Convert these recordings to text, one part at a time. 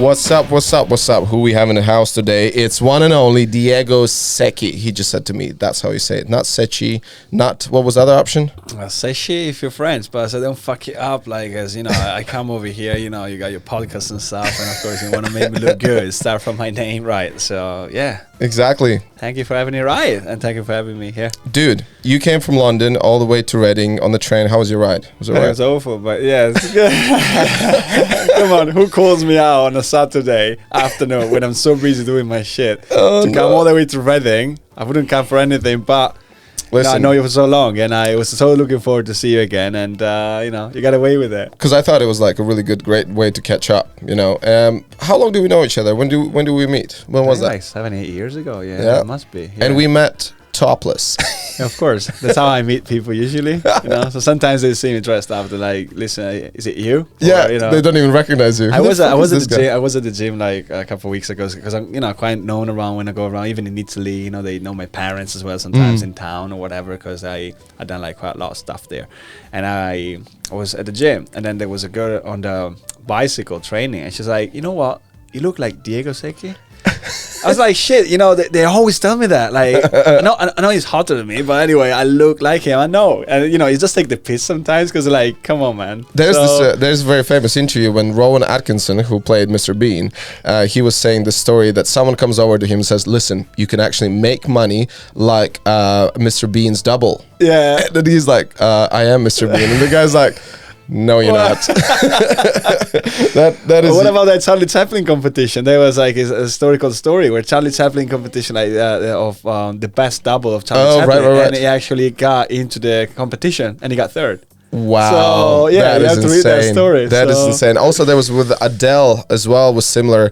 What's up? Who we have in the house today? It's one and only Diego Sechi. He just said to me, that's how you say it. Not Sechi, not, what was the other option? Sechi if you're friends, but I said don't fuck it up. Like, as you know, I come over here, you know, you got your podcast and stuff, and of course you want to make me look good. Start from my name right. So, yeah. Exactly. Thank you for having me right, and thank you for having me here. Dude, you came from London all the way to Reading on the train. How was your ride? Was it right? It was awful, but yeah, it's good. Come on, who calls me out on a Saturday afternoon when I'm so busy doing my shit to come all the way to Reading? I wouldn't come for anything, but I know you for so long, and I was so looking forward to see you again, and you know, you got away with it. Because I thought it was like a really great way to catch up, you know. How long do we know each other? When do we meet? When was that? Like 7-8 years ago, yeah. It must be. Yeah. And we met topless. Of course, that's how I meet people usually, you know. So sometimes they see me dressed up, they're like, listen, is it you? Yeah, or, you know, they don't even recognize you. I was at the gym like a couple of weeks ago because I'm, you know, quite known around when I go around, even in Italy, you know, they know my parents as well sometimes in town or whatever, because I done like quite a lot of stuff there. And I was at the gym, and then there was a girl on the bicycle training, and she's like, you know what, you look like Diego Sechi. I was like, shit, you know, they always tell me that. Like, I know he's hotter than me, but anyway, I look like him. I know, and you know, you just take the piss sometimes because, like, come on, man. There's a very famous interview when Rowan Atkinson, who played Mr. Bean, he was saying the story that someone comes over to him and says, "Listen, you can actually make money like Mr. Bean's double." Yeah, and then he's like, "I am Mr. Bean," and the guy's like, "No, you're not." that is. What about that Charlie Chaplin competition? There was like a historical story where Charlie Chaplin competition, like of the best double of Charlie Chaplin, right. And he actually got into the competition and he got third. Wow. So yeah, you have to read that story. That is insane. Also, there was with Adele as well, was similar.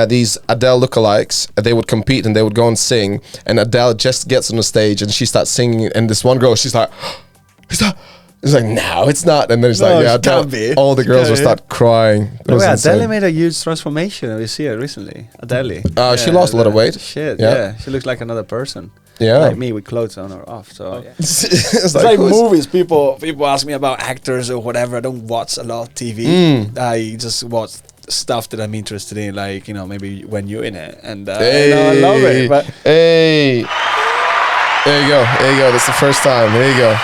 These Adele lookalikes, they would compete and they would go and sing, and Adele just gets on the stage and she starts singing, and this one girl, she's like, it's like, no, it's not. And then it's like, yeah, all the girls will start crying. Adele made a huge transformation. We see her recently. Adele. She lost a lot of weight. Shit, yeah. She looks like another person. Yeah. Like me with clothes on or off. So yeah. It's like movies. People ask me about actors or whatever. I don't watch a lot of TV. I just watch stuff that I'm interested in, like, you know, maybe when you're in it. And you know, I love it. But hey. There you go. That's the first time. There you go.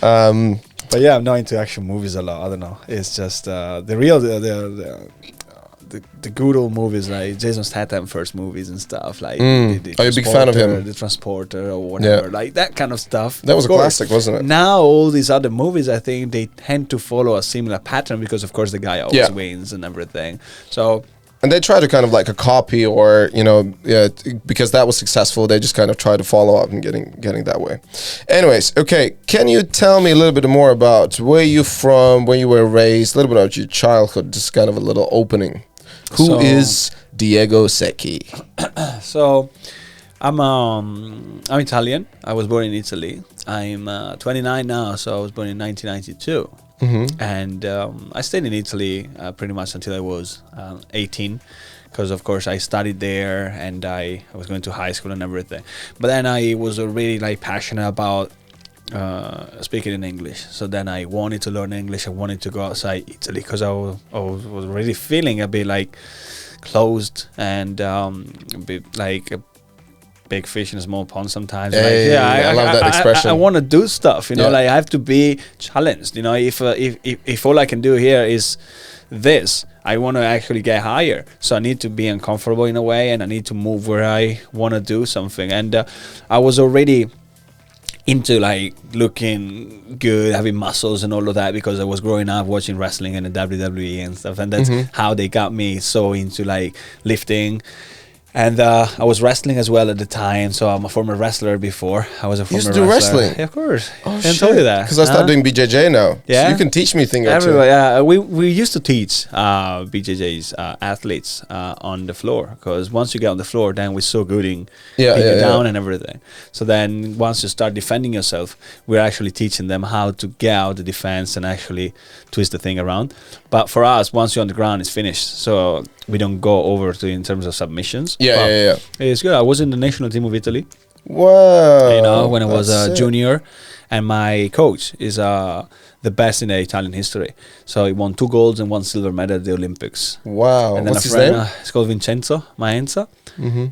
But yeah, I'm not into action movies a lot. I don't know. It's just the good old movies, like Jason Statham first movies and stuff. Like, are you a big fan of him? The Transporter or whatever, like that kind of stuff. That was a classic, wasn't it? Now all these other movies, I think they tend to follow a similar pattern because, of course, the guy always wins and everything. So. And they try to kind of like a copy, or, you know, because that was successful, they just kind of try to follow up and getting that way. Anyways, okay, can you tell me a little bit more about where you from, where you were raised, a little bit about your childhood, just kind of a little opening. Who is Diego Sechi? So, I'm Italian. I was born in Italy. I'm 29 now, so I was born in 1992. And I stayed in Italy pretty much until I was 18, because of course I studied there and I was going to high school and everything. But then I was already like passionate about speaking in English. So then I wanted to learn English. I wanted to go outside Italy because I was already feeling a bit like closed and a bit like a big fish in a small pond sometimes. Hey, I love that expression. I want to do stuff, you know, like I have to be challenged, you know. If all I can do here is this, I want to actually get higher. So I need to be uncomfortable in a way, and I need to move where I want to do something. And I was already into like looking good, having muscles and all of that, because I was growing up watching wrestling and the WWE and stuff, and that's how they got me so into like lifting. And I was wrestling as well at the time, so I'm a former wrestler before. I was a You former used to do wrestler. wrestling? Yeah, of course. Oh, I told you that. Because I started doing BJJ now. Yeah? So you can teach me a thing or two. Everybody, yeah, we used to teach BJJ's athletes on the floor, because once you get on the floor, then we're so good in pinning you down and everything. So then once you start defending yourself, we're actually teaching them how to get out the defense and actually twist the thing around. But for us, once you're on the ground, it's finished. So we don't go over to in terms of submissions. Yeah. It's good. I was in the national team of Italy. Wow. When I was a sick. junior, and my coach is the best in the Italian history. So he won 2 golds and 1 silver medal at the Olympics. Wow. And then What's a his friend, name? it's called Vincenzo Maenza.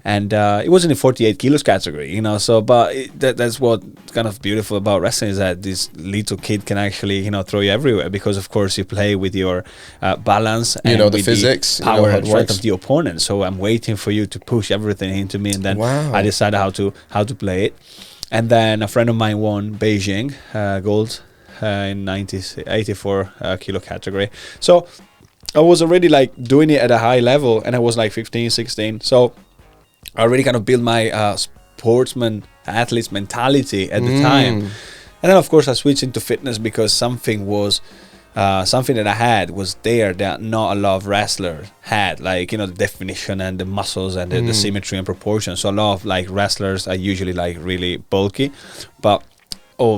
And it was in the 48 kilos category, so but that's what kind of beautiful about wrestling, is that this little kid can actually throw you everywhere, because of course you play with your balance and the with physics, power how and it strength works. of the opponent. So I'm waiting for you to push everything into me, and then I decided how to play it. And then a friend of mine won Beijing gold in 84 kilo category. So I was already like doing it at a high level, and I was like 15, 16. So I already kind of built my sportsman athlete's mentality at the time. And then of course I switched into fitness, because something that I had was there that not a lot of wrestlers had, like the definition and the muscles and the symmetry and proportion. So a lot of like wrestlers are usually like really bulky, but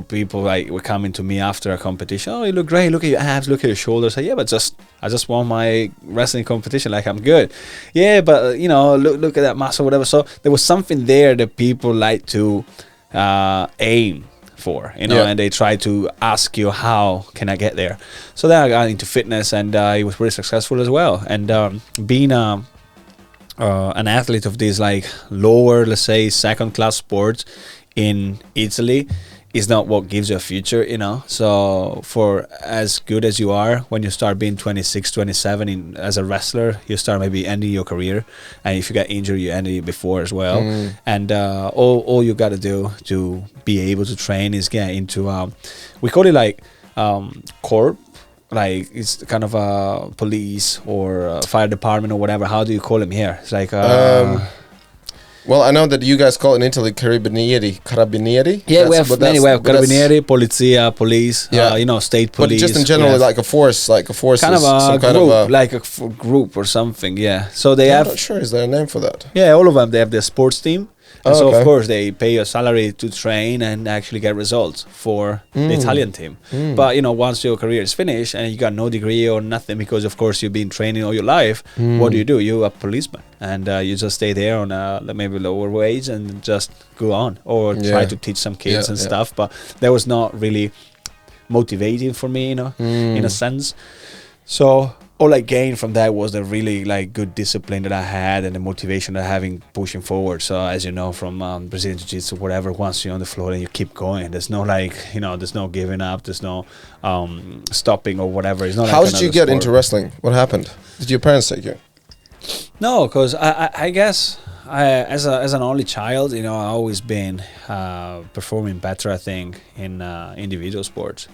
people like were coming to me after a competition. Oh, you look great. Look at your abs. Look at your shoulders. I say, yeah, but I just won my wrestling competition. Like, I'm good. Yeah, but look at that muscle, whatever. So there was something there that people like to aim for, and they try to ask you, how can I get there? So then I got into fitness, and it was pretty successful as well. And being an athlete of these like lower, let's say, second class sports in Italy is not what gives you a future, So for as good as you are, when you start being 26, 27 as a wrestler, you start maybe ending your career. And if you get injured, you ended it before as well. And all you got to do to be able to train is get into, we call it like corp. Like it's kind of a police or a fire department or whatever. How do you call them here? It's like... well, I know that you guys call it in Italy carabinieri. Yeah, we have many. We have carabinieri, polizia, police. State police. But just in general, like a force, kind of a group, like a group or something. Yeah. So they have. I'm not sure. Is there a name for that? Yeah, all of them. They have their sports team. And so, okay. of course, they pay a salary to train and actually get results for the Italian team. But, once your career is finished and you got no degree or nothing, because, of course, you've been training all your life, what do? You're a policeman. And you just stay there on a maybe lower wage and just go on. Or try to teach some kids and stuff. But that was not really motivating for me, in a sense. So... all I gained from that was the really like good discipline that I had and the motivation that I having pushing forward. So as you know from Brazilian Jiu-Jitsu, whatever, once you're on the floor and you keep going, there's no like, there's no giving up, there's no stopping or whatever. It's not. How like did you get into wrestling? What happened? Did your parents take you? No, because I guess as an only child, I always been performing better, I think, in individual sports.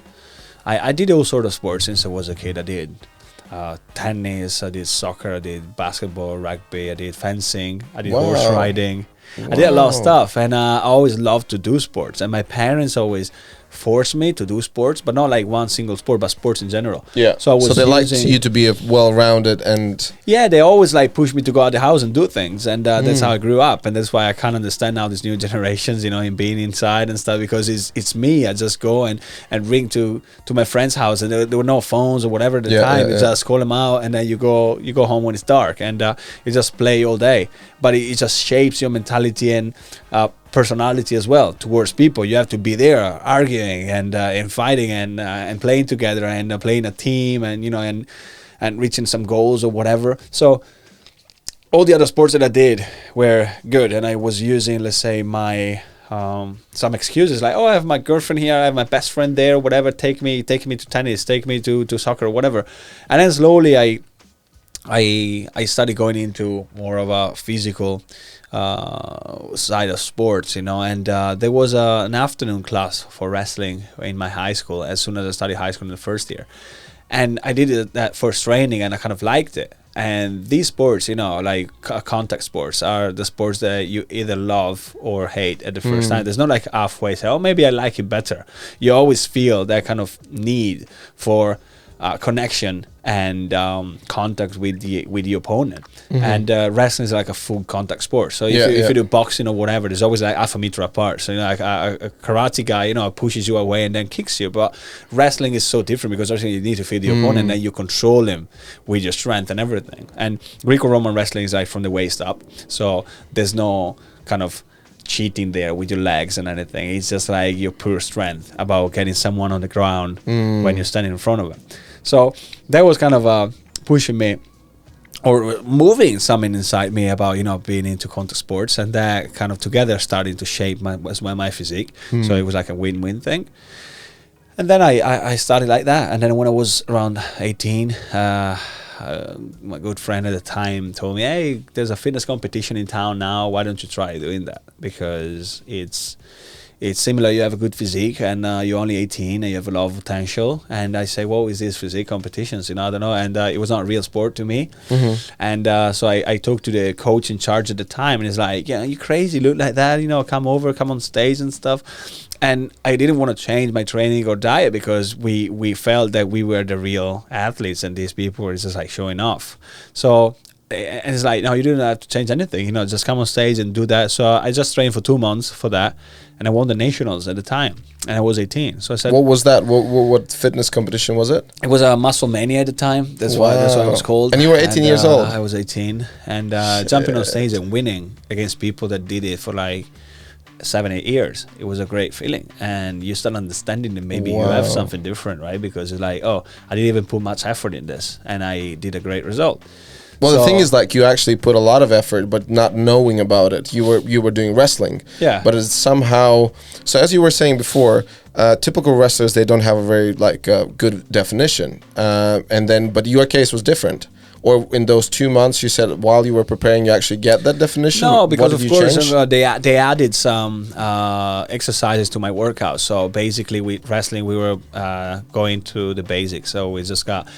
I did all sort of sports since I was a kid. I did tennis, I did soccer, I did basketball, rugby, I did fencing, I did horse riding. I did a lot of stuff, and I always loved to do sports. And my parents always forced me to do sports, but not like one single sport, but sports in general. Yeah. So they liked you to be well-rounded and... Yeah, they always like push me to go out the house and do things, and that's how I grew up. And that's why I can't understand now these new generations, in being inside and stuff, because it's me. I just go and ring to my friend's house, and there were no phones or whatever at the time. You just call them out, and then you go home when it's dark, and you just play all day. But it just shapes your mentality and personality as well towards people. You have to be there arguing and fighting and playing together and playing a team and reaching some goals or whatever. So all the other sports that I did were good, and I was using, let's say, my some excuses like, oh, I have my girlfriend here, I have my best friend there, whatever, take me to tennis, take me to soccer, whatever. And then slowly I started going into more of a physical side of sports, and there was an afternoon class for wrestling in my high school as soon as I started high school in the first year. And I did that first training, and I kind of liked it. And these sports, like contact sports, are the sports that you either love or hate at the first time. There's not like halfway say, oh, maybe I like it better. You always feel that kind of need for connection and contact with the opponent. And wrestling is like a full contact sport. So if you do boxing or whatever, there's always like half a meter apart. So like a karate guy, pushes you away and then kicks you. But wrestling is so different because obviously you need to feel the opponent and then you control him with your strength and everything. And Greco-Roman wrestling is like from the waist up. So there's no kind of cheating there with your legs and anything. It's just like your pure strength about getting someone on the ground when you're standing in front of them. So that was kind of pushing me or moving something inside me about being into contact sports, and that kind of together started to shape my physique. So it was like a win-win thing. And then I started like that, and then when I was around 18, my good friend at the time told me, hey, there's a fitness competition in town now, why don't you try doing that? Because it's similar, you have a good physique and you're only 18 and you have a lot of potential. And I say, what is this physique competitions? I don't know. And it was not a real sport to me. And so I talked to the coach in charge at the time, and he's like, yeah, you crazy, look like that, come on stage and stuff. And I didn't want to change my training or diet because we felt that we were the real athletes and these people were just like showing off. So and it's like, no, you didn't have to change anything, just come on stage and do that. So I just trained for 2 months for that, and I won the nationals at the time, and I was 18. So I said, what was that? What fitness competition was it? It was a Muscle Mania at the time. That's why it was called. And you were 18 years old. I was 18, and jumping on stage and winning against people that did it for like 7-8 years, it was a great feeling, and you start understanding that maybe you have something different, right? Because it's like, oh, I didn't even put much effort in this, and I did a great result. Well, the thing is, like, you actually put a lot of effort, but not knowing about it. You were doing wrestling, but it's somehow. So as you were saying before, typical wrestlers, they don't have a very good definition, but your case was different. Or in those 2 months, you said while you were preparing, you actually get that definition? No, because of course they added some exercises to my workout. So basically with wrestling, we were going to the basics. So we just got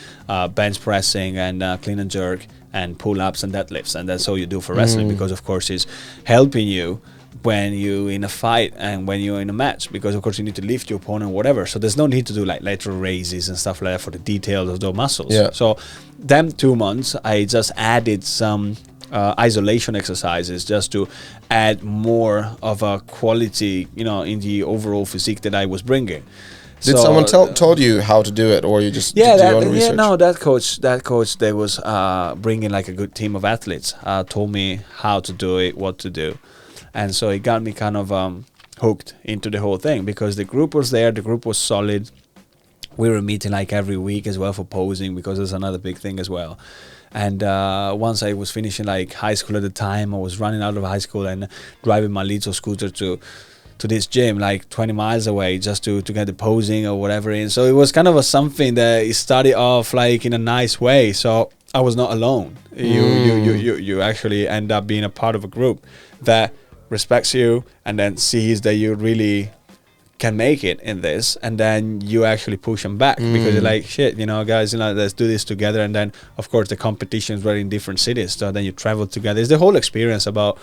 bench pressing and clean and jerk and pull-ups and deadlifts. And that's all you do for wrestling because, of course, it's helping you when you're in a fight and when you're in a match, because of course you need to lift your opponent, whatever. So there's no need to do like lateral raises and stuff like that for the details of those muscles. So them 2 months I just added some isolation exercises just to add more of a quality in the overall physique that I was bringing. Did someone told you how to do it, or you just did your own research? That coach they was bringing like a good team of athletes, told me how to do it, what to do. And so it got me kind of hooked into the whole thing because the group was there, the group was solid. We were meeting like every week as well for posing, because there's another big thing as well. And once I was finishing like high school at the time, I was running out of high school and driving my little scooter to this gym like 20 miles away just to get the posing or whatever. And so it was kind of something that it started off like in a nice way. So I was not alone. You actually end up being a part of a group that respects you and then sees that you really can make it in this, and then you actually push them back because you're like, shit, guys, let's do this together. And then of course the competitions were in different cities, so then you travel together. It's the whole experience about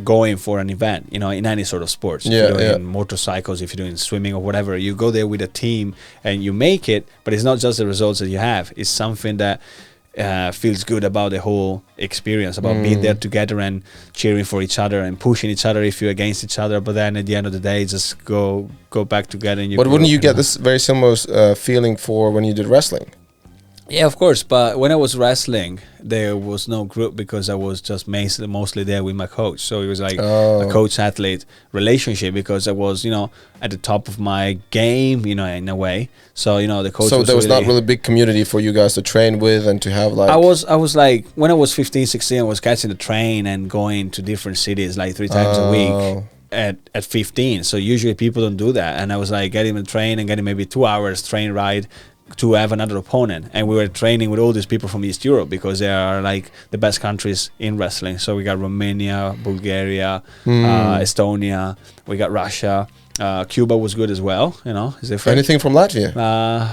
going for an event, in any sort of sports. If you're doing motorcycles, if you're doing swimming or whatever, you go there with a team and you make it. But it's not just the results that you have, it's something that feels good about the whole experience, about being there together and cheering for each other and pushing each other if you're against each other. But then at the end of the day, just go back together. And but wouldn't you get this very similar feeling for when you did wrestling? Yeah, of course. But when I was wrestling, there was no group because I was just mostly there with my coach. So it was like a coach-athlete relationship because I was, at the top of my game, in a way. So, the coach. So there was not really big community for you guys to train with and to have like. I was like, when I was 15, 16, I was catching the train and going to different cities like 3 times a week. At 15. So usually people don't do that. And I was like getting the train and getting maybe 2 hours train ride to have another opponent, and we were training with all these people from East Europe because they are like the best countries in wrestling. So we got Romania, Bulgaria, Estonia, We got Russia. Cuba was good as well. You know, is different. Anything from Latvia?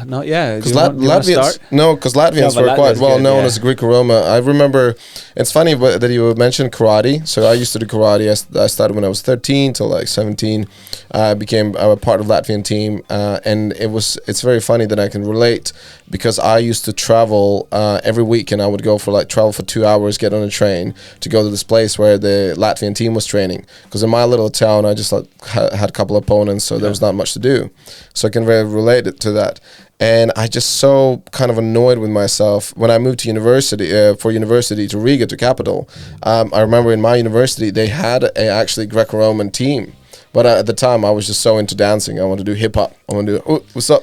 No, yeah. Because Latvians, Yeah, were but quite Latvia's well good, known yeah. as Greco-Roma. I remember, it's funny that you mentioned karate. So I used to do karate. I started when I was 13 till like 17. I became a part of Latvian team, and it's very funny that I can relate because I used to travel every week, and I would go travel for 2 hours, get on a train to go to this place where the Latvian team was training. Because in my little town, I just had a couple of opponents, so there was not much to do. So I can very relate it to that. And I just so kind of annoyed with myself when I moved to university to Riga, to capital. I remember in my university they had actually Greco-Roman team, but at the time I was just so into dancing. I wanted to do hip hop. I wanted to do what's up.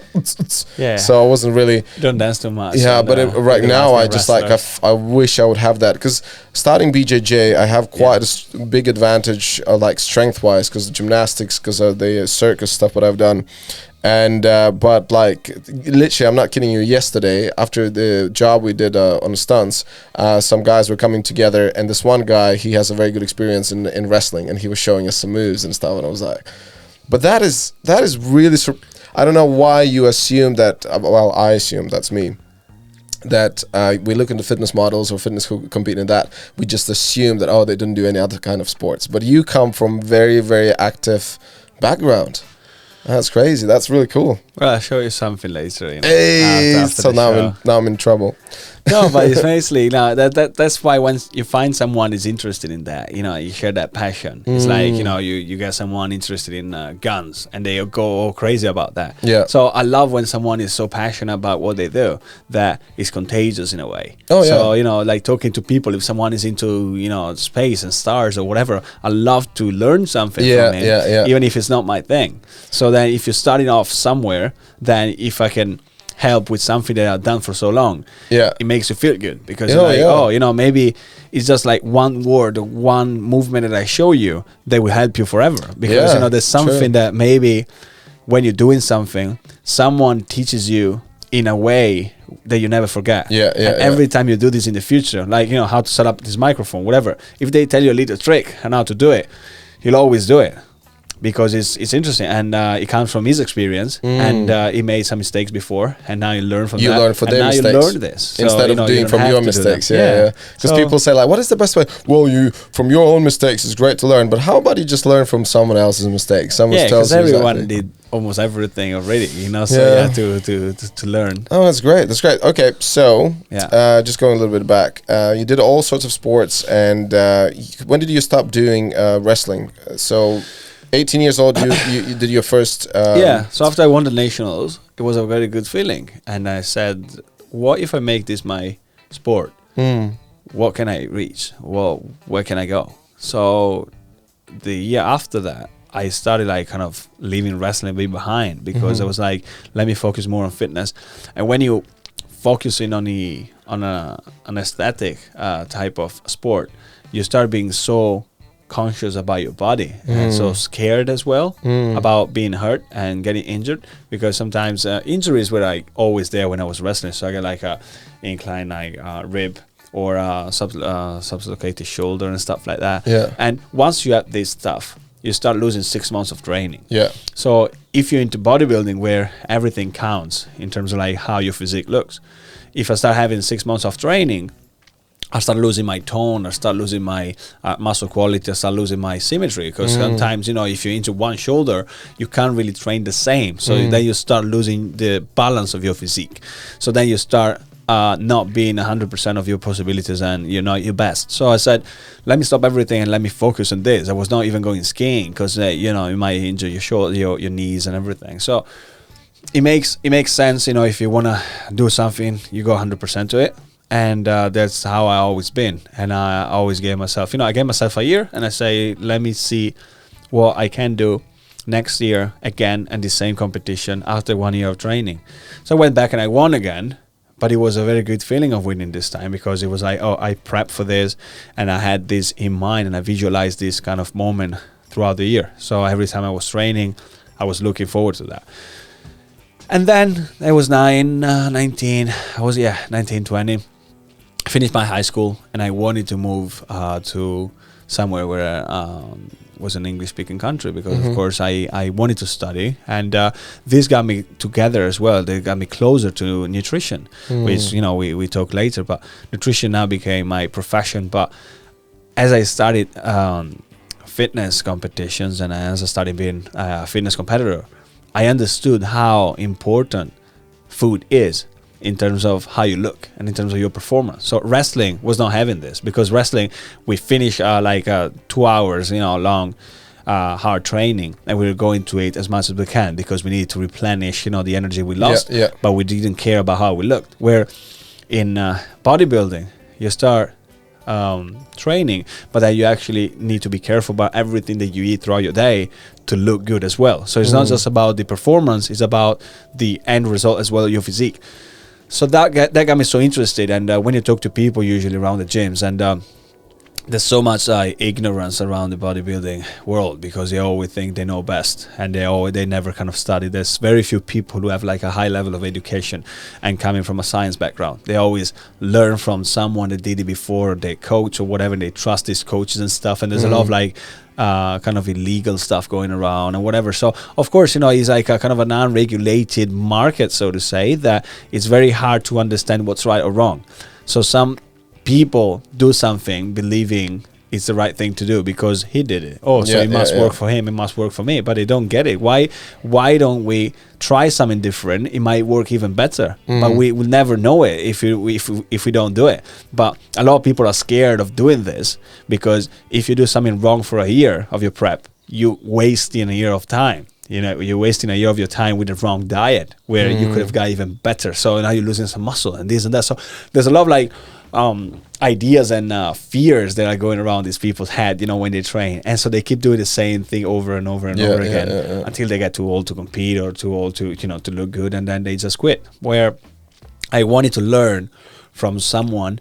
Yeah. So I wasn't really. Don't dance too much. Yeah, and, but right now I just wrestlers. I wish I would have that, because starting BJJ I have quite a big advantage strength wise, because the gymnastics, because of the circus stuff what I've done. And but literally, I'm not kidding you, yesterday after the job we did on the stunts, some guys were coming together, and this one guy, he has a very good experience in wrestling, and he was showing us some moves and stuff, and I was like, but that is really I don't know why you assume that, I assume, that's me, that we look into fitness models or fitness who compete in that, we just assume that, they didn't do any other kind of sports. But you come from very, very active background. That's crazy. That's really cool. Well, I'll show you something later. Hey, after so the now I'm in trouble. No, but it's basically that's why once you find someone is interested in that, you share that passion. It's like you get someone interested in guns, and they go all crazy about that. Yeah. So I love when someone is so passionate about what they do that it's contagious in a way. Oh, yeah. So like talking to people, if someone is into space and stars or whatever, I love to learn something from him, even if it's not my thing. So then if you're starting off somewhere, then if I can help with something that I've done for so long, it makes you feel good, because maybe it's just like one word or one movement that I show you that will help you forever, because there's something that maybe when you're doing something, someone teaches you in a way that you never forget. Every time you do this in the future, like how to set up this microphone, whatever, if they tell you a little trick and how to do it, you'll always do it, because it's interesting, and it comes from his experience, and he made some mistakes before, and now you learn from that. You learn from their mistakes. Now you learn this instead of doing from your mistakes. Because people say what is the best way? Well, you from your own mistakes is great to learn, but how about you just learn from someone else's mistakes? Someone tells you everyone did almost everything already, so you have to learn. Oh, that's great. Okay, so just going a little bit back, you did all sorts of sports, and when did you stop doing wrestling? So 18 years old, you did your first... so after I won the nationals, it was a very good feeling. And I said, what if I make this my sport? What can I reach? Well, where can I go? So the year after that, I started kind of leaving wrestling a bit behind, because I was like, let me focus more on fitness. And when you focusing on an aesthetic type of sport, you start being so conscious about your body and so scared as well about being hurt and getting injured, because sometimes injuries were always there when I was wrestling. So I got a inclined rib or subluxated shoulder and stuff like that. And once you have this stuff, you start losing 6 months of training. So if you're into bodybuilding, where everything counts in terms of how your physique looks, if I start having 6 months of training, I start losing my tone, I start losing my muscle quality, I start losing my symmetry, because sometimes, if you're into one shoulder, you can't really train the same. So then you start losing the balance of your physique. So then you start not being 100% of your possibilities and you're not your best. So I said, let me stop everything and let me focus on this. I was not even going skiing, because, you might injure your shoulder, your knees and everything. So it makes sense, if you want to do something, you go 100% to it. And that's how I always been. And I always gave myself, I gave myself a year, and I say, let me see what I can do next year again and the same competition after 1 year of training. So I went back and I won again, but it was a very good feeling of winning this time, because it was like, I prepped for this and I had this in mind and I visualized this kind of moment throughout the year. So every time I was training, I was looking forward to that. And then I was 19, 20. Finished my high school, and I wanted to move to somewhere where was an English-speaking country, because of course I wanted to study, and this got me together as well. They got me closer to nutrition, which we talk later. But nutrition now became my profession. But as I started fitness competitions, and as I started being a fitness competitor, I understood how important food is in terms of how you look and in terms of your performance. So wrestling was not having this, because wrestling, we finish 2 hours long hard training, and we were going to eat as much as we can because we needed to replenish the energy we lost. But we didn't care about how we looked. Where in bodybuilding, you start training, but then you actually need to be careful about everything that you eat throughout your day to look good as well. So it's not just about the performance, it's about the end result as well, your physique. So that got me so interested. And when you talk to people usually around the gyms, and there's so much ignorance around the bodybuilding world, because they always think they know best, and they never kind of study. There's very few people who have like a high level of education and coming from a science background. They always learn from someone that did it before, their coach or whatever. They trust these coaches and stuff, and there's a lot of like kind of illegal stuff going around and whatever. So of course, it's like a kind of an unregulated market, so to say, that it's very hard to understand what's right or wrong. So some people do something believing it's the right thing to do because he did it. It must work for him, it must work for me. But they don't get it. Why don't we try something different? It might work even better. But we will never know it if we don't do it. But a lot of people are scared of doing this, because if you do something wrong for a year of your prep, you wasting a year of time. You're wasting a year of your time with the wrong diet, where you could have got even better. So now you're losing some muscle and this and that. So there's a lot of like ideas and fears that are going around these people's head, when they train. And so they keep doing the same thing over and over and over again until they get too old to compete, or too old to, to look good, and then they just quit. Where I wanted to learn from someone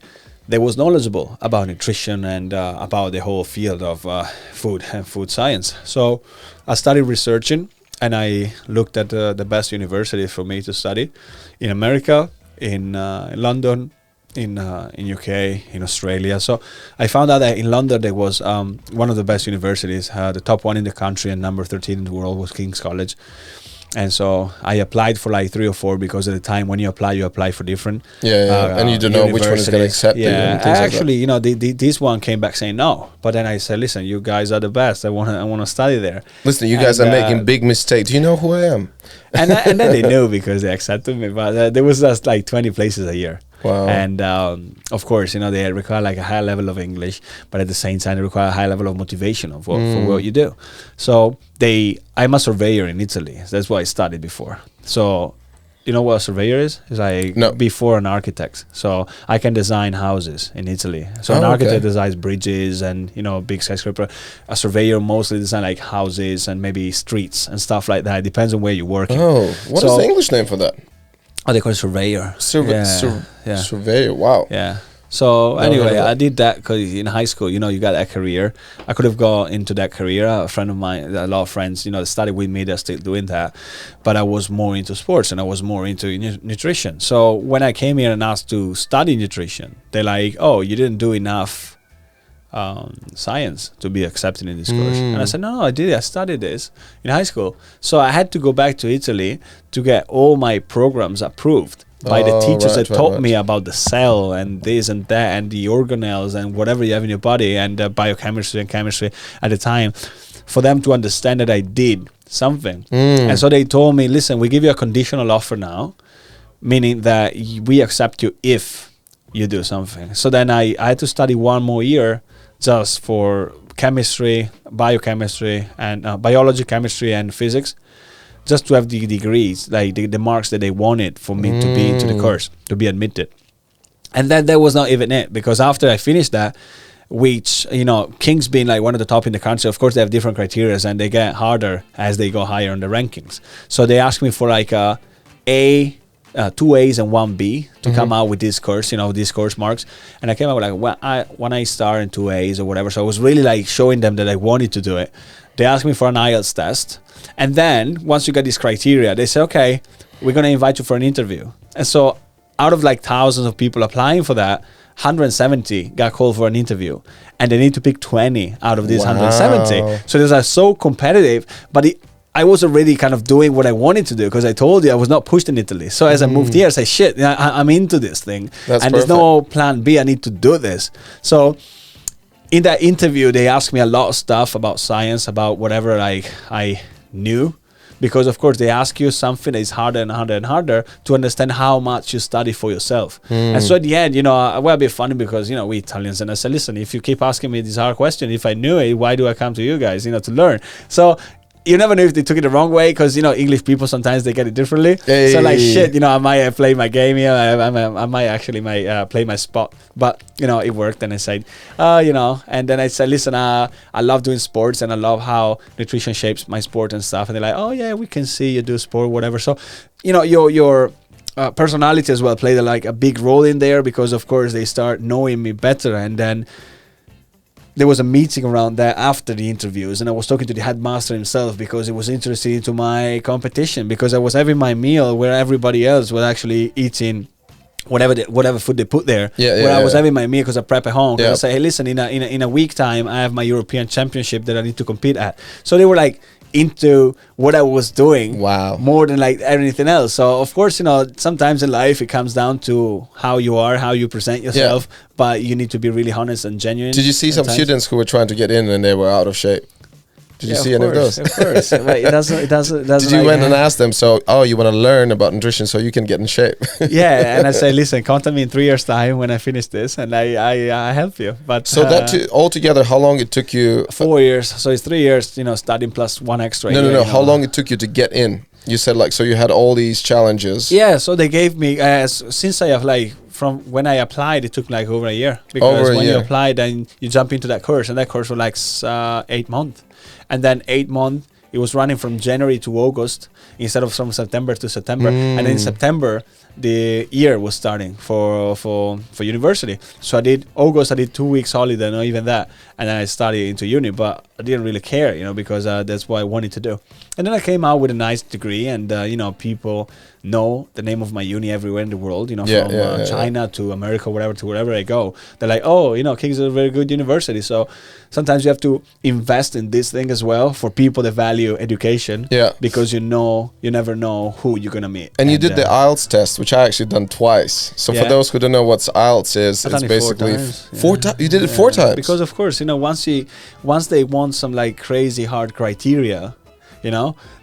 that was knowledgeable about nutrition and about the whole field of food and food science. So I started researching, and I looked at the best universities for me to study in America, in London, in UK, in Australia. So I found out that in London there was one of the best universities, the top one in the country and number 13 in the world was King's College. And so I applied for like 3 or 4, because at the time when you apply for different and you don't know which one is going to accept you. Actually, this one came back saying no. But then I said, listen, you guys are the best. I want to study there. Listen, you guys are making big mistakes. Do you know who I am? And then they knew, because they accepted me. But there was just like 20 places a year. Wow. And of course, they require like a high level of English, but at the same time, they require a high level of motivation for what you do. So I'm a surveyor in Italy. That's what I studied before. So you know what a surveyor is? It's like before an architect. So I can design houses in Italy. So an architect designs bridges and big skyscraper. A surveyor mostly design like houses and maybe streets and stuff like that. It depends on where you're working. What is the English name for that? Oh, they call it surveyor. Surveyor, wow. Yeah. So anyway, I did that because in high school, you got a career. I could have gone into that career. A friend of mine, a lot of friends, that studied with me, they're still doing that. But I was more into sports and I was more into nutrition. So when I came here and asked to study nutrition, they're like, oh, you didn't do enough science to be accepted in this course. And I said, no, I did. I studied this in high school. So I had to go back to Italy to get all my programs approved by the teachers that taught me about the cell and this and that and the organelles and whatever you have in your body and biochemistry and chemistry at the time, for them to understand that I did something. And so they told me, listen, we give you a conditional offer now, meaning that we accept you if you do something. So then I had to study 1 more year just for chemistry, biochemistry, and biology, chemistry, and physics, just to have the degrees, like the marks that they wanted for me to be into the course, to be admitted. And then that was not even it, because after I finished that, which, King's being like one of the top in the country, of course they have different criteria and they get harder as they go higher in the rankings. So they asked me for like two A's and 1 B to come out with this course, these course marks. And I came out with like when I start in 2 A's or whatever. So I was really like showing them that I wanted to do it. They asked me for an IELTS test. And then once you get this criteria, they say, okay, we're going to invite you for an interview. And so out of like thousands of people applying for that, 170 got called for an interview, and they need to pick 20 out of these Wow. 170. So these are so competitive, but I was already kind of doing what I wanted to do, because I told you I was not pushed in Italy. So as I moved here, I said, shit, I'm into this thing. That's and there's no plan B. I need to do this. So in that interview, they asked me a lot of stuff about science, about whatever I knew. Because, of course, they ask you something that is harder and harder and harder to understand how much you study for yourself. And so at the end, well, a bit funny, because, we Italians, and I said, listen, if you keep asking me this hard question, if I knew it, why do I come to you guys, to learn? So you never know if they took it the wrong way, because English people sometimes they get it differently. So like shit, I might play my game here. I might actually play my spot, but it worked. And I said, and then I said, listen, I love doing sports, and I love how nutrition shapes my sport and stuff. And they're like, oh yeah, we can see you do sport, whatever. So your personality as well played like a big role in there, because of course they start knowing me better. And then there was a meeting around that after the interviews, and I was talking to the headmaster himself, because he was interested into my competition, because I was having my meal where everybody else was actually eating whatever food they put there. I was having my meal because I prep at home. Because I say, hey, listen, in a week time, I have my European Championship that I need to compete at. So they were like into what I was doing more than like anything else. So of course, sometimes in life it comes down to how you are, how you present yourself, but you need to be really honest and genuine. Did you see some students who were trying to get in and they were out of shape? Did you see any of those? Of course. It doesn't Did you went and asked them, you want to learn about nutrition so you can get in shape? Yeah, and I say, listen, contact me in 3 years' time when I finish this, and I help you. But so that altogether, how long it took you? 4 years. So it's 3 years, studying plus one extra year. No. How long it took you to get in? You said so you had all these challenges. Yeah, so they gave me, since I have from when I applied, it took like over a year. Because when you apply, then you jump into that course, and that course was 8 months. And then 8 months, it was running from January to August instead of from September to September. And then in September, the year was starting for university. So I did 2 weeks holiday, not even that. And then I studied into uni, but I didn't really care, because that's what I wanted to do. And then I came out with a nice degree, and, people know the name of my uni everywhere in the world, from China to America, wherever I go. They're like, oh, King's is a very good university. So sometimes you have to invest in this thing as well for people that value education. Yeah. Because you never know who you're going to meet. And you did the IELTS test, which I actually done twice. So for those who don't know what IELTS is, it's basically 4 times. You did it 4 times. Because of course, once they want some like crazy hard criteria,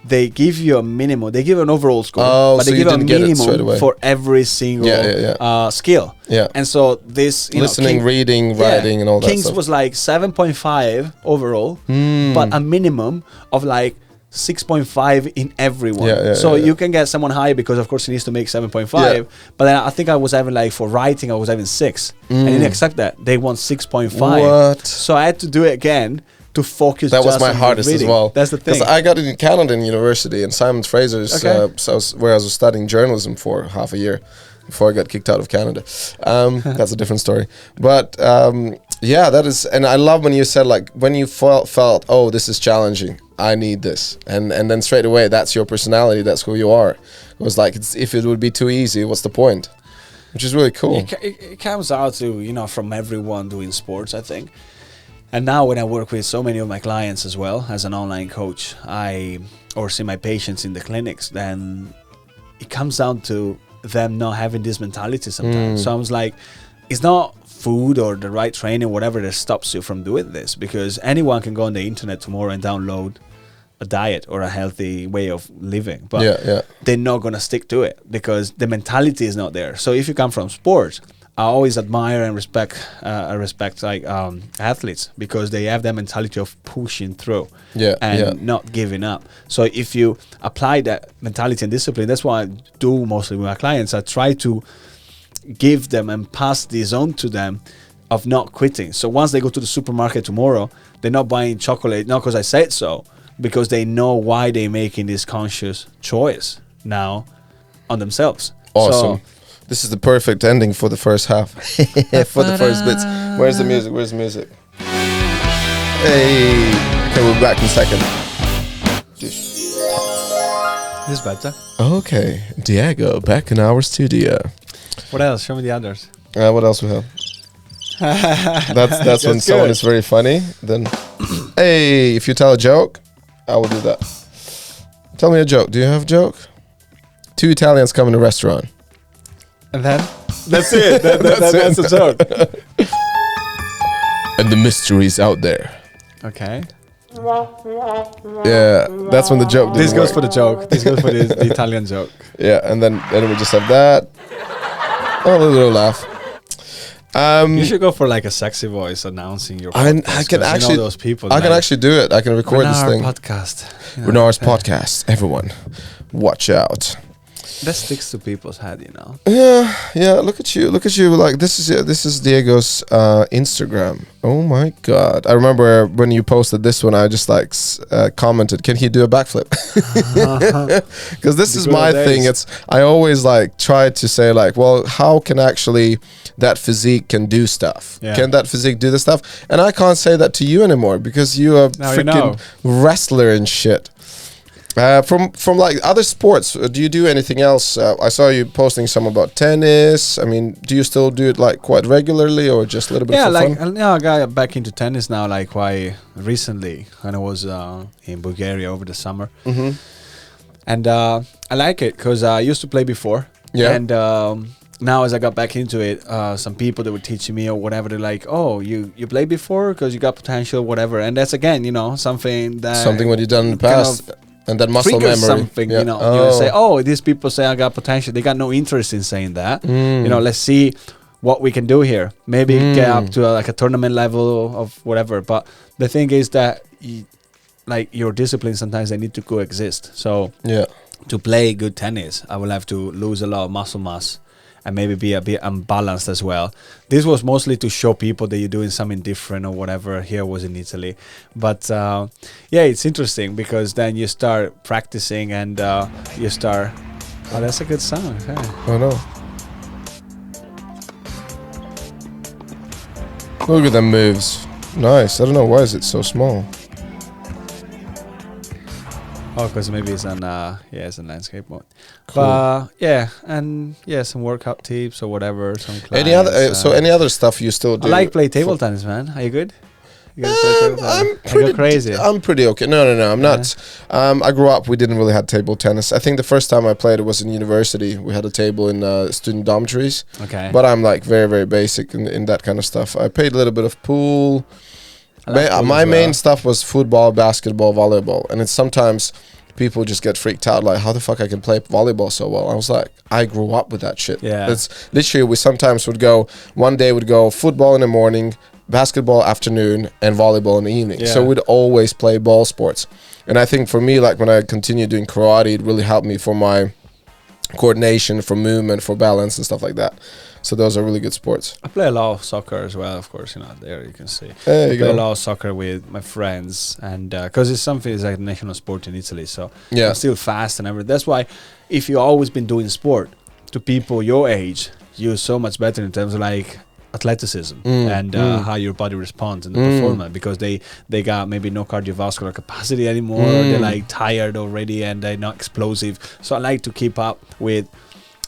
they give you a minimum. They give an overall score, but they give a minimum for every single skill. Yeah. And so this, listening, reading, writing, and all that King's stuff. was like 7.5 overall, but a minimum of like 6.5 in everyone. So you can get someone high because of course he needs to make 7.5. But then I think I was having like for writing I was having 6. And they didn't accept that. They want 6.5. What? So I had to do it again to focus. That was my hardest as well. That's the thing. Because I got it in Canada in university, and Simon Fraser's, where I was studying journalism for half a year before I got kicked out of Canada. That's a different story. But that is, and I love when you said like when you felt, oh, this is challenging. I need this, and then straight away, that's your personality. That's who you are. It was like, if it would be too easy, what's the point? Which is really cool. It comes out to from everyone doing sports, I think. And now when I work with so many of my clients as well as an online coach, or see my patients in the clinics, then it comes down to them not having this mentality sometimes. So I was like, it's not food or the right training, whatever that stops you from doing this, because anyone can go on the internet tomorrow and download a diet or a healthy way of living, but they're not going to stick to it because the mentality is not there. So if you come from sports, I always admire and respect like athletes because they have that mentality of pushing through and not giving up. So if you apply that mentality and discipline, that's what I do mostly with my clients. I try to give them and pass this on to them of not quitting. So once they go to the supermarket tomorrow, they're not buying chocolate, not because I said so, because they know why they're making this conscious choice now on themselves. Awesome. So, this is the perfect ending for the first half. For the first bits. Where's the music? Where's the music? Hey. Okay, we'll be back in a second. This is better. Okay. Diego, back in our studio. What else? Show me the others. What else we have? That's when someone is very funny. Then, hey, if you tell a joke, I will do that. Tell me a joke. Do you have a joke? 2 Italians come in a restaurant. And then? That's it. That's the joke. And the mystery's out there. Okay. Yeah, that's when the joke. This goes work. for the joke. This goes for the Italian joke. Yeah, and then we just have that. Oh, a little laugh. You should go for like a sexy voice announcing your I podcast. can actually. Those people. I can actually do it. I can record this thing. Podcast. Renars podcast. Everyone, watch out. That sticks to people's head, you know. Yeah. Look at you. Like this is Diego's Instagram. Oh my God! I remember when you posted this one. I just like commented, "Can he do a backflip?" Because this is my thing. I always like try to say like, well, how can actually that physique can do stuff? Yeah. Can that physique do the stuff? And I can't say that to you anymore because you are freaking wrestler and shit. From like other sports, do you do anything else? I saw you posting some about tennis. I mean, do you still do it like quite regularly or just a little bit for fun? Yeah, I got back into tennis now like quite recently, and I was in Bulgaria over the summer. Mm-hmm. And I like it because I used to play before. Yeah. And now as I got back into it, some people that were teaching me or whatever, they're like, oh, you played before because you got potential, whatever. And that's, again, you know, something what you've done in the past. And that muscle memory. Something, you know. You say, oh, these people say I got potential. They got no interest in saying that. You know, let's see what we can do here. Maybe get up to like a tournament level of whatever. But the thing is that like your discipline, sometimes they need to coexist. So to play good tennis, I will have to lose a lot of muscle mass and maybe be a bit unbalanced as well. This was mostly to show people that you're doing something different or whatever. Here was in Italy. But yeah, it's interesting because then you start practicing and you start... Oh, that's a good sound. Okay. I know. Look at them moves. Nice. I don't know, why is it so small? Oh, because maybe it's on it's in landscape mode. Cool. But yeah, and yeah, some workout tips or whatever. Some clients, any other stuff you still do? I like play table tennis, man. Are you good? I'm pretty okay. No, I'm not. I grew up, we didn't really have table tennis. I think the first time I played it was in university. We had a table in student dormitories. Okay. But I'm like very, very basic in that kind of stuff. I played a little bit of pool. My main stuff was football, basketball, volleyball. And it's sometimes people just get freaked out, like, how the fuck I can play volleyball so well? I was like, I grew up with that shit. Yeah. It's literally, we sometimes would go, one day would go football in the morning, basketball afternoon, and volleyball in the evening. Yeah. So we'd always play ball sports. And I think for me, like when I continued doing karate, it really helped me for my coordination, for movement, for balance and stuff like that. So those are really good sports. I play a lot of soccer as well, of course. You know, there you can see. There you I play go. a lot of soccer with my friends, and because it's like a national sport in Italy, so Yeah. I'm still fast and everything. That's why, if you've always been doing sport, to people your age, you're so much better in terms of like athleticism and how your body responds in the performance, because they got maybe no cardiovascular capacity anymore. They're like tired already and they're not explosive. So I like to keep up with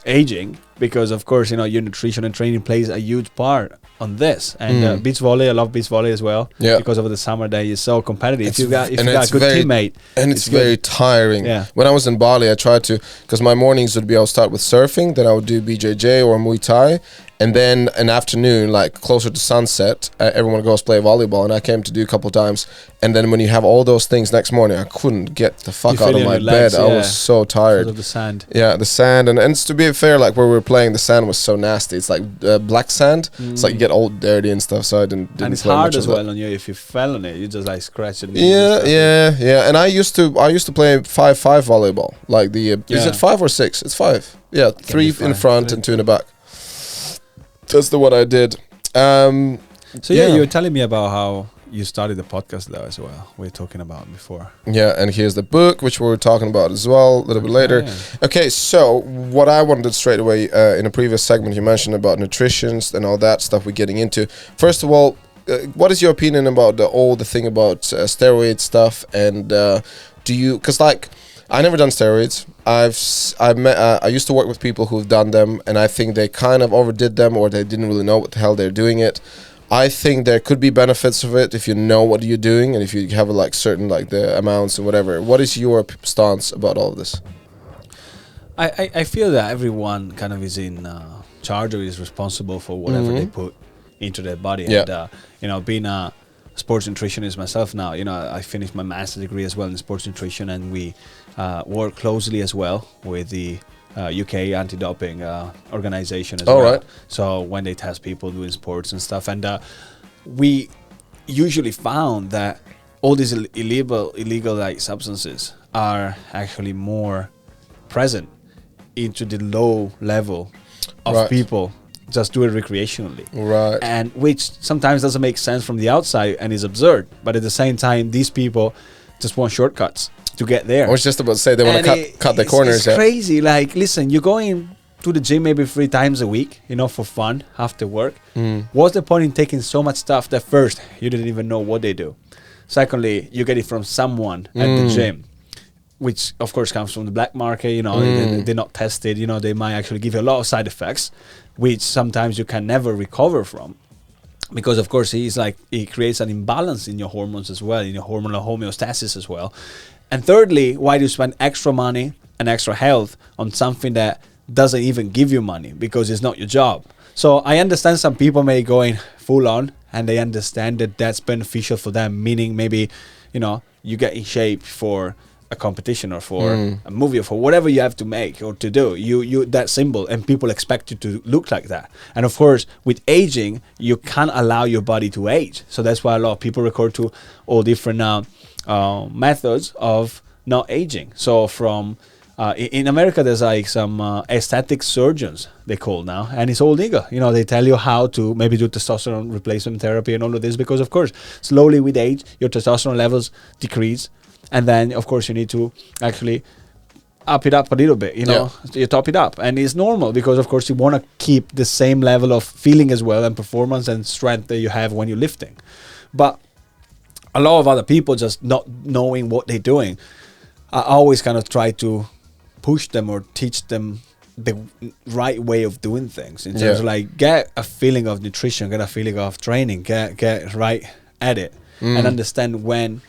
aging, because of course, you know, your nutrition and training plays a huge part on this. And beach volley, I love beach volley as well. Yeah. Because over the summer day you're so competitive. If you got a it's good very, teammate, and it's very tiring. Yeah. When I was in Bali, I tried to, because my mornings would be, I would start with surfing, then I would do BJJ or Muay Thai, and then an afternoon, like closer to sunset, everyone goes play volleyball, and I came to do a couple times. And then when you have all those things next morning, I couldn't get the fuck out of my bed. I was so tired. Because of the sand. Yeah, the sand, and to be fair, like where we were playing, the sand was so nasty. It's like black sand. It's like you get all dirty and stuff. So I didn't. And it's play hard much as of that. well on you. If you fell on it, you just like scratch it. Yeah. And I used to play 5-5 volleyball. Like the is it 5 or 6? It's 5. Yeah, 3 in front and 2 in the back. That's the one I did. So yeah, you were telling me about how you started the podcast though as well. We were talking about before. Yeah, and here's the book, which we were talking about as well a little bit later. Okay, so what I wanted straight away in a previous segment, you mentioned about nutrition and all that stuff we're getting into. First of all, what is your opinion about the thing about steroid stuff? And do you, because like, I never done steroids. I used to work with people who've done them, and I think they kind of overdid them, or they didn't really know what the hell they're doing it. I think there could be benefits of it if you know what you're doing and if you have like certain like the amounts or whatever. What is your stance about all of this? I feel that everyone kind of is in charge or is responsible for whatever they put into their body. Yeah. And being a sports nutritionist myself now, I finished my master's degree as well in sports nutrition, and we work closely as well with the UK anti-doping organization as well. Right. So when they test people doing sports and stuff, and we usually found that all these illegal like substances are actually more present into the low level of people just do it recreationally, right? And which sometimes doesn't make sense from the outside and is absurd, but at the same time these people just want shortcuts to get there. I was just about to say they want to cut their corners. It's crazy. Like, listen, you're going to the gym maybe 3 times a week, for fun after work. What's the point in taking so much stuff that first you didn't even know what they do? Secondly, you get it from someone at the gym, which of course comes from the black market. They're not tested. They might actually give you a lot of side effects, which sometimes you can never recover from, because of course it creates an imbalance in your hormones as well, in your hormonal homeostasis as well. And thirdly, why do you spend extra money and extra health on something that doesn't even give you money because it's not your job? So I understand some people may go in full on and they understand that that's beneficial for them, meaning maybe you get in shape for a competition or for a movie or for whatever you have to make or to do, you that symbol, and people expect you to look like that. And of course with aging you can't allow your body to age, so that's why a lot of people record to all different methods of not aging. So from in America there's like some aesthetic surgeons they call now, and it's all legal. They tell you how to maybe do testosterone replacement therapy and all of this, because of course slowly with age your testosterone levels decrease. And then, of course, you need to actually up it up a little bit, you top it up. And it's normal because, of course, you want to keep the same level of feeling as well and performance and strength that you have when you're lifting. But a lot of other people just not knowing what they're doing, I always kind of try to push them or teach them the right way of doing things in terms of like get a feeling of nutrition, get a feeling of training, get right at it and understand when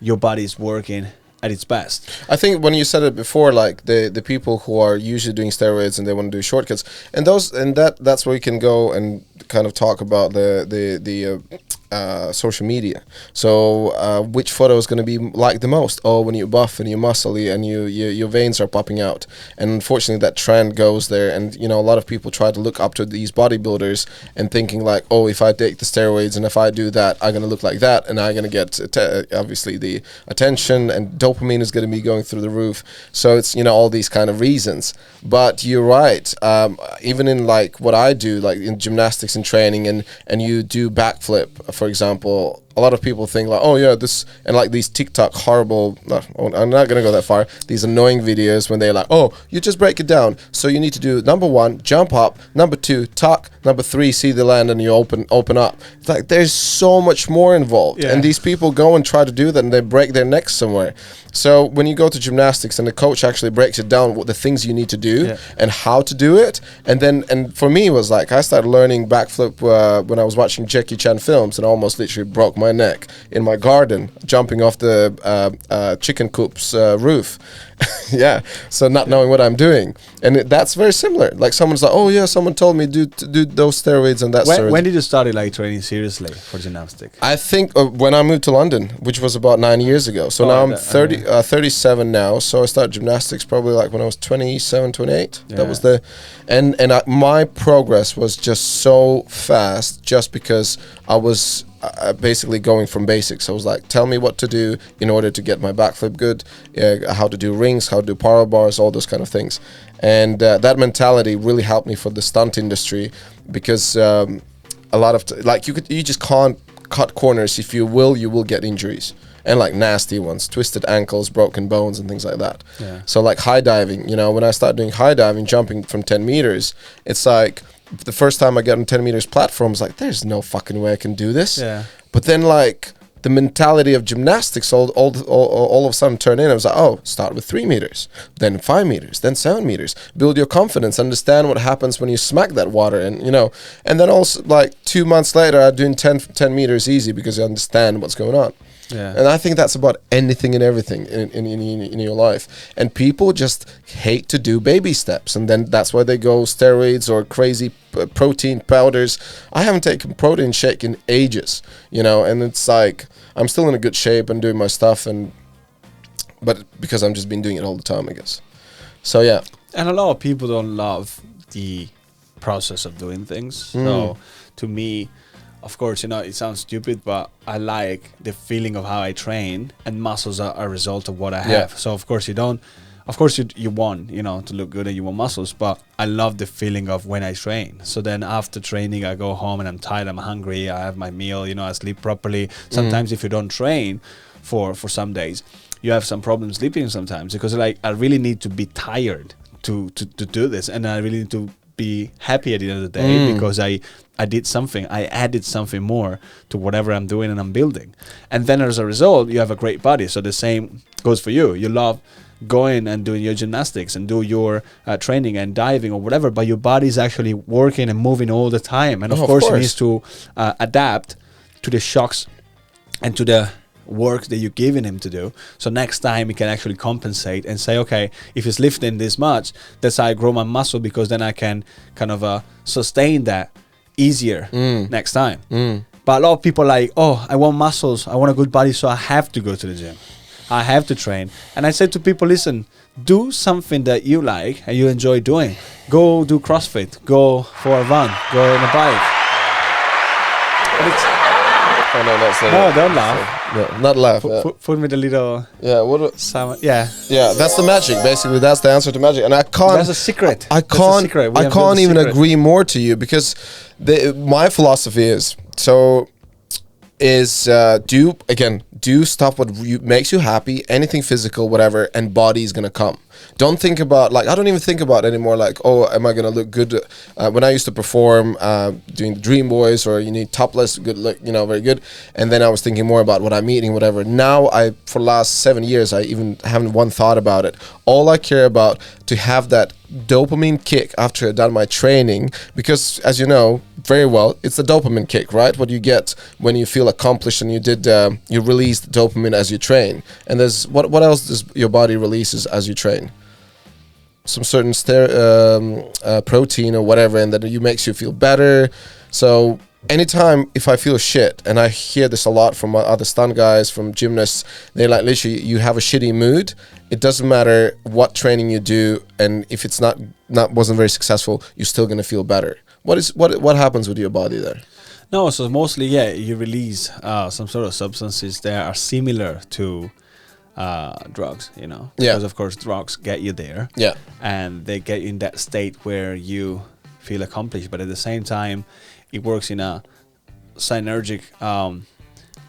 your body is working at its best. I think when you said it before, like the people who are usually doing steroids and they want to do shortcuts, and that's where you can go and kind of talk about the social media. So which photo is going to be liked the most? Oh, when you're buff and you're muscly and your veins are popping out. And unfortunately that trend goes there, and a lot of people try to look up to these bodybuilders and thinking like, oh, if I take the steroids and if I do that, I'm going to look like that, and I'm going to get obviously the attention, and dopamine is going to be going through the roof. So it's all these kind of reasons. But you're right, even in like what I do, like in gymnastics and training, and you do backflip, for example, a lot of people think like, oh yeah, this, and like these TikTok horrible, I'm not gonna go that far, these annoying videos when they're like, oh, you just break it down, so you need to do number 1, jump up, number 2, tuck, number 3, see the land, and you open up. It's like there's so much more involved, and these people go and try to do that and they break their necks somewhere. So when you go to gymnastics and the coach actually breaks it down, what the things you need to do and how to do it, and for me it was like I started learning backflip when I was watching Jackie Chan films, and I almost literally broke my neck in my garden jumping off the chicken coop's roof. So not knowing what I'm doing, and that's very similar. Like someone's like, oh yeah, someone told me do those steroids and that. When did you start like training seriously for gymnastics? I think when I moved to London, which was about 9 years ago. So now I'm 37 now. So I started gymnastics probably like when I was 27, 28. That was my progress was just so fast, just because I was basically going from basics. I was like, tell me what to do in order to get my backflip good, how to do rings, how to do power bars, all those kind of things. And that mentality really helped me for the stunt industry, because a lot of you just can't cut corners. If you will get injuries, and like nasty ones, twisted ankles, broken bones, and things like that. So like high diving, when I started doing high diving, jumping from 10 meters, it's like the first time I got on 10 meters platform, I was like, there's no fucking way I can do this. But then like the mentality of gymnastics all of a sudden turned in. I was like, oh, start with 3 meters, then 5 meters, then 7 meters. Build your confidence, understand what happens when you smack that water, and and then also like 2 months later, I'm doing 10 meters easy because I understand what's going on. Yeah. And I think that's about anything and everything in your life. And people just hate to do baby steps, and then that's why they go steroids or crazy protein powders. I haven't taken protein shake in ages, and it's like I'm still in a good shape and doing my stuff, but because I'm just been doing it all the time, I guess. So yeah. And a lot of people don't love the process of doing things. So to me, of course, it sounds stupid, but I like the feeling of how I train, and muscles are a result of what I have. Yeah. So of course you want, to look good and you want muscles, but I love the feeling of when I train. So then after training, I go home and I'm tired, I'm hungry, I have my meal, I sleep properly. Sometimes if you don't train for some days, you have some problems sleeping sometimes, because like I really need to be tired to do this, and I really need to be happy at the end of the day because I did something, I added something more to whatever I'm doing and I'm building. And then as a result, you have a great body. So the same goes for you. You love going and doing your gymnastics and do your training and diving or whatever, but your body is actually working and moving all the time. And of course, it needs to adapt to the shocks and to the work that you're giving him to do. So next time he can actually compensate and say, okay, if he's lifting this much, that's how I grow my muscle, because then I can kind of sustain that easier next time. But a lot of people are like, oh, I want muscles, I want a good body, so I have to go to the gym, I have to train. And I say to people, listen, do something that you like and you enjoy doing. Go do CrossFit, go for a run, go on a bike. Oh no, that's not No, don't laugh. No, not laugh. Put me the little... Yeah, what? Yeah. Yeah, that's the magic. Basically, that's the answer to magic. And I can't... That's a secret. I can't even agree more to you, because my philosophy is... do stuff what makes you happy, anything physical, whatever, and body is gonna come. Don't think about, I don't even think about anymore, oh, am I gonna look good? When I used to perform doing the Dream Boys, or you need topless, good look, very good. And then I was thinking more about what I'm eating, whatever. Now, for the last 7 years, I even haven't one thought about it. All I care about to have that dopamine kick after I've done my training, because as you know very well, it's the dopamine kick, right? What you get when you feel accomplished and you release the dopamine as you train. And there's what else does your body releases as you train? Some certain protein or whatever, and that makes you feel better. So anytime if I feel shit, and I hear this a lot from other stunt guys, from gymnasts, they're like, literally, you have a shitty mood, it doesn't matter what training you do, and if it's wasn't very successful, you're still gonna feel better. What happens with your body there? No, so mostly, you release some sort of substances that are similar to drugs, because of course drugs get you there, and they get you in that state where you feel accomplished, but at the same time it works in a synergic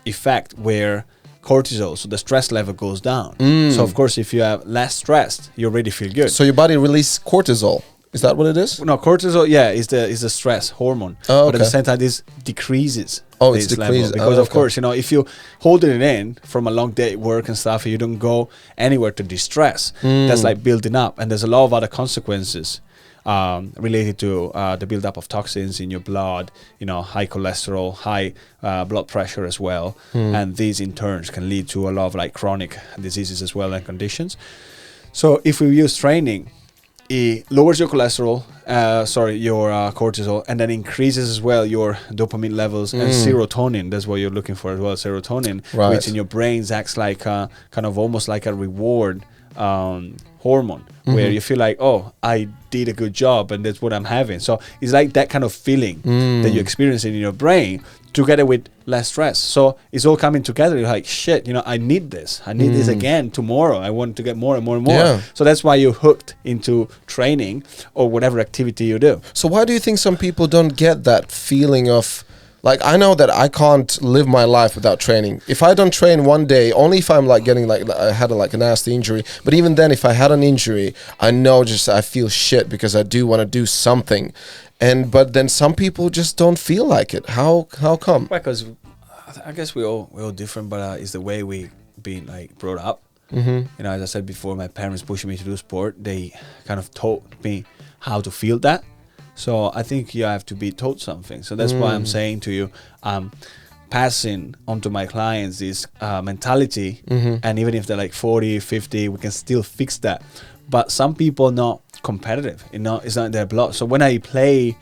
effect where cortisol, so the stress level, goes down. So of course, if you have less stressed, you already feel good. So your body releases cortisol. Is that what it is? No, cortisol, is the stress hormone. Oh, okay. But at the same time, this decreases. Oh, it's decreased. Because of course, if you hold it in from a long day at work and stuff, you don't go anywhere to distress. That's like building up, and there's a lot of other consequences related to the buildup of toxins in your blood, high cholesterol, high blood pressure as well. And these in turn can lead to a lot of chronic diseases as well, and conditions. So if we use training, it lowers your cholesterol, your cortisol, and then increases as well your dopamine levels and serotonin. That's what you're looking for as well, serotonin, right, which in your brains acts like kind of almost like a reward hormone, where you feel like, oh, I did a good job, and that's what I'm having. So it's like that kind of feeling that you're experiencing in your brain, together with less stress. So it's all coming together. You're like, shit, I need this. I need this again tomorrow. I want to get more and more and more. Yeah. So that's why you're hooked into training or whatever activity you do. So why do you think some people don't get that feeling of, I know that I can't live my life without training. If I don't train one day, only if I'm getting I had a nasty injury. But even then, if I had an injury, I know I feel shit because I do want to do something. But then some people just don't feel like it. How come? Because I guess we're all different, but it's the way we been like brought up. Mm-hmm. You know, as I said before, my parents pushing me to do sport. They kind of taught me how to feel that. So I think you have to be taught something. So that's why I'm saying to you, passing on to my clients this mentality. And even if they're like 40, 50, we can still fix that. But some people are not competitive. You know, it's not in their blood. So when I play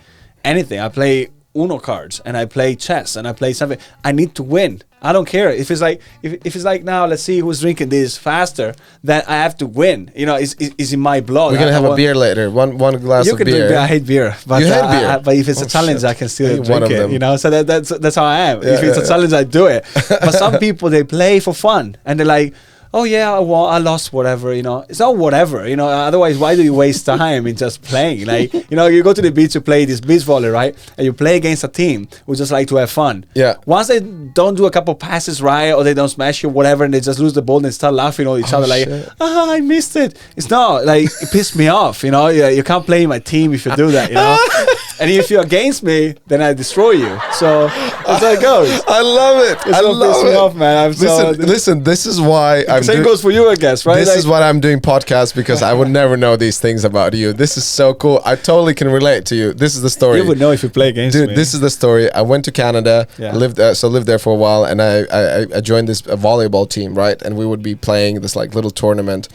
anything, I play Uno cards and I play chess and I play something, I need to win. I don't care if it's like if it's like now, let's see who's drinking this faster, then I have to win. You know, it's in my blood. We're gonna have a beer later. One glass you of can beer. Drink beer. I hate beer, but you hate beer. but if it's a challenge, I can still drink it. You know, so that's how I am. Yeah, if it's a challenge, I do it. But some people, they play for fun and they're like, oh yeah, I won, I lost, whatever, you know. It's not whatever, you know. Otherwise, why do you waste time in just playing? Like, you know, you go to the beach to play this beach volley, right? And you play against a team who just like to have fun. Yeah. Once they don't do a couple passes right, or they don't smash you, whatever, and they just lose the ball and they start laughing at each other, like, I missed it. It's not like it pissed me off, you know. You can't play in my team if you do that, you know. And if you're against me, then I destroy you. So that's how it goes. I love it. I love it. Me off, man. Listen. This is why same goes for you, I guess, right? This is why I'm doing podcasts, because I would never know these things about you. This is so cool. I totally can relate to you. This is the story. You would know if you play against me. Dude, this is the story. I went to Canada, lived there for a while, and I joined this volleyball team, right? And we would be playing this like little tournament.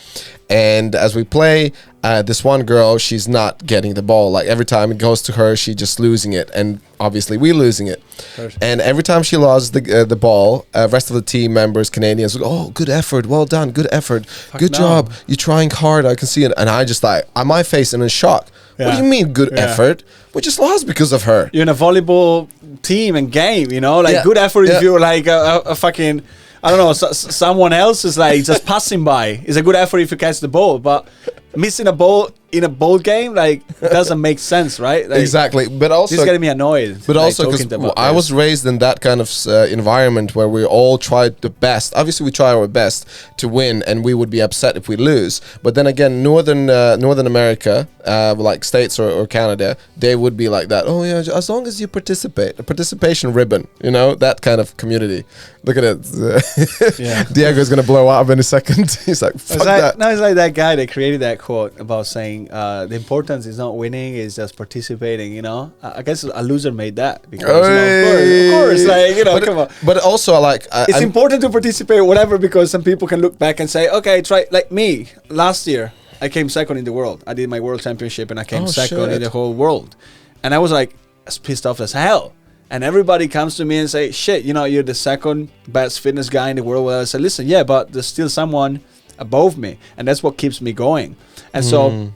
And as we play, this one girl, she's not getting the ball. Like every time it goes to her, she's just losing it, and obviously we're losing it. Perfect. And every time she lost the ball, rest of the team members, Canadians, would go, "Oh, good effort, well done, good effort, good job. You're trying hard. I can see it." And I just like, on my face, in shock. What do you mean good effort? We just lost because of her. You're in a volleyball team and game, you know, like good effort if you're like a fucking, I don't know, someone else is like just passing by. It's a good effort if you catch the ball, but missing a ball in a ball game, like, doesn't make sense, right? Like, exactly. But also, this is getting me annoyed. But like, also, because I was raised in that kind of environment where we all tried the best. Obviously, we try our best to win, and we would be upset if we lose. But then again, Northern America, like States or Canada, they would be like that. Oh yeah, as long as you participate, a participation ribbon, you know, that kind of community. Look at it. Diego's gonna blow up in a second. He's like, fuck that. No, it's like that guy that created that quote about saying the importance is not winning, it's just participating, you know. I guess a loser made that because, you know, of course, like, you know, come on. But also, like, it's important to participate, whatever, because some people can look back and say, okay, try, like me, last year, I came second in the world. I did my world championship and I came second in the whole world. And I was like, as pissed off as hell. And everybody comes to me and say, shit, you know, you're the second best fitness guy in the world. Well, I said, listen, yeah, but there's still someone above me. And that's what keeps me going. And so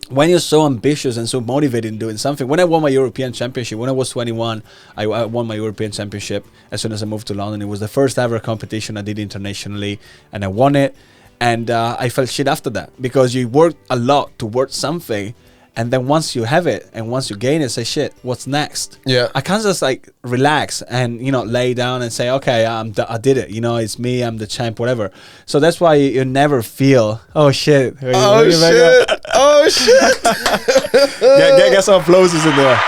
when you're so ambitious and so motivated in doing something, when I won my European Championship, when I was 21, I won my European Championship as soon as I moved to London. It was the first ever competition I did internationally, and I won it. And I felt shit after that, because you worked a lot towards something, and then once you have it and once you gain it, say, shit, what's next? Yeah. I can't just like relax and, you know, lay down and say, okay, I did it. You know, it's me, I'm the champ, whatever. So that's why you never feel, oh shit. Oh shit. Oh shit. Get some applause in there.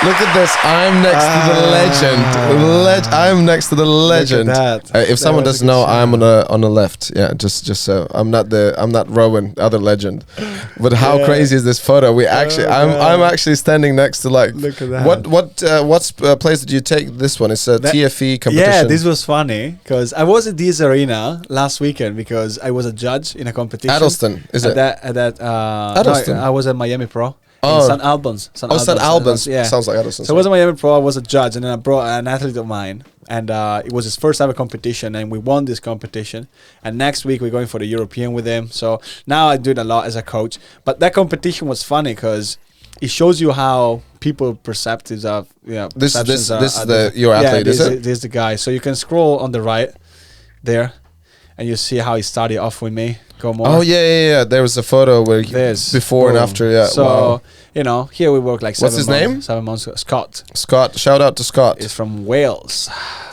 Look at this. I'm next to the legend. I'm next to the legend. Look at that. If someone doesn't know, I'm on the left. Yeah, just so I'm not Rowan, other legend. But how crazy is this photo? I'm actually standing next to, like, look at that. What place did you take this one? It's a TFE competition. Yeah, this was funny because I was at this arena last weekend because I was a judge in a competition. Addleston, is it? Addleston. No, I was at Miami Pro. St. Albans. St. Albans. Yeah. Sounds like Addleston. So I was a Miami Pro, I was a judge, and then I brought an athlete of mine, and it was his first ever competition, and we won this competition. And next week we're going for the European with him. So now I do it a lot as a coach. But that competition was funny because it shows you how people perceptives of, you know, this is your athlete, is it? This is the guy. So you can scroll on the right there, and you see how he started off with me. Go more. Oh yeah. There was a photo where before and after. Yeah. So you know, here we work like 7 months. What's his name? 7 months. Scott. Scott. Shout out to Scott. He's from Wales.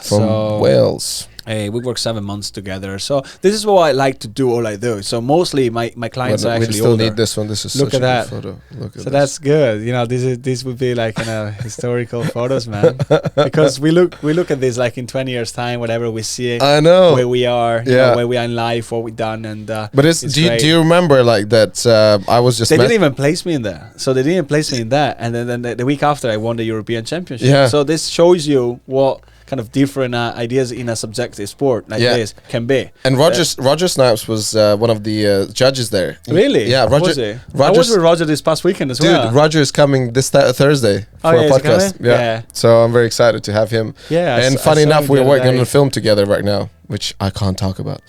Wales. We work 7 months together. So this is what I like to do, all I do. So mostly my clients are actually we still older. need this one. This is Look such at a that. good photo. Look at So this. that's good. You know, this would be like historical photos, man. Because we look at this like in 20 years time, whatever we see, I know where we are, you Yeah. know, where we are in life, what we've done, and But do you remember like that? I was just they didn't even place me in there. So they didn't place me in that, and then the week after I won the European Championship. Yeah. So this shows you what kind of different ideas in a subjective sport like this can be. And Roger Snipes was one of the judges there. Really? Yeah, Was he? I was with Roger this past weekend as well. Dude, Roger is coming this Thursday for a is he podcast. coming? Yeah. So I'm very excited to have him. Yeah. And I funny saw enough, him we're the other working on day. a film together right now, which I can't talk about.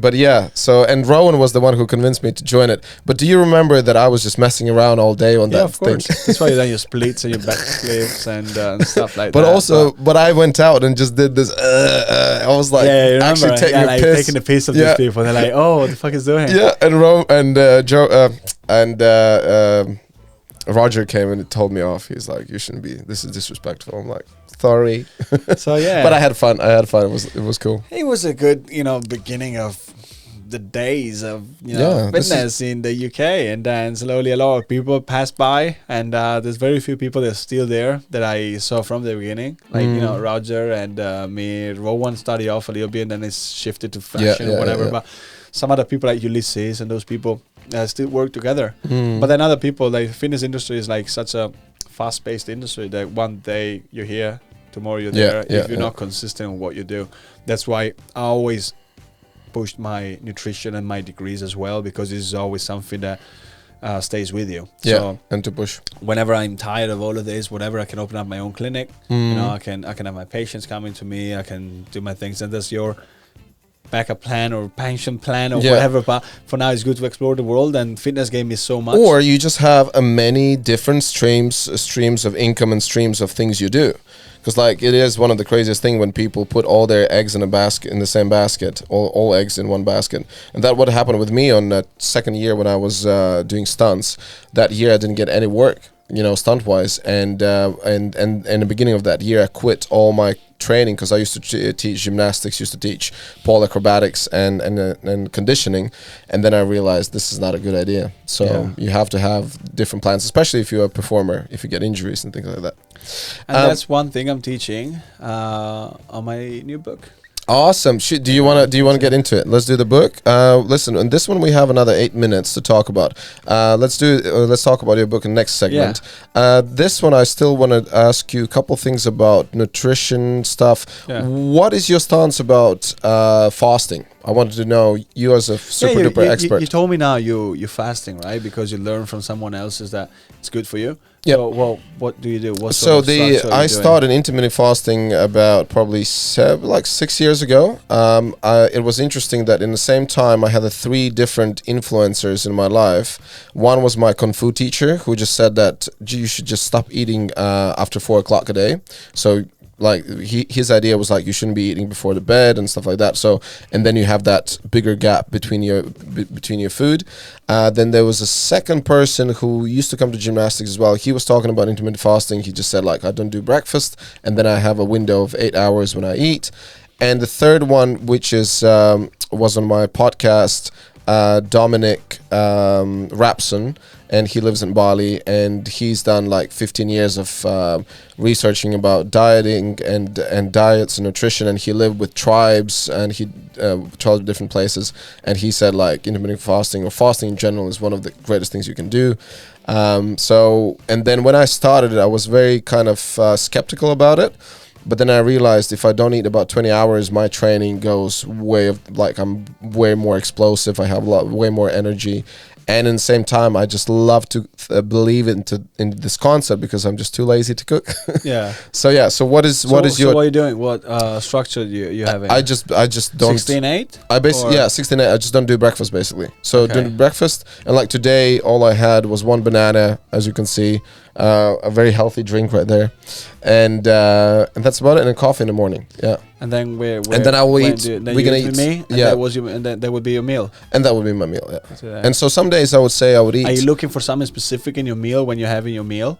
But yeah, so, and Rowan was the one who convinced me to join it. But do you remember that I was just messing around all day on that of course. thing? That's why you done your splits and your back flips and stuff like But that. also, but I went out and just did this. I was like, you remember? actually taking a like piss. taking the piss of these people. They're like, oh, what the fuck is doing? Yeah, and Joe and Roger came and told me off. He's like, you shouldn't be. This is disrespectful. I'm like, sorry. So yeah. But I had fun. It was cool. It was a good, beginning of the days of fitness in the UK, and then slowly a lot of people passed by, and there's very few people that are still there that I saw from the beginning, like Roger and me. Rowan started off a little bit, and then it's shifted to fashion or whatever. But some other people like Ulysses and those people still work together. But then other people, like fitness industry is like such a fast-paced industry that one day you're here, tomorrow you're there. If you're not consistent with what you do, that's why I always pushed my nutrition and my degrees as well, because this is always something that stays with you. So and to push. whenever I'm tired of all of this, whatever, I can open up my own clinic. I can have my patients coming to me. I can do my things, and that's your backup plan or pension plan or whatever. But for now, it's good to explore the world, and fitness gave me so much. Or you just have a many different streams of income and streams of things you do. Because like it is one of the craziest thing when people put all their eggs in a basket, in the same basket, all eggs in one basket. And that what happened with me on that second year when I was doing stunts. That year I didn't get any work, stunt wise, and the beginning of that year I quit all my training because I used to teach gymnastics, used to teach pole acrobatics and conditioning, and then I realized this is not a good idea. So you have to have different plans, especially if you're a performer, if you get injuries and things like that. And that's one thing I'm teaching on my new book. Awesome. Do you want to get into it? Let's do the book. Listen, on this one we have another 8 minutes to talk about. Let's talk about your book in the next segment. This one I still want to ask you a couple things about nutrition stuff. What is your stance about fasting? I wanted to know, you as a super duper expert. You told me now you're fasting, right? Because you learned from someone else that it's good for you. Yeah. So, well, what do you do? I started intermittent fasting about probably 6 years ago. It was interesting that in the same time I had 3 different influencers in my life. One was my Kung Fu teacher, who just said that you should just stop eating after 4 o'clock a day. So like his idea was like you shouldn't be eating before the bed and stuff like that. So, and then you have that bigger gap between your food. Then there was a second person who used to come to gymnastics as well. He was talking about intermittent fasting. He just said like, I don't do breakfast, and then I have a window of 8 hours when I eat. And the third one, which is was on my podcast, Dominic Rapson, and he lives in Bali, and he's done like 15 years of researching about dieting and diets and nutrition, and he lived with tribes, and he traveled to different places, and he said like intermittent fasting or fasting in general is one of the greatest things you can do. So, and then when I started it, I was very kind of skeptical about it. But then I realized if I don't eat about 20 hours, my training goes I'm way more explosive. I have way more energy. And in the same time, I just love to believe in this concept because I'm just too lazy to cook. So what is your... So what are you doing? What structure you having? I just don't... 16-8? I basically 16-8. I just don't do breakfast basically. So doing breakfast, and like today, all I had was 1 banana, as you can see, a very healthy drink right there, and that's about it. And a coffee in the morning. Yeah. And then and then I will eat. We're gonna eat. Me, and that would be your meal. And that would be my meal. Yeah. And so some days I would say I would eat. Are you looking for something specific in your meal when you're having your meal?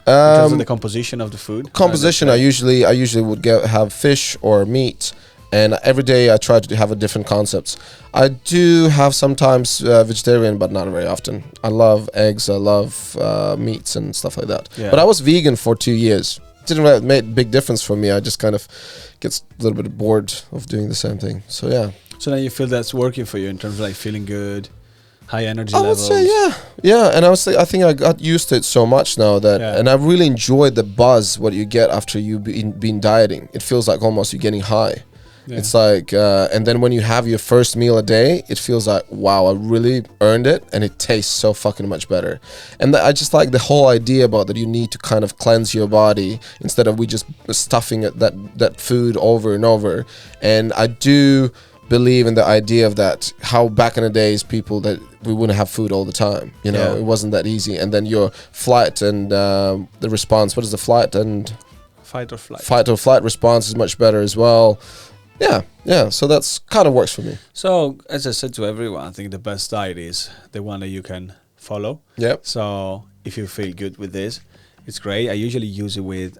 In terms of the composition of the food. Composition, I usually would have fish or meat. And every day I try to have a different concepts. I do have sometimes vegetarian, but not very often. I love eggs, I love meats and stuff like that. Yeah. But I was vegan for 2 years. Didn't really make a big difference for me. I just kind of get a little bit bored of doing the same thing. So yeah. So now you feel that's working for you in terms of like feeling good, high energy I levels. would say yeah. And I think I got used to it so much now that, and I really enjoyed the buzz what you get after you been dieting. It feels like almost you're getting high. Yeah. It's like, and then when you have your first meal a day, it feels like, wow, I really earned it, and it tastes so fucking much better. And I just like the whole idea about that you need to kind of cleanse your body instead of we just stuffing that food over and over. And I do believe in the idea of that, how back in the days people that we wouldn't have food all the time, you know, it wasn't that easy. And then your flight and the response, what is the flight and fight or flight response is much better as well. Yeah, so that's kind of works for me. So as I said to everyone, I think the best diet is the one that you can follow. Yep. So if you feel good with this, it's great. I usually use it with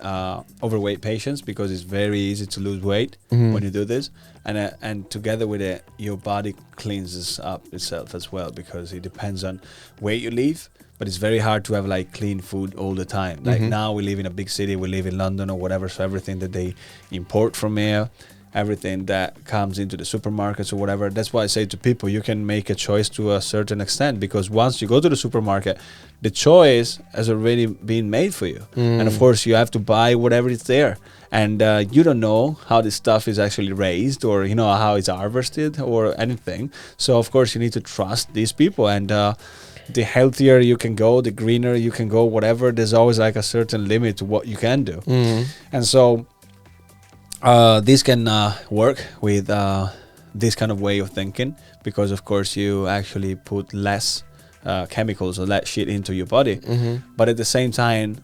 overweight patients because it's very easy to lose weight when you do this, and together with it, your body cleanses up itself as well, because it depends on where you live. But it's very hard to have like clean food all the time. Like now we live in a big city, we live in London or whatever, so everything that they import from here, everything that comes into the supermarkets or whatever. That's why I say to people, you can make a choice to a certain extent, because once you go to the supermarket, the choice has already been made for you. And of course, you have to buy whatever is there. And you don't know how this stuff is actually raised, or, you know, how it's harvested or anything. So, of course, you need to trust these people. And the healthier you can go, the greener you can go, whatever, there's always like a certain limit to what you can do. And so this can work with this kind of way of thinking, because of course you actually put less chemicals or less shit into your body. But at the same time,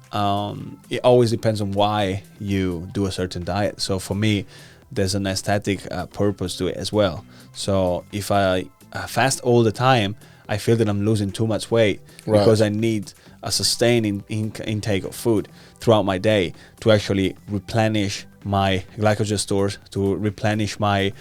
it always depends on why you do a certain diet. So for me, there's an aesthetic purpose to it as well. So if I fast all the time, I feel that I'm losing too much weight, because I need a sustained intake of food throughout my day to actually replenish my glycogen stores, to replenish my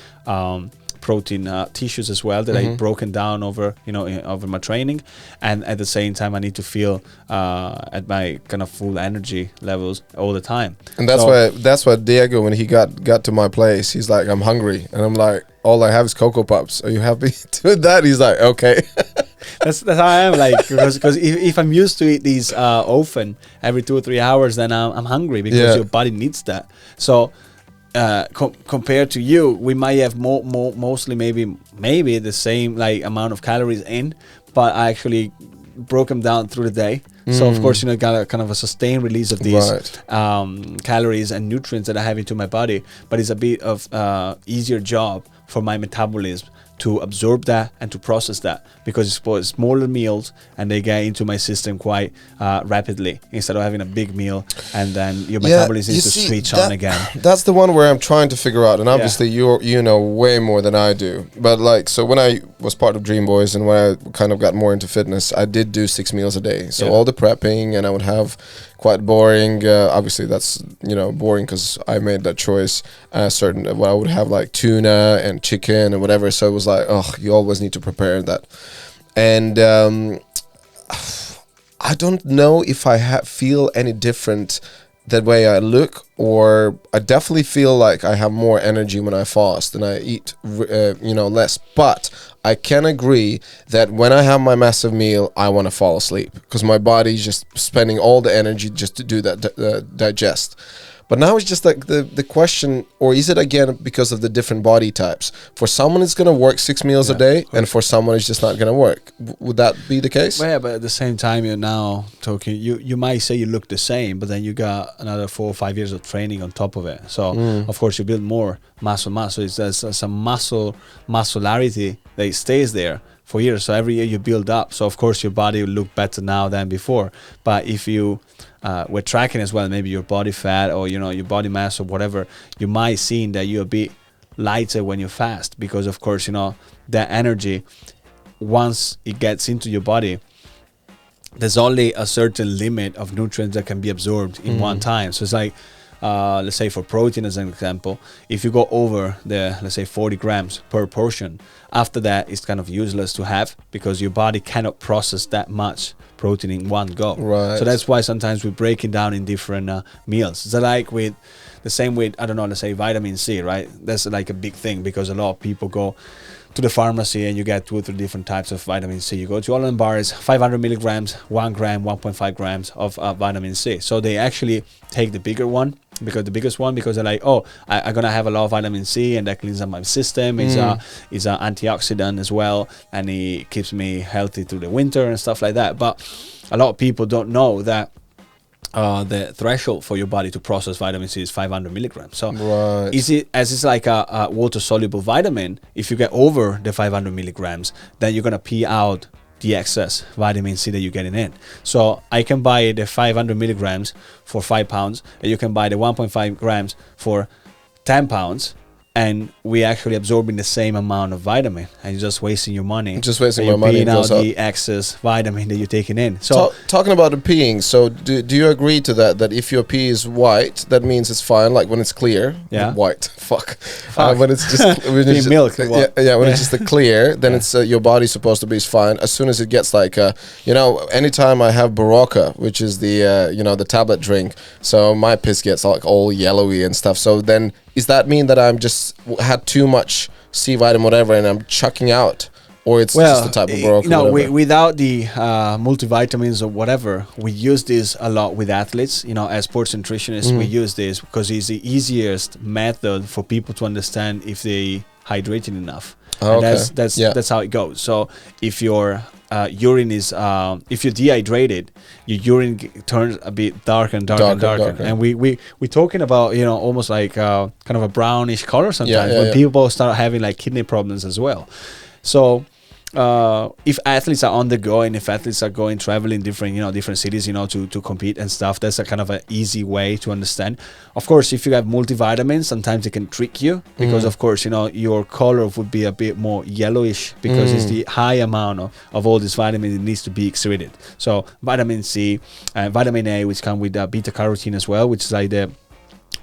protein tissues as well that I've broken down over, you know, over my training. And at the same time, I need to feel at my kind of full energy levels all the time. And that's why Diego, when he got to my place, he's like, I'm hungry, and I'm like, all I have is Cocoa Puffs. Are you happy with that? He's like, okay. That's how I am, like, because if I'm used to eat these often every 2 or 3 hours, then I'm hungry, because your body needs that. So compared to you, we might have mostly maybe the same like amount of calories in, but I actually broke them down through the day. So of course, you know, got a kind of a sustained release of these calories and nutrients that I have into my body, but it's a bit of easier job for my metabolism to absorb that and to process that, because it's smaller meals and they get into my system quite rapidly, instead of having a big meal and then your metabolism needs to switch on again. That's the one where I'm trying to figure out, and obviously you know way more than I do. But like, so when I was part of Dream Boys and when I kind of got more into fitness, I did do 6 meals a day. So all the prepping, and I would have quite boring. Obviously, that's, you know, boring because I made that choice. Well, I would have like tuna and chicken and whatever. So it was like, oh, you always need to prepare that. And I don't know if I feel any different that way I look, or I definitely feel like I have more energy when I fast and I eat, you know, less. But I can agree that when I have my massive meal, I want to fall asleep, because my body's just spending all the energy just to do that, digest. But now it's just like the question, or is it again because of the different body types? For someone, it's going to work 6 meals a day, and for someone, it's just not going to work. Would that be the case? Well, yeah, but at the same time, you're now talking, you might say you look the same, but then you got another 4 or 5 years of training on top of it. So, of course, you build more muscle mass. So it's some muscularity that stays there for years. So every year you build up. So, of course, your body will look better now than before. But if you we're tracking as well, maybe your body fat or, you know, your body mass or whatever, you might see that you're a bit lighter when you fast, because of course, you know, that energy, once it gets into your body, there's only a certain limit of nutrients that can be absorbed in one time. So it's like, let's say for protein as an example, if you go over the, let's say 40 grams per portion, after that it's kind of useless to have because your body cannot process that much protein in one go. Right. So that's why sometimes we break it down in different meals. So like with the same with, I don't know, let's say vitamin C, right? That's like a big thing because a lot of people go to the pharmacy and you get 2 or 3 different types of vitamin C. You go to all bars, 500 milligrams, 1 gram, 1.5 grams of vitamin C. So they actually take the bigger one, because the biggest one, because they're like, oh, I'm gonna have a lot of vitamin C and that cleans up my system. It's an antioxidant as well, and it keeps me healthy through the winter and stuff like that. But a lot of people don't know that the threshold for your body to process vitamin C is 500 milligrams. So it's like a water-soluble vitamin. If you get over the 500 milligrams, then you're going to pee out the excess vitamin C that you're getting in. So I can buy the 500 milligrams for £5, and you can buy the 1.5 grams for £10, and we actually absorbing the same amount of vitamin, and you're just wasting your money. Just wasting my money. Peeing out the excess vitamin that you're taking in. So talking about the peeing, so do you agree to that if your pee is white, that means it's fine, like when it's clear? Yeah. White. Fuck. When it's just when it's milk. when it's just the clear, then it's your body's supposed to be fine. As soon as it gets like anytime I have Barocca, which is the the tablet drink, so my piss gets like all yellowy and stuff. So then, does that mean that I'm just had too much C vitamin, whatever, and I'm chucking out? Or it's just the type of Barocca? No, without the multivitamins or whatever, we use this a lot with athletes. As sports nutritionists, we use this because it's the easiest method for people to understand if they hydrated enough. Oh, and okay. that's how it goes. So if your urine is, if you're dehydrated, your urine turns a bit darker and darker. And we're talking about, almost like kind of a brownish color sometimes when people start having like kidney problems as well. So if athletes are on the go, and if athletes are going traveling different cities, to compete and stuff, that's a kind of an easy way to understand. Of course, if you have multivitamins, sometimes it can trick you because of course, your color would be a bit more yellowish because it's the high amount of all this vitamin that needs to be excreted. So vitamin C and vitamin A, which come with beta carotene as well, which is like the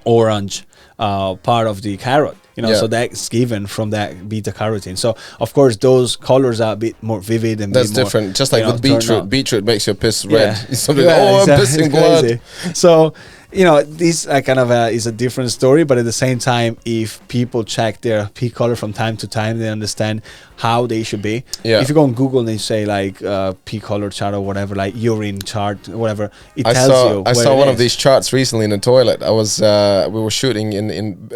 orange part of the carrot. So that's given from that beta carotene. So of course those colors are a bit more vivid and that's different. More, just like with beetroot. Beetroot makes your piss red. Exactly. I'm pissing blood. So this kind of is a different story, but at the same time, if people check their pee color from time to time, they understand how they should be. Yeah. If you go on Google and you say like pee color chart or whatever, like urine chart, whatever, it tells you. I saw one of these charts recently in the toilet. I was we were shooting in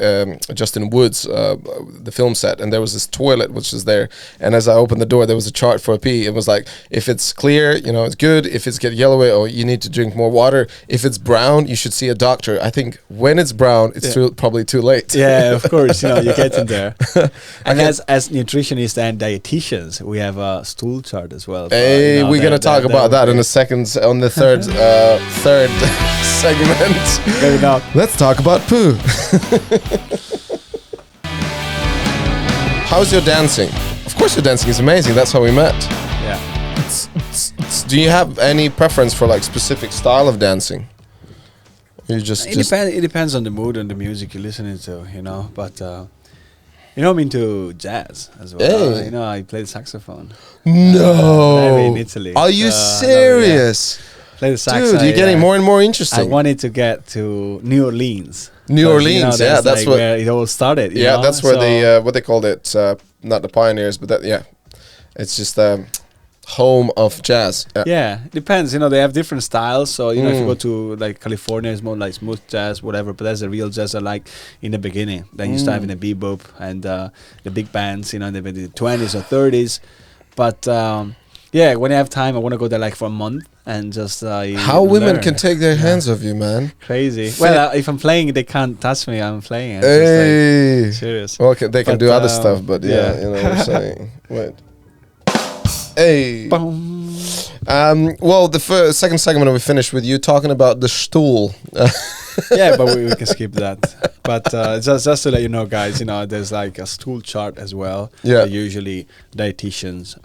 Justin Woods, the film set, and there was this toilet which was there. And as I opened the door, there was a chart for a pee. It was like, if it's clear, it's good. If it's get yellowy, or you need to drink more water. If it's brown, you should see a doctor. I think when it's brown, it's probably too late. Yeah, of course. You're getting there. And as nutritionists and dietitians, we have a stool chart as well. Hey, we're gonna talk about that in a second on the third segment. Let's talk about poo. How's your dancing? Of course, your dancing is amazing. That's how we met. Yeah. Do you have any preference for like specific style of dancing? It depends on the mood and the music you're listening to, But I'm into jazz as well. Hey. I play the saxophone. No. In Italy. Are you serious? Play the sax. Dude, you're getting more and more interesting. I wanted to get to New Orleans. New Orleans, that's like where it all started. That's where the what they called it, not the pioneers, but it's just home of jazz. Yeah, it depends. They have different styles. So if you go to like California, it's more like smooth jazz, whatever. But that's the real jazz I like in the beginning. Then you start having the bebop and the big bands, in the 20s or 30s. But when I have time, I want to go there like for a month and just how women can take their hands off you, man. Crazy. Well, if I'm playing, they can't touch me. I'm playing. It's hey. just like, serious. Well, they can do other stuff, but you know what I'm saying. Wait. Hey. Well, the second segment we finished with you talking about the stool. Yeah, but we can skip that. But just to let you know, guys, there's like a stool chart as well. Yeah. That usually dietitians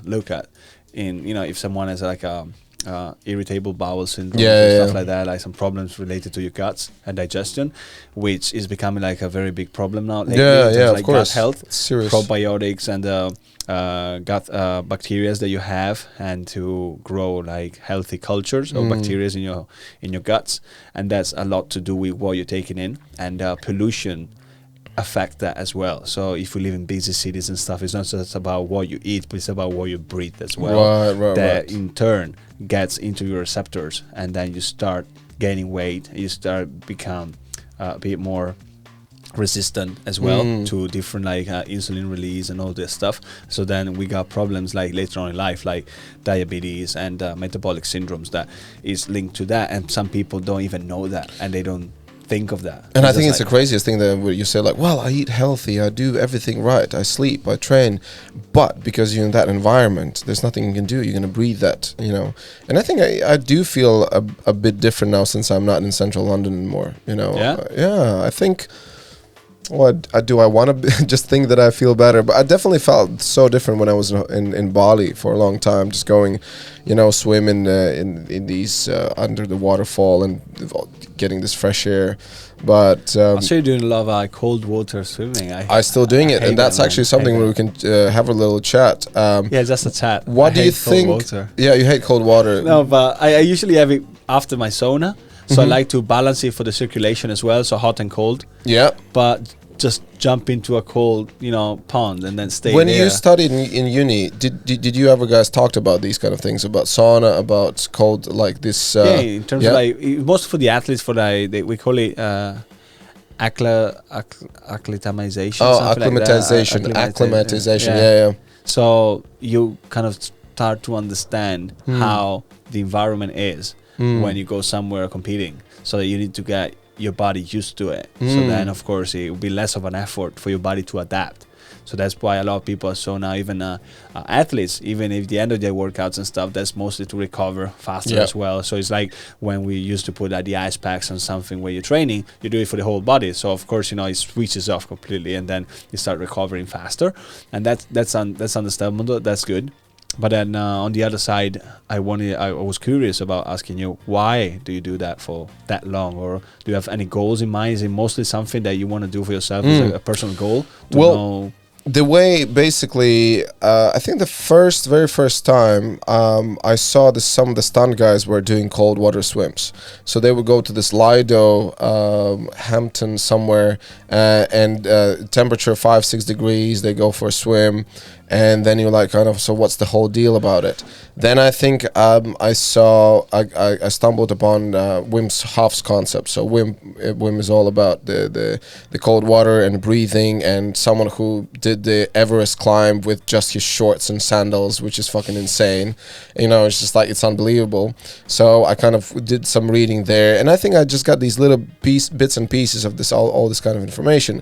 look at. If someone has like a irritable bowel syndrome Yeah, and yeah, stuff yeah. like that, like some problems related to your guts and digestion, which is becoming like a very big problem now lately. Yeah, in terms yeah, of, of like course. gut health, It's serious. probiotics and gut bacteria that you have, and to grow like healthy cultures of bacteria in your guts, and that's a lot to do with what you're taking in, and pollution affect that as well. So if we live in busy cities and stuff, it's not just about what you eat, but it's about what you breathe as well. Right, That in turn gets into your receptors, and then you start gaining weight. You start become a bit more resistant as well to different like insulin release and all this stuff. So then we got problems like later on in life, like diabetes and metabolic syndromes that is linked to that, and some people don't even know that, and they don't think of that. And I think it's the craziest thing that you say, like, well, I eat healthy, I do everything right, I sleep, I train, but because you're in that environment, there's nothing you can do. You're going to breathe that, you know. And I think I do feel a bit different now since I'm not in central London anymore, you know. Yeah? I think, well, I want to just think that I feel better, but I definitely felt so different when I was in Bali for a long time, just going, you know, swim in these under the waterfall and getting this fresh air. But I saw you doing a lot of cold water swimming. I still doing it, and that's actually something where we can have a little chat. Yeah, just a chat. What do you think? Water. Yeah, you hate cold water. No, but I usually have it after my sauna. So I like to balance it for the circulation as well, so hot and cold. Yeah. But just jump into a cold, you know, pond and then stay when there. you studied in uni, did you ever guys talked about these kind of things, about sauna, about cold, like this? Yeah, in terms of like, most for the athletes, for like, we call it acclimatization. Oh, acclimatization. Acclimatization. Yeah. So you kind of start to understand how the environment is when you go somewhere competing, so that you need to get your body used to it. So then, of course, it will be less of an effort for your body to adapt. So that's why a lot of people are so now, even athletes, even if the end of their workouts and stuff, that's mostly to recover faster as well. So it's like when we used to put the ice packs on something where you're training, you do it for the whole body. So of course, you know, it switches off completely, and then you start recovering faster. And that's understandable. That's good. But then on the other side, I was curious about asking you, why do you do that for that long? Or do you have any goals in mind? Is it mostly something that you want to do for yourself as a personal goal? The way, basically, I think the very first time I saw some of the stunt guys were doing cold water swims. So they would go to this Lido, Hampton somewhere, and temperature 5-6 degrees, they go for a swim. And then you're like, kind of, so what's the whole deal about it? Then I think I stumbled upon Wim Hof's concept. So Wim is all about the cold water and breathing, and someone who did the Everest climb with just his shorts and sandals, which is fucking insane. You know, it's just like, it's unbelievable. So I kind of did some reading there, and I think I just got these little bits and pieces of this all this kind of information.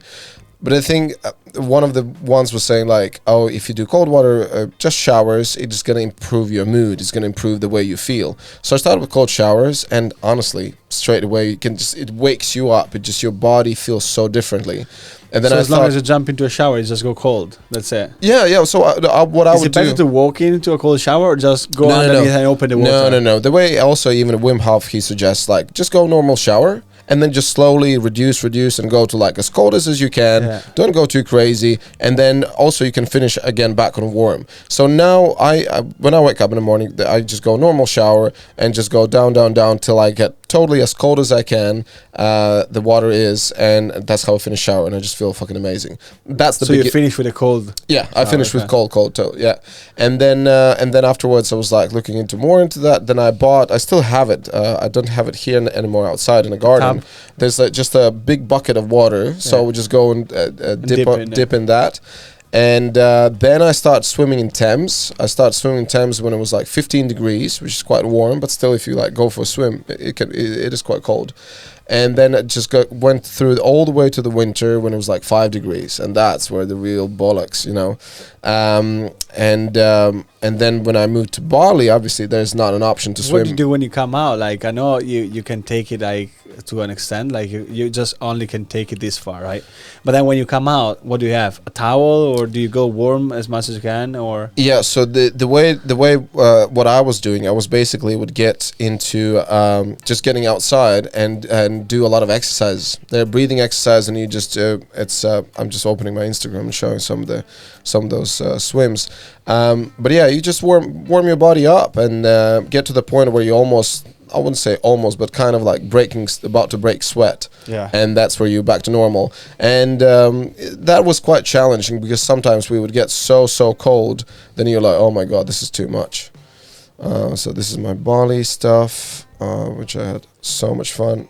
But I think one of the ones was saying like, oh, if you do cold water, just showers, it's going to improve your mood. It's going to improve the way you feel. So I started with cold showers, and honestly, straight away, it wakes you up. It just, your body feels so differently. And then so as long as you jump into a shower, you just go cold. That's it. Yeah. So what I would do. Is it better to walk into a cold shower, or just go underneath and open the water? No. The way also even Wim Hof, he suggests like, just go normal shower. And then just slowly reduce, and go to like as cold as you can. Yeah. Don't go too crazy. And then also you can finish again back on warm. So now when I wake up in the morning, I just go normal shower and just go down till I get totally as cold as I can. The water is, and that's how I finish shower, and I just feel fucking amazing. That's the. So you finish with a cold. Yeah, I finished with cold. Yeah, and then afterwards I was like looking more into that. Then I still have it. I don't have it here anymore outside in the garden. There's just a big bucket of water, so we just go and dip in that. And then I start swimming in Thames. I started swimming in Thames when it was like 15 degrees, which is quite warm, but still, if you like go for a swim, it is quite cold. And then it just went through all the way to the winter when it was like 5 degrees, and that's where the real bollocks, you know. And then when I moved to Bali, obviously there's not an option to swim. What do you do when you come out? Like, I know you can take it like to an extent. Like you just only can take it this far, right? But then when you come out, what do you have? A towel, or do you go warm as much as you can, or? Yeah. So the way what I was doing, I was basically would get into just getting outside and do a lot of exercises. They're breathing exercise, and you just I'm just opening my Instagram and showing some of those swims. But yeah, you just warm your body up and get to the point where you almost, I wouldn't say almost, but kind of like about to break sweat. Yeah. And that's where you're back to normal. And that was quite challenging because sometimes we would get so cold, then you're like, oh my God, this is too much. So this is my Bali stuff, which I had so much fun.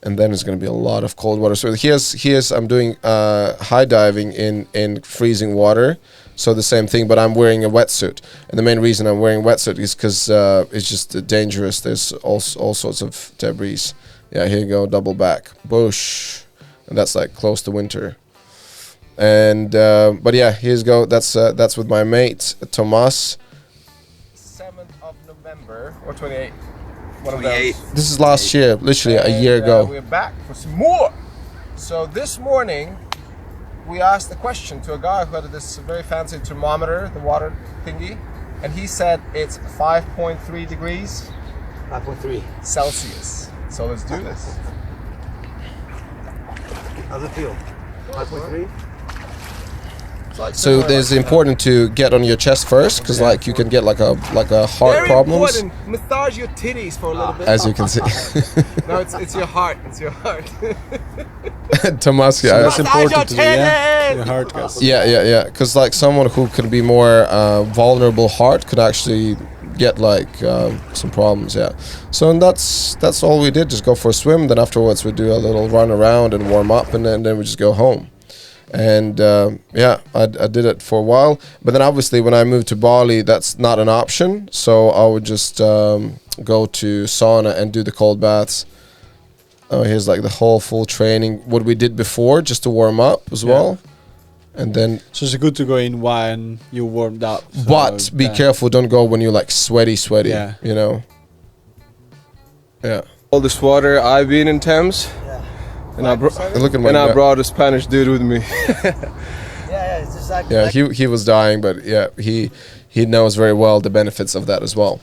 And then it's going to be a lot of cold water. So here's I'm doing high diving in freezing water. So the same thing, but I'm wearing a wetsuit. And the main reason I'm wearing a wetsuit is because it's just dangerous. There's all sorts of debris. Yeah, here you go, double back. Boosh. And that's like close to winter. And, but yeah, here's go. That's with my mate, Tomas. 7th of November or 28th. 28. This is last year, literally a year ago. We're back for some more. So this morning, we asked a question to a guy who had this very fancy thermometer, the water thingy, and he said it's 5.3 degrees 5.3. Celsius. So let's do this. How's it feel? 5.3? So there's important to get on your chest first, because like you can get like a heart very problems. Important. Massage your titties for a little bit. As you can see. No, it's your heart. It's your heart. Tomas, yeah. That's important to do, yeah. Your heart goes. Yeah. Because like someone who can be more vulnerable heart could actually get like some problems. Yeah. So and that's all we did. Just go for a swim. Then afterwards we do a little run around and warm up, and then we just go home. And yeah, I did it for a while. But then obviously when I moved to Bali, that's not an option. So I would just go to sauna and do the cold baths. Oh, here's like the whole full training. What we did before, just to warm up as well. And then... So it's good to go in when you warmed up. So but be careful, don't go when you're like sweaty, Yeah. you know? Yeah. All this water, I've been in Thames. And I brought a Spanish dude with me. Yeah, it's just like... Yeah, he was dying, but yeah, he knows very well the benefits of that as well.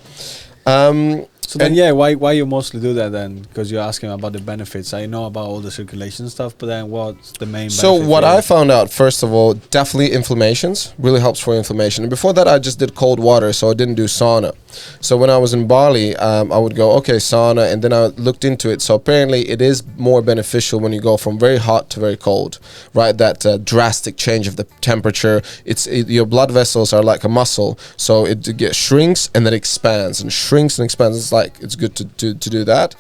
So then, yeah, why you mostly do that then? Because you're asking about the benefits. I know about all the circulation stuff, but then what's the main benefit? So what I found out, first of all, definitely inflammations. Really helps for inflammation. And before that, I just did cold water, so I didn't do sauna. So when I was in Bali, I would go, okay, sauna, and then I looked into it. So apparently it is more beneficial when you go from very hot to very cold, right? That drastic change of the temperature. Your blood vessels are like a muscle, so it shrinks and then expands and shrinks and expands. It's good to do that.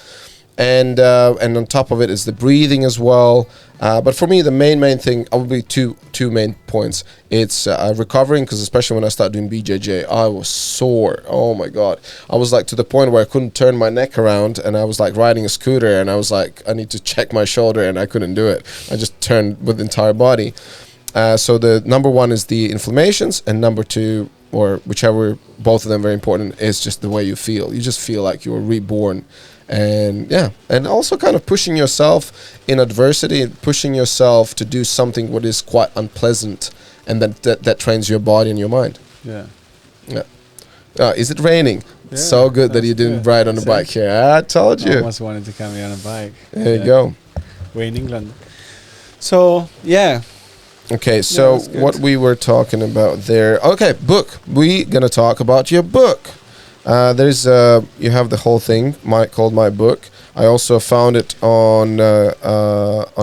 And on top of it is the breathing as well. But for me, the main thing, I would be two main points. It's recovering, because especially when I started doing BJJ, I was sore. Oh my God. I was like to the point where I couldn't turn my neck around, and I was like riding a scooter, and I was like, I need to check my shoulder, and I couldn't do it. I just turned with the entire body. So the number one is the inflammations, and number two, or whichever, both of them very important, is just the way you feel. You just feel like you were reborn. And yeah, and also kind of pushing yourself in adversity, pushing yourself to do something what is quite unpleasant, and that trains your body and your mind. Yeah. Is it raining? Yeah, so good that you didn't ride on a bike here. I told you. I almost wanted to come here on a bike. There you go. We're in England. So, yeah. Okay, so what we were talking about there. Okay, book. We're going to talk about your book. There's you have the whole thing called My Book. I also found it on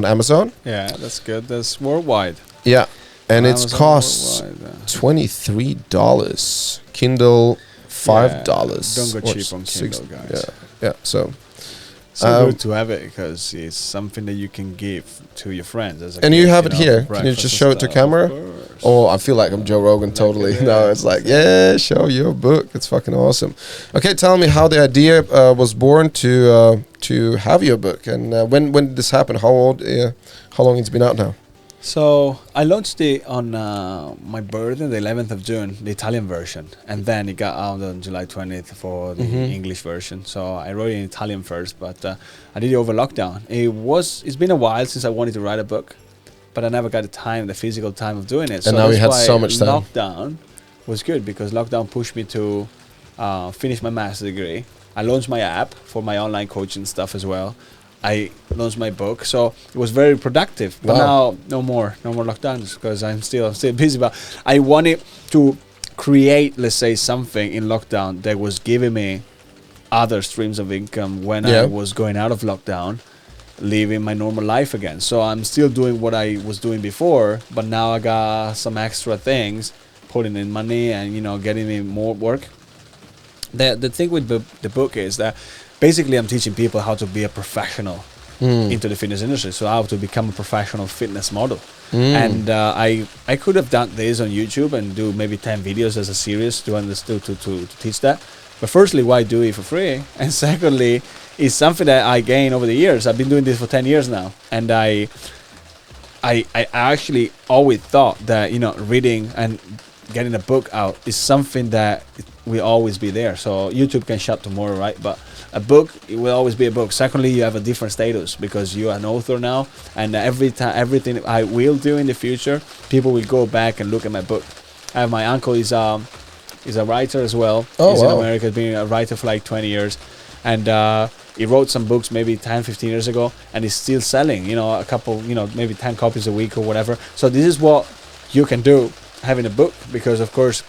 Amazon. Yeah, that's good. That's worldwide. Yeah, and it Amazon costs $23. Kindle $5. Don't go cheap on Kindle, guys. Yeah. So good to have it, because it's something that you can give to your friends. As a and gift, you have it here. Can you just show it to camera? Oh, I feel like I'm Joe Rogan totally. No, it's like, yeah, show your book. It's fucking awesome. Okay, tell me how the idea was born to have your book, and when did this happen? How long it's been out now? So I launched it on my birthday, the 11th of June, the Italian version, and then it got out on July 20th for the English version. So I wrote it in Italian first, but I did it over lockdown. It's been a while since I wanted to write a book, but I never got the physical time of doing it. And now you had so much time. Lockdown was good because lockdown pushed me to finish my master's degree. I launched my app for my online coaching stuff as well. I launched my book, so it was very productive. But now, no more lockdowns because I'm still busy. But I wanted to create, let's say, something in lockdown that was giving me other streams of income when I was going out of lockdown, living my normal life again. So I'm still doing what I was doing before, but now I got some extra things, putting in money and getting me more work. The thing with the book is that basically I'm teaching people how to be a professional into the fitness industry, so how to become a professional fitness model. And I could have done this on YouTube and do maybe 10 videos as a series to teach that. But firstly, why do it for free? And secondly, it's something that I gained over the years. I've been doing this for 10 years now, and I actually always thought that reading and getting a book out is something that will always be there. So YouTube can shut tomorrow, right? But a book, it will always be a book. Secondly, you have a different status because you are an author now, and everything I will do in the future, people will go back and look at my book. I have my uncle is a writer as well. He's in America, been a writer for like 20 years, and he wrote some books maybe 10, 15 years ago, and he's still selling, a couple, maybe 10 copies a week or whatever. So this is what you can do having a book, because of course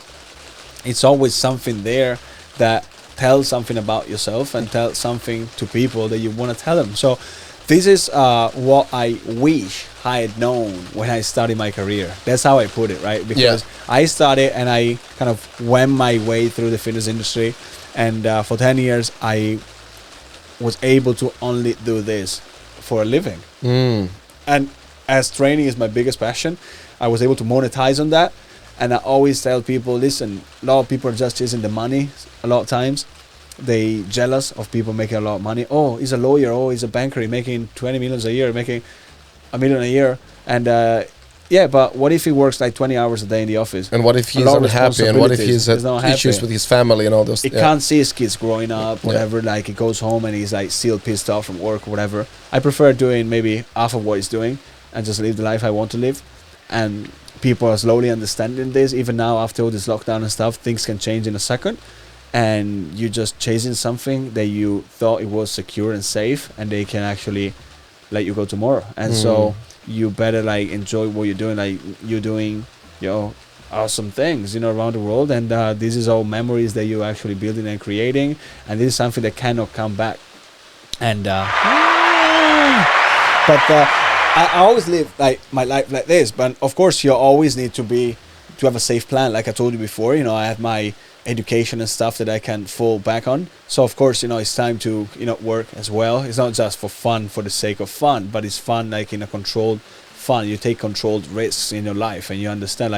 it's always something there that tells something about yourself and tells something to people that you want to tell them. So this is what I wish I had known when I started my career. That's how I put it, right? Because I started and I kind of went my way through the fitness industry, and for 10 years I was able to only do this for a living. And as training is my biggest passion, I was able to monetize on that. And I always tell people, listen, a lot of people are just chasing the money. A lot of times they jealous of people making a lot of money. Oh, he's a lawyer. Oh, he's a banker. He's making 20 million a year, making $1 million a year. And but what if he works like 20 hours a day in the office? And what if he's unhappy? And what if he's had issues with his family and all those? He can't see his kids growing up, whatever. Like he goes home and he's like still pissed off from work or whatever. I prefer doing maybe half of what he's doing and just live the life I want to live. And people are slowly understanding this. Even now, after all this lockdown and stuff, things can change in a second, and you're just chasing something that you thought it was secure and safe, and they can actually let you go tomorrow. And so you better like enjoy what you're doing. Like you're doing, awesome things, around the world, and this is all memories that you're actually building and creating, and this is something that cannot come back. And I always live like my life like this, but of course you always need to have a safe plan. Like I told you before, I have my education and stuff that I can fall back on. So of course, it's time to work as well. It's not just for fun for the sake of fun, but it's fun like in a controlled fun. You take controlled risks in your life, and you understand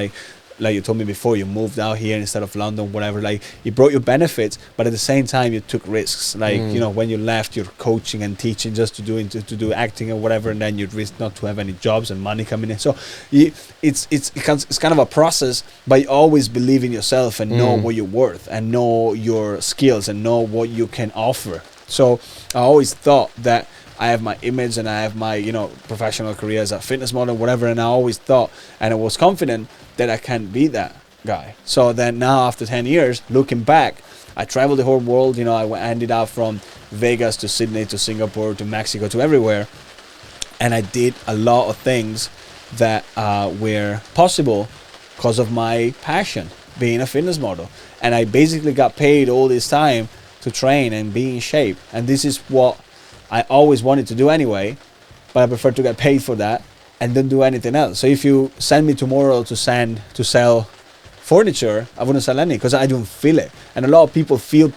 like you told me before, you moved out here instead of London, whatever, like it brought you benefits, but at the same time you took risks. Like when you left your coaching and teaching just to do acting or whatever, and then you risk not to have any jobs and money coming in. So it's kind of a process, but you always believe in yourself and know what you're worth and know your skills and know what you can offer. So I always thought that I have my image and I have my professional career as a fitness model, whatever, and I always thought and I was confident that I can be that guy. So then now after 10 years, looking back, I traveled the whole world. I ended up from Vegas to Sydney to Singapore to Mexico to everywhere, and I did a lot of things that were possible because of my passion, being a fitness model. And I basically got paid all this time to train and be in shape, and this is what I always wanted to do anyway, but I prefer to get paid for that and don't do anything else. So if you send me tomorrow to sell furniture, I wouldn't sell any because I don't feel it. And a lot of people feel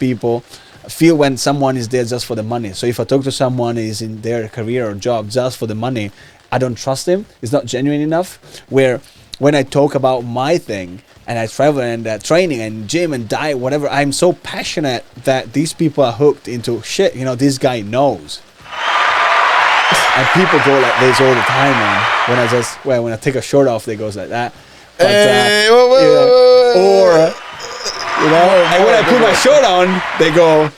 when someone is there just for the money. So if I talk to someone who is in their career or job just for the money, I don't trust him. It's not genuine enough. Where when I talk about my thing and I travel and training and gym and diet, whatever, I'm so passionate that these people are hooked into shit. This guy knows. And people go like this all the time, man. When I take a shirt off, they goes like that. But, Hey, or and when I put my shirt on, they go.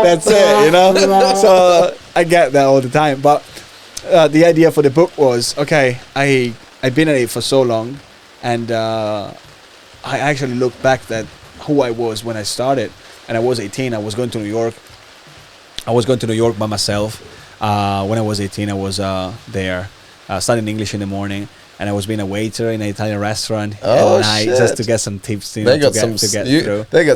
That's it, So I get that all the time. But the idea for the book was, okay, I've been at it for so long, and I actually look back at who I was when I started. And I was 18. I was going to New York. I was going to New York by myself. When I was 18, I was there studying English in the morning. And I was being a waiter in an Italian restaurant at night just to get some tips. They got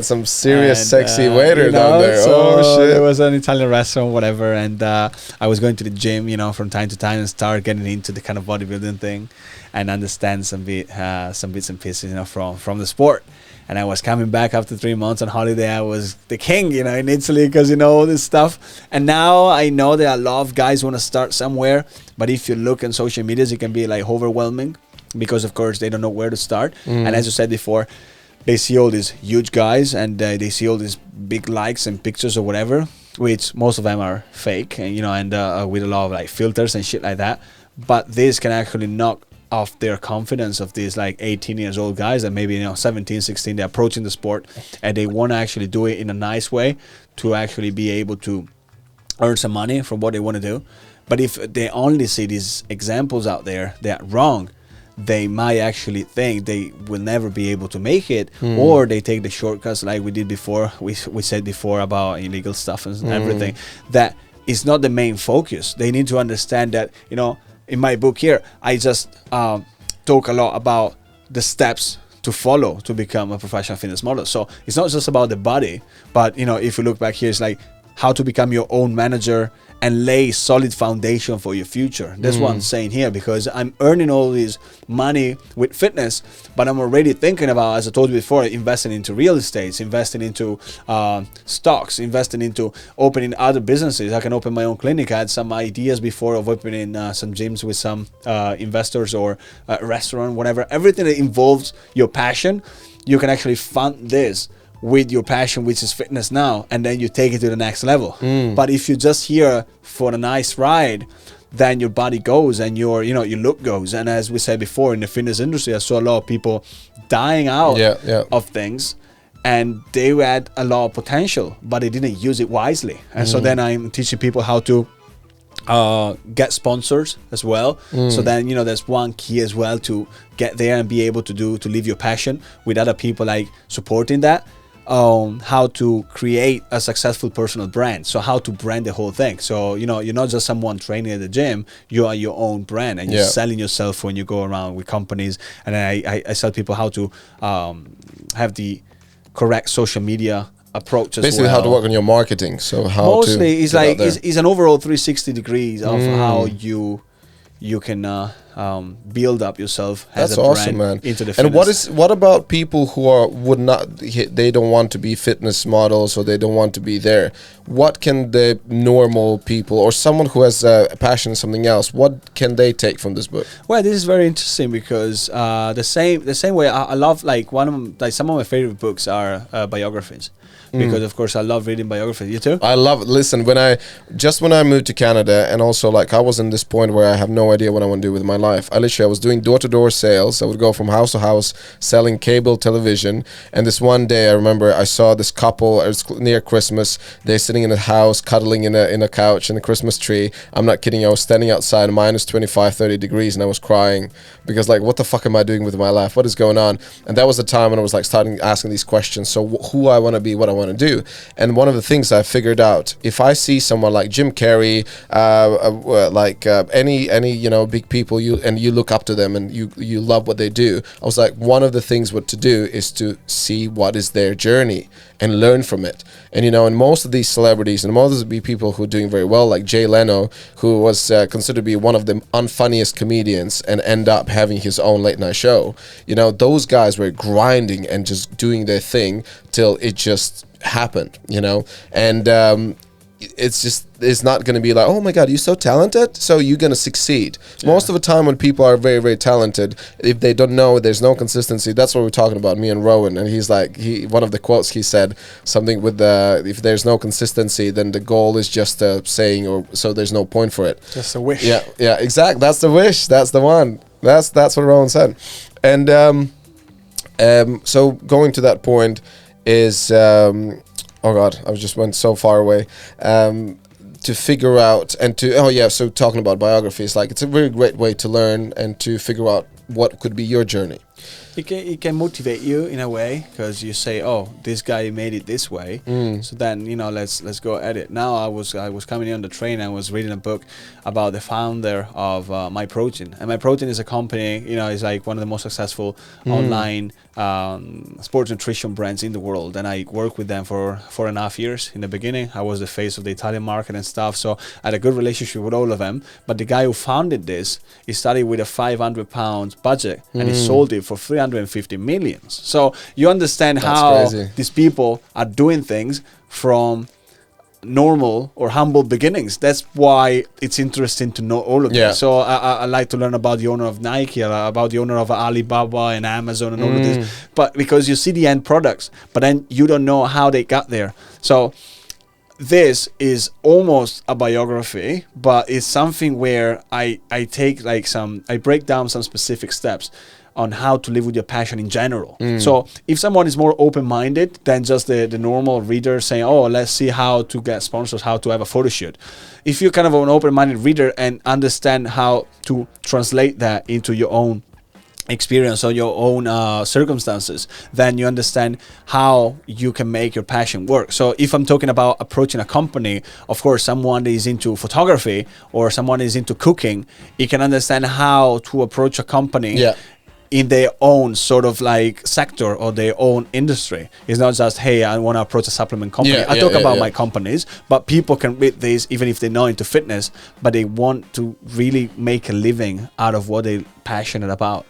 some serious, sexy waiter down there. So there was an Italian restaurant, whatever, and I was going to the gym, from time to time, and start getting into the kind of bodybuilding thing, and understand some bits and pieces, from the sport. And I was coming back after 3 months on holiday. I was the king, in Italy, because all this stuff. And now I know that a lot of guys want to start somewhere, but if you look on social medias, it can be like overwhelming, because of course they don't know where to start. And as you said before, they see all these huge guys, and they see all these big likes and pictures or whatever, which most of them are fake, and with a lot of like filters and shit like that. But this can actually knock off their confidence of these like 18 years old guys that maybe 17, 16, they're approaching the sport, and they want to actually do it in a nice way to actually be able to earn some money from what they want to do. But if they only see these examples out there that are wrong, they might actually think they will never be able to make it, or they take the shortcuts like we did before. We said before about illegal stuff and everything. That is not the main focus. They need to understand that, in my book here, I just talk a lot about the steps to follow to become a professional fitness model. So it's not just about the body, but if you look back here, it's like how to become your own manager and lay solid foundation for your future. That's what I'm saying here, because I'm earning all this money with fitness, but I'm already thinking about, as I told you before, investing into real estate, investing into stocks, investing into opening other businesses. I can open my own clinic. I had some ideas before of opening some gyms with some investors, or a restaurant, whatever. Everything that involves your passion, you can actually fund this with your passion, which is fitness now, and then you take it to the next level. But if you're just here for a nice ride, then your body goes, and your look goes. And as we said before, in the fitness industry, I saw a lot of people dying out of things, and they had a lot of potential, but they didn't use it wisely. And so then I'm teaching people how to get sponsors as well. So then there's one key as well to get there and be able to live your passion with other people, like supporting that. How to create a successful personal brand. So how to brand the whole thing. So you're not just someone training at the gym, you are your own brand, and you're selling yourself when you go around with companies. And I tell people how to have the correct social media approach as basically well. How to work on your marketing. So how mostly to it's like it's an overall 360 degrees of how you can build up yourself as a awesome, brand man. into the fitness. And what about people who they don't want to be fitness models, or they don't want to be there? What can the normal people, or someone who has a passion in something else, what can they take from this book? Well, this is very interesting, because the same way I love, like some of my favorite books are biographies. Because of course I love reading biographies. You too? I love it. Listen, when I moved to Canada, and also like I was in this point where I have no idea what I want to do with my life. I was doing door-to-door sales. I would go from house to house selling cable television. And this one day I remember I saw this couple. It was near Christmas. They're sitting in a house, cuddling in a couch in a Christmas tree. I'm not kidding. I was standing outside, minus 25, 30 degrees, and I was crying because like, what the fuck am I doing with my life? What is going on? And that was the time when I was like starting asking these questions. So who I want to be, what I want to do. And one of the things I figured out, if I see someone like Jim Carrey, any big people, you look up to them and you love what they do, I was like, one of the things what to do is to see what is their journey and learn from it. And and most of these celebrities, and most of the people who are doing very well, like Jay Leno, who was considered to be one of the unfunniest comedians and end up having his own late night show, those guys were grinding and just doing their thing till it just happened, and it's not going to be like, oh my god, you're so talented, so you're going to succeed. Most of the time when people are very, very talented, if they don't know, there's no consistency. That's what we're talking about, me and Rowan. And he's like, one of the quotes he said something with the, if there's no consistency, then the goal is just a saying, or so there's no point for it. Just a wish. Yeah, exactly. That's the wish. That's the one. That's what Rowan said. And so going to that point is, oh god, I just went so far away. To figure out and to, so talking about biographies, like it's a very great way to learn and to figure out what could be your journey. It can motivate you in a way, because you say, oh, this guy made it this way, so then let's go at it. Now I was coming in on the train and I was reading a book about the founder of MyProtein, and MyProtein is a company, it's like one of the most successful online sports nutrition brands in the world, and I worked with them for 4.5 years. In the beginning I was the face of the Italian market and stuff, so I had a good relationship with all of them. But the guy who founded this, he started with a £500 budget and he sold it for 350 millions. So you understand how these people are doing things from normal or humble beginnings. That's why it's interesting to know all of this. So I like to learn about the owner of Nike, about the owner of Alibaba and Amazon and all of this, but because you see the end products, but then you don't know how they got there. So this is almost a biography, but it's something where I take I break down some specific steps on how to live with your passion in general. So if someone is more open-minded than just the normal reader saying, oh, let's see how to get sponsors, how to have a photo shoot. If you're kind of an open-minded reader and understand how to translate that into your own experience or your own circumstances, then you understand how you can make your passion work. So if I'm talking about approaching a company, of course, someone is into photography or someone is into cooking, you can understand how to approach a company in their own sort of like sector or their own industry. It's not just, hey, I want to approach a supplement company. I talk about my companies, but people can read these even if they're not into fitness, but they want to really make a living out of what they're passionate about.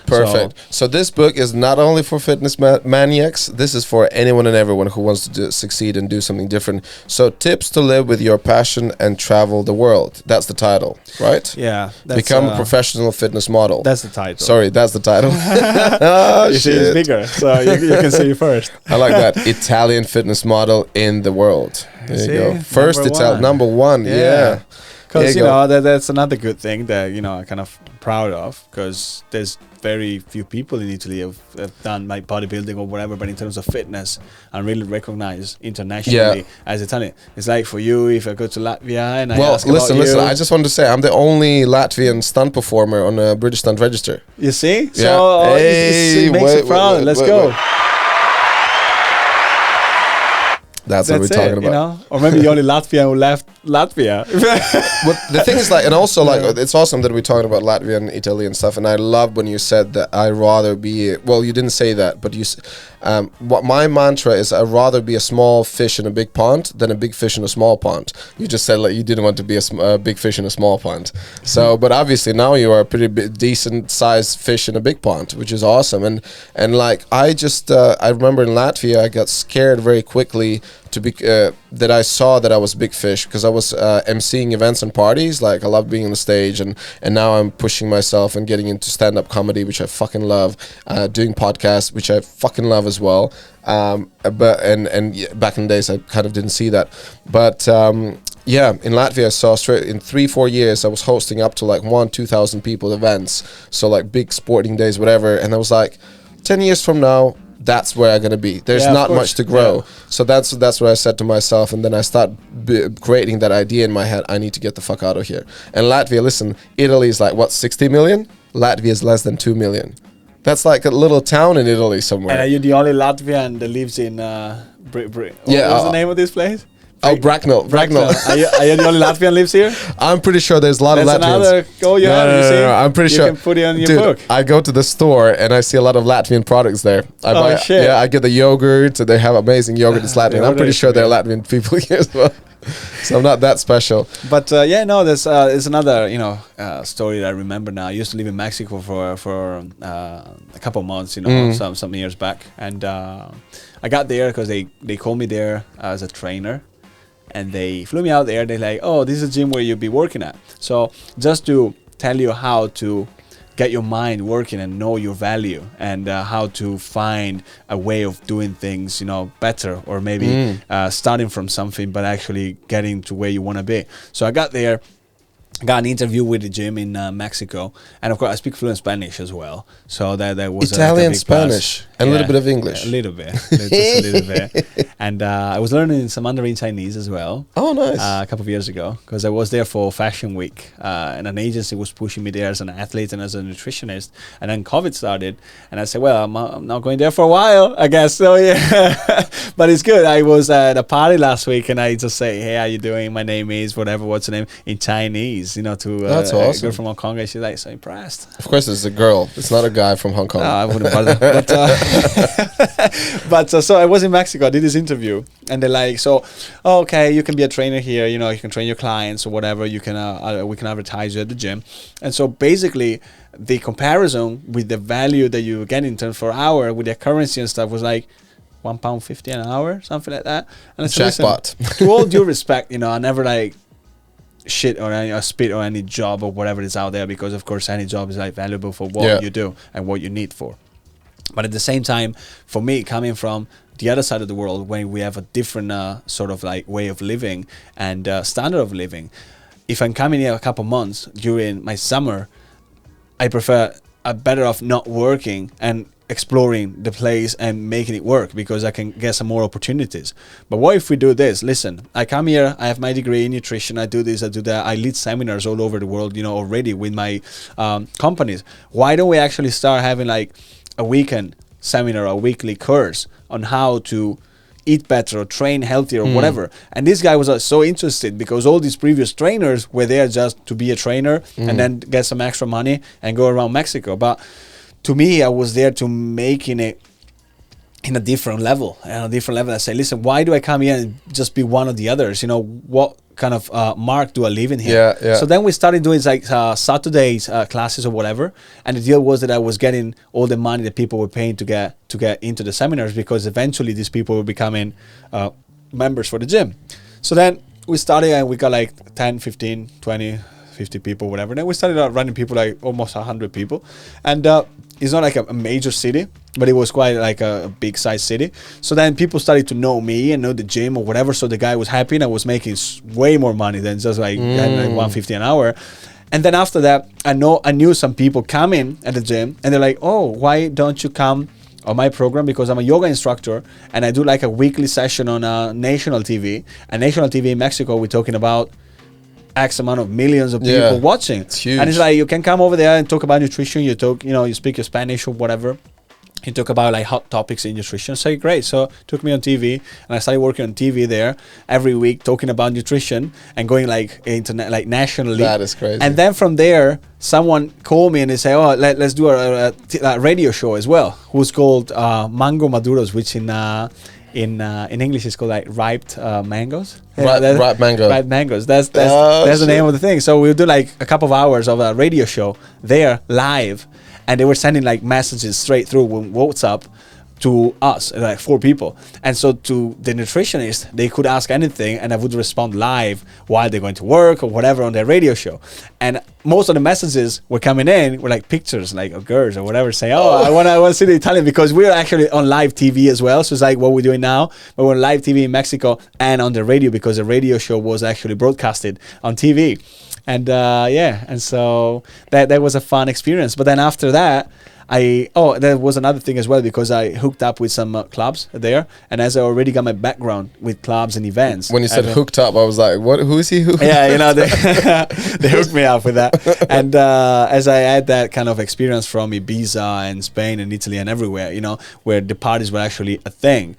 Perfect. So this book is not only for fitness maniacs, this is for anyone and everyone who wants to succeed and do something different. So tips to live with your passion and travel the world. That's the title, right? Yeah. Become a professional fitness model. That's the title. Sorry, that's the title. You see, it's bigger, so you can see first. I like that. Italian fitness model in the world. There you go. First, number one. Yeah. Because that's another good thing that I'm kind of proud of, because there's very few people in Italy who have done like bodybuilding or whatever, but in terms of fitness, I'm really recognized internationally as Italian. It's like for you, if I go to Latvia and I ask listen, about you, I just wanted to say I'm the only Latvian stunt performer on a British Stunt Register. You see? So it makes you proud. Let's go. That's what we're talking about. Or maybe the only Latvian who left Latvia. But the thing is, and also, it's awesome that we're talking about Latvia and Italy and stuff. And I love when you said that I'd rather be, you didn't say that, but what my mantra is, I'd rather be a small fish in a big pond than a big fish in a small pond. You just said you didn't want to be a big fish in a small pond. So, but obviously now you are a pretty decent sized fish in a big pond, which is awesome. And I remember in Latvia, I got scared very quickly to be that I saw that I was a big fish, because I was emceeing events and parties. Like I love being on the stage, and now I'm pushing myself and getting into stand-up comedy, which I fucking love, doing podcasts, which I fucking love as well. But back in the days I kind of didn't see that, but in Latvia I saw straight in 3-4 years I was hosting up to like 1,000-2,000 people events, so like big sporting days, whatever, and I was like, 10 years from now, that's where I'm gonna be. There's not much to grow. So that's what I said to myself, and then I start creating that idea in my head. I need to get the fuck out of here. And Latvia, listen, Italy is like 60 million. Latvia is less than 2 million. That's like a little town in Italy somewhere. And are you the only Latvian that lives in what's the name of this place? Bracknell. Are you the only Latvian lives here? I'm pretty sure there's a lot of Latvians. No, I'm pretty sure. You can put it on your Dude, book. I go to the store and I see a lot of Latvian products there. Shit. Yeah, I get the yogurt. They have amazing yogurt. It's Latvian. I'm pretty sure there are Latvian people here as well. So I'm not that special. But there's another story that I remember now. I used to live in Mexico for a couple of months, some years back, and I got there because they called me there as a trainer. and they flew me out there. They're like, oh, this is a gym where you'll be working at. So just to tell you how to get your mind working and know your value, and how to find a way of doing things, better, or maybe starting from something but actually getting to where you want to be. So I got there, got an interview with the gym in Mexico, and of course I speak fluent Spanish as well. So that was Italian, a big Spanish, plus. and a little bit of English. A little bit, just a little bit. And I was learning some Mandarin Chinese as well. Oh, nice. A couple of years ago, because I was there for Fashion Week, and an agency was pushing me there as an athlete and as a nutritionist. And then COVID started, and I said, well, I'm not going there for a while, I guess. So yeah, but it's good. I was at a party last week, and I just say, hey, how you doing? My name is whatever. What's your name? In Chinese, to That's a awesome. girl from Hong Kong, and she's like so impressed. Of course, it's a girl. It's not a guy from Hong Kong. No, I wouldn't bother. So I was in Mexico. I did this interview, and they're like, "So, okay, you can be a trainer here. You can train your clients or whatever. You can, we can advertise you at the gym." And so basically, the comparison with the value that you get in terms for hour with the currency and stuff was like £1.50 an hour, something like that. And I said, Jackpot. listen, to all due respect, I never like shit or any spit or any job or whatever is out there, because of course any job is like valuable for what you do and what you need for. But at the same time, for me, coming from the other side of the world, when we have a different sort of like way of living and standard of living, if I'm coming here a couple months during my summer, I prefer better off not working and exploring the place and making it work, because I can get some more opportunities. But what if we do this? Listen, I come here, I have my degree in nutrition, I do this, I do that, I lead seminars all over the world, already with my companies. Why don't we actually start having like a weekend seminar, a weekly course on how to eat better or train healthier or whatever? And this guy was so interested, because all these previous trainers were there just to be a trainer and then get some extra money and go around Mexico. But to me, I was there to making it in a different level. And a different level, I say, listen, why do I come here and just be one of the others? What kind of mark do I leave in here? Yeah. So then we started doing like Saturdays classes or whatever. And the deal was that I was getting all the money that people were paying to get into the seminars, because eventually these people were becoming members for the gym. So then we started, and we got like 10, 15, 20, 50 people, whatever. Then we started running people like almost 100 people. And it's not like a major city, but it was quite like a big size city. So then people started to know me and know the gym or whatever. So the guy was happy, and I was making way more money than just like $150 an hour. And then after that, I knew some people coming at the gym, and they're like, oh, why don't you come on my program? Because I'm a yoga instructor, and I do like a weekly session on national TV. And national TV in Mexico, we're talking about X amount of millions of people watching. It's huge. And it's like, you can come over there and talk about nutrition. You talk, you speak your Spanish or whatever. You talk about like hot topics in nutrition. So great. So took me on TV, and I started working on TV there every week, talking about nutrition and going like internet, like nationally. That is crazy. And then from there, someone called me and they say, oh, let's do a radio show as well, who's called Mango Maduros, which in English it's called like ripe mangoes. Ripe mango. Ripe mangoes. That's the name of the thing. So we'll do like a couple of hours of a radio show there live, and they were sending like messages straight through WhatsApp to us, like 4 people. And so to the nutritionist, they could ask anything, and I would respond live while they're going to work or whatever on their radio show. And most of the messages were coming in were like pictures, like of girls or whatever, saying, I want to see the Italian, because we're actually on live TV as well. So it's like what we're doing now, but we're on live TV in Mexico and on the radio, because the radio show was actually broadcasted on TV. And and so that was a fun experience. But then after that, there was another thing as well, because I hooked up with some clubs there, and as I already got my background with clubs and events. When you said hooked up, I was like, "What? Who is he? They hooked me up with that. And as I had that kind of experience from Ibiza and Spain and Italy and everywhere, where the parties were actually a thing,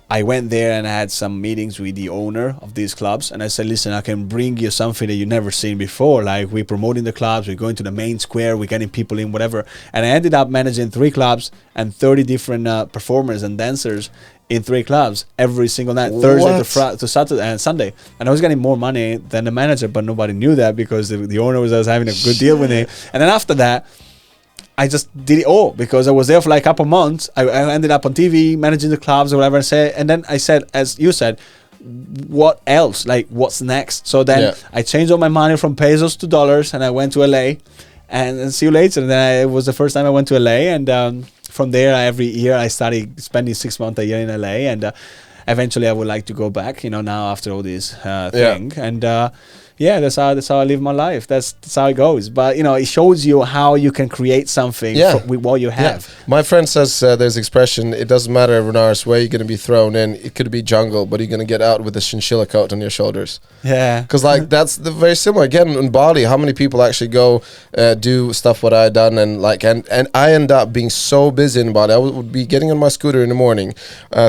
I went there and I had some meetings with the owner of these clubs, and I said, listen, I can bring you something that you've never seen before. Like, we're promoting the clubs, we're going to the main square, we're getting people in, whatever. And I ended up managing 3 clubs and 30 different performers and dancers in 3 clubs every single night, Thursday to Saturday and Sunday. And I was getting more money than the manager, but nobody knew that, because the owner was having a good deal with me. And then after that, I just did it all, because I was there for like a couple months. I ended up on TV, managing the clubs or whatever. And then I said, as you said, what else? Like, what's next? So then I changed all my money from pesos to dollars, and I went to LA, and see you later. And then it was the first time I went to LA, and from there, every year I started spending 6 months a year in LA, and eventually I would like to go back. Now after all this thing, and that's how I live my life. That's how it goes. But it shows you how you can create something with what you have. My friend says there's expression, it doesn't matter, Renars, where you're going to be thrown in. It could be jungle, but you're going to get out with a chinchilla coat on your shoulders. Yeah. Because that's very similar. Again, in Bali, how many people actually go do stuff what I done, and I end up being so busy in Bali. I would be getting on my scooter in the morning,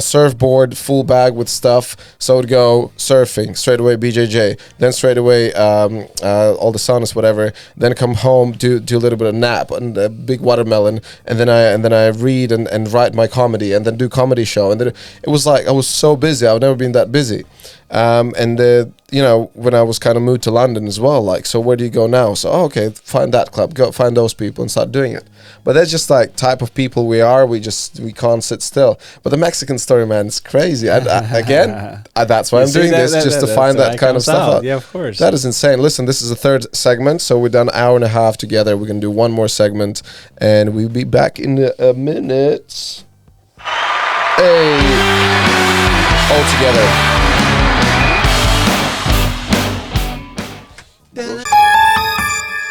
surfboard, full bag with stuff. So I would go surfing, straight away BJJ, then straight away all the saunas, whatever. Then come home, do a little bit of nap and a big watermelon, and then I read and write my comedy, and then do comedy show. And then it was like I was so busy. I've never been that busy. When I was kind of moved to London as well, like, so where do you go now? So, okay, find that club, go find those people and start doing it. But that's just like type of people we are. We can't sit still. But the Mexican story, man, is crazy. That's why I'm doing this, just to find that kind of stuff out. Yeah, of course. That is insane. Listen, this is the third segment, so we've done an hour and a half together. We're going to do one more segment, and we'll be back in a minute. Hey, all together.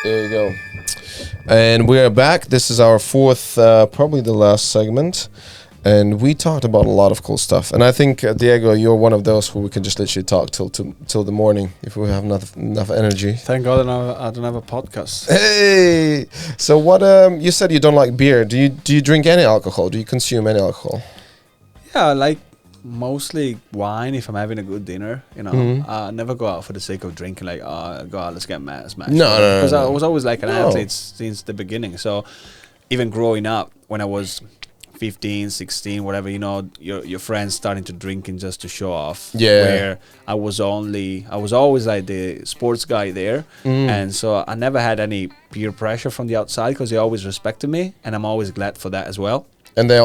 There you go. And we are back. This is our fourth, probably the last segment. And we talked about a lot of cool stuff. And I think, Diego, you're one of those who we can just literally talk till the morning if we have enough energy. Thank God I don't have a podcast. Hey! So what, you said you don't like beer. Do you drink any alcohol? Do you consume any alcohol? Yeah, I like mostly wine if I'm having a good dinner. I never go out for the sake of drinking, like, go out, let's get smashed. No. Because I was always like an athlete since the beginning. So even growing up, when I was 15, 16, whatever, your friends starting to drinking just to show off. Yeah. Where I was always like the sports guy there. And so I never had any peer pressure from the outside because they always respected me, and I'm always glad for that as well. And they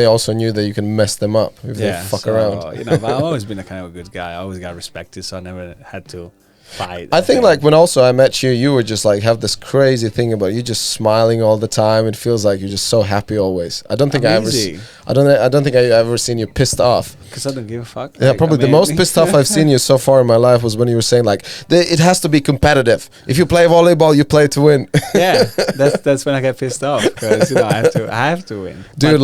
also knew that you can mess them up if they fuck around. But I've always been a kind of a good guy. I always got respected, so I never had to fight. I think like when also I met you, you were just like have this crazy thing about you just smiling all the time. It feels like you're just so happy always. I don't think I ever seen you pissed off. Because I don't give a fuck. Yeah, probably the most pissed off I've seen you so far in my life was when you were saying like it has to be competitive. If you play volleyball, you play to win. Yeah, that's when I get pissed off because I have to win. Dude,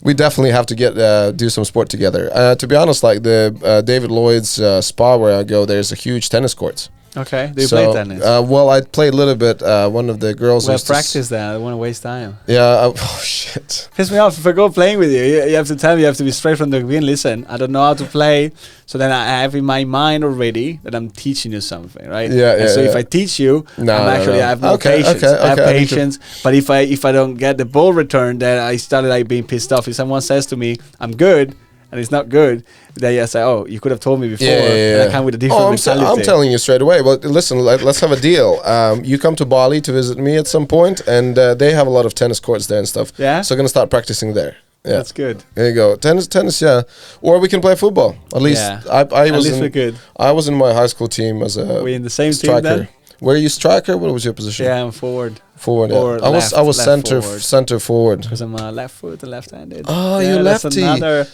we definitely have to get do some sport together. To be honest, like the David Lloyd's spa where I go, there's a huge tennis courts. Okay, do you play tennis? Well, I played a little bit. One of the girls. Well, practice that. I don't want to waste time. Yeah. Oh shit. Piss me off if I go playing with you. You have to tell me. You have to be straight from the beginning. Listen, I don't know how to play, so then I have in my mind already that I'm teaching you something, right? Yeah. So if I teach you, I have no patience. I have patience. But if I don't get the ball returned, then I started like being pissed off. If someone says to me, "I'm good," and it's not good, then I say, "Oh, you could have told me before." And I come with a different mentality. I'm telling you straight away. But listen, let's have a deal. You come to Bali to visit me at some point, and they have a lot of tennis courts there and stuff. Yeah. So I'm gonna start practicing there. Yeah. That's good. There you go. Tennis, yeah. Or we can play football. At least we're good. I was in my high school team as a we in the same striker. team then? Were you striker? What was your position? Yeah, I'm forward. Forward. Or yeah. I was center forward. Because I'm left foot and left-handed. Oh, you're lefty. Another.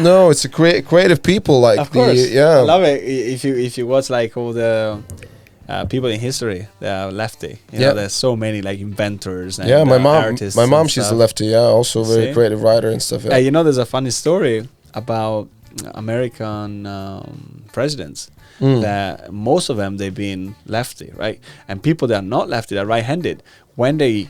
No, it's a creative people like of course. Yeah. I love it. If you watch like all the people in history, they are lefty. There's so many like inventors and artists. My mom, she's a lefty. Yeah, also very creative writer and stuff. Yeah. There's a funny story about American presidents. That most of them they've been lefty, right? And people that are not lefty, they're right-handed. When they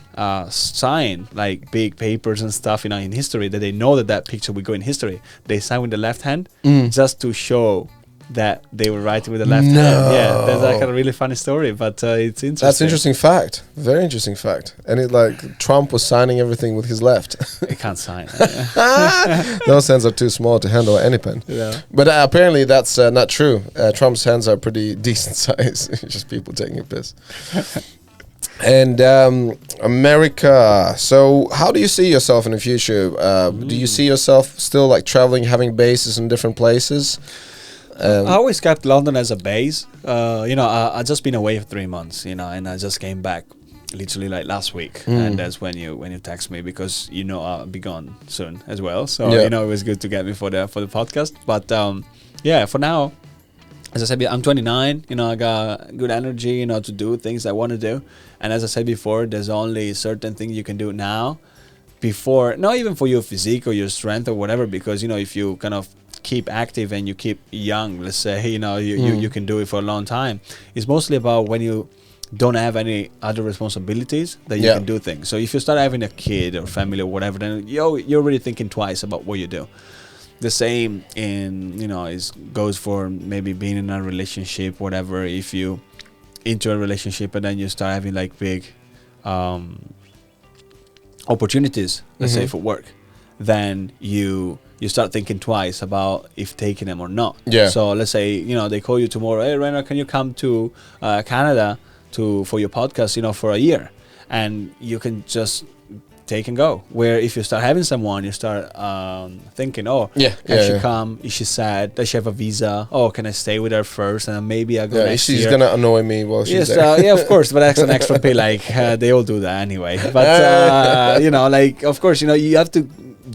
sign like big papers and stuff, in history, that they know that picture will go in history, they sign with the left hand just to show that they were writing with the left hand. Yeah, that's like a really funny story, but it's interesting. That's interesting fact. Very interesting fact. And it like Trump was signing everything with his left. He can't sign. Those hands are too small to handle any pen. Yeah. But apparently that's not true. Trump's hands are pretty decent size. Just people taking a piss. And America. So how do you see yourself in the future? Do you see yourself still like traveling, having bases in different places? I always kept London as a base. I just been away for 3 months, and I just came back literally like last week, and that's when you text me, because I'll be gone soon as well. So it was good to get me for the podcast. But for now, as I said, I'm 29. I got good energy, to do things I want to do. And as I said before, there's only certain things you can do now, before, not even for your physique or your strength or whatever, because if you kind of keep active and you keep young, let's say, you can do it for a long time. It's mostly about when you don't have any other responsibilities that you can do things. So if you start having a kid or family or whatever, then you're really thinking twice about what you do. The same goes for maybe being in a relationship, whatever. If you into a relationship and then you start having like big opportunities, let's say for work, then you start thinking twice about if taking them or not. So let's say they call you tomorrow, hey Renar, can you come to Canada for your podcast for a year, and you can just take and go. Where if you start having someone, you start thinking, can she come? Is she sad? Does she have a visa? Can I stay with her first, and then maybe I go next year? She's gonna annoy me while she's there. Yeah, of course, but that's an extra pay. Like they all do that anyway. But of course, you have to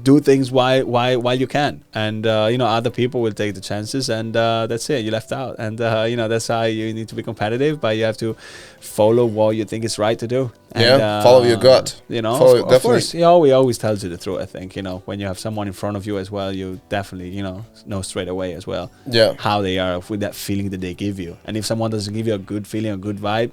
do things while you can, and other people will take the chances, and that's it. You left out, and that's how you need to be competitive, but you have to follow what you think is right to do. And, follow your gut. Of course, he always tells you the truth. I think when you have someone in front of you as well, you definitely know straight away as well how they are with that feeling that they give you. And if someone doesn't give you a good feeling, a good vibe,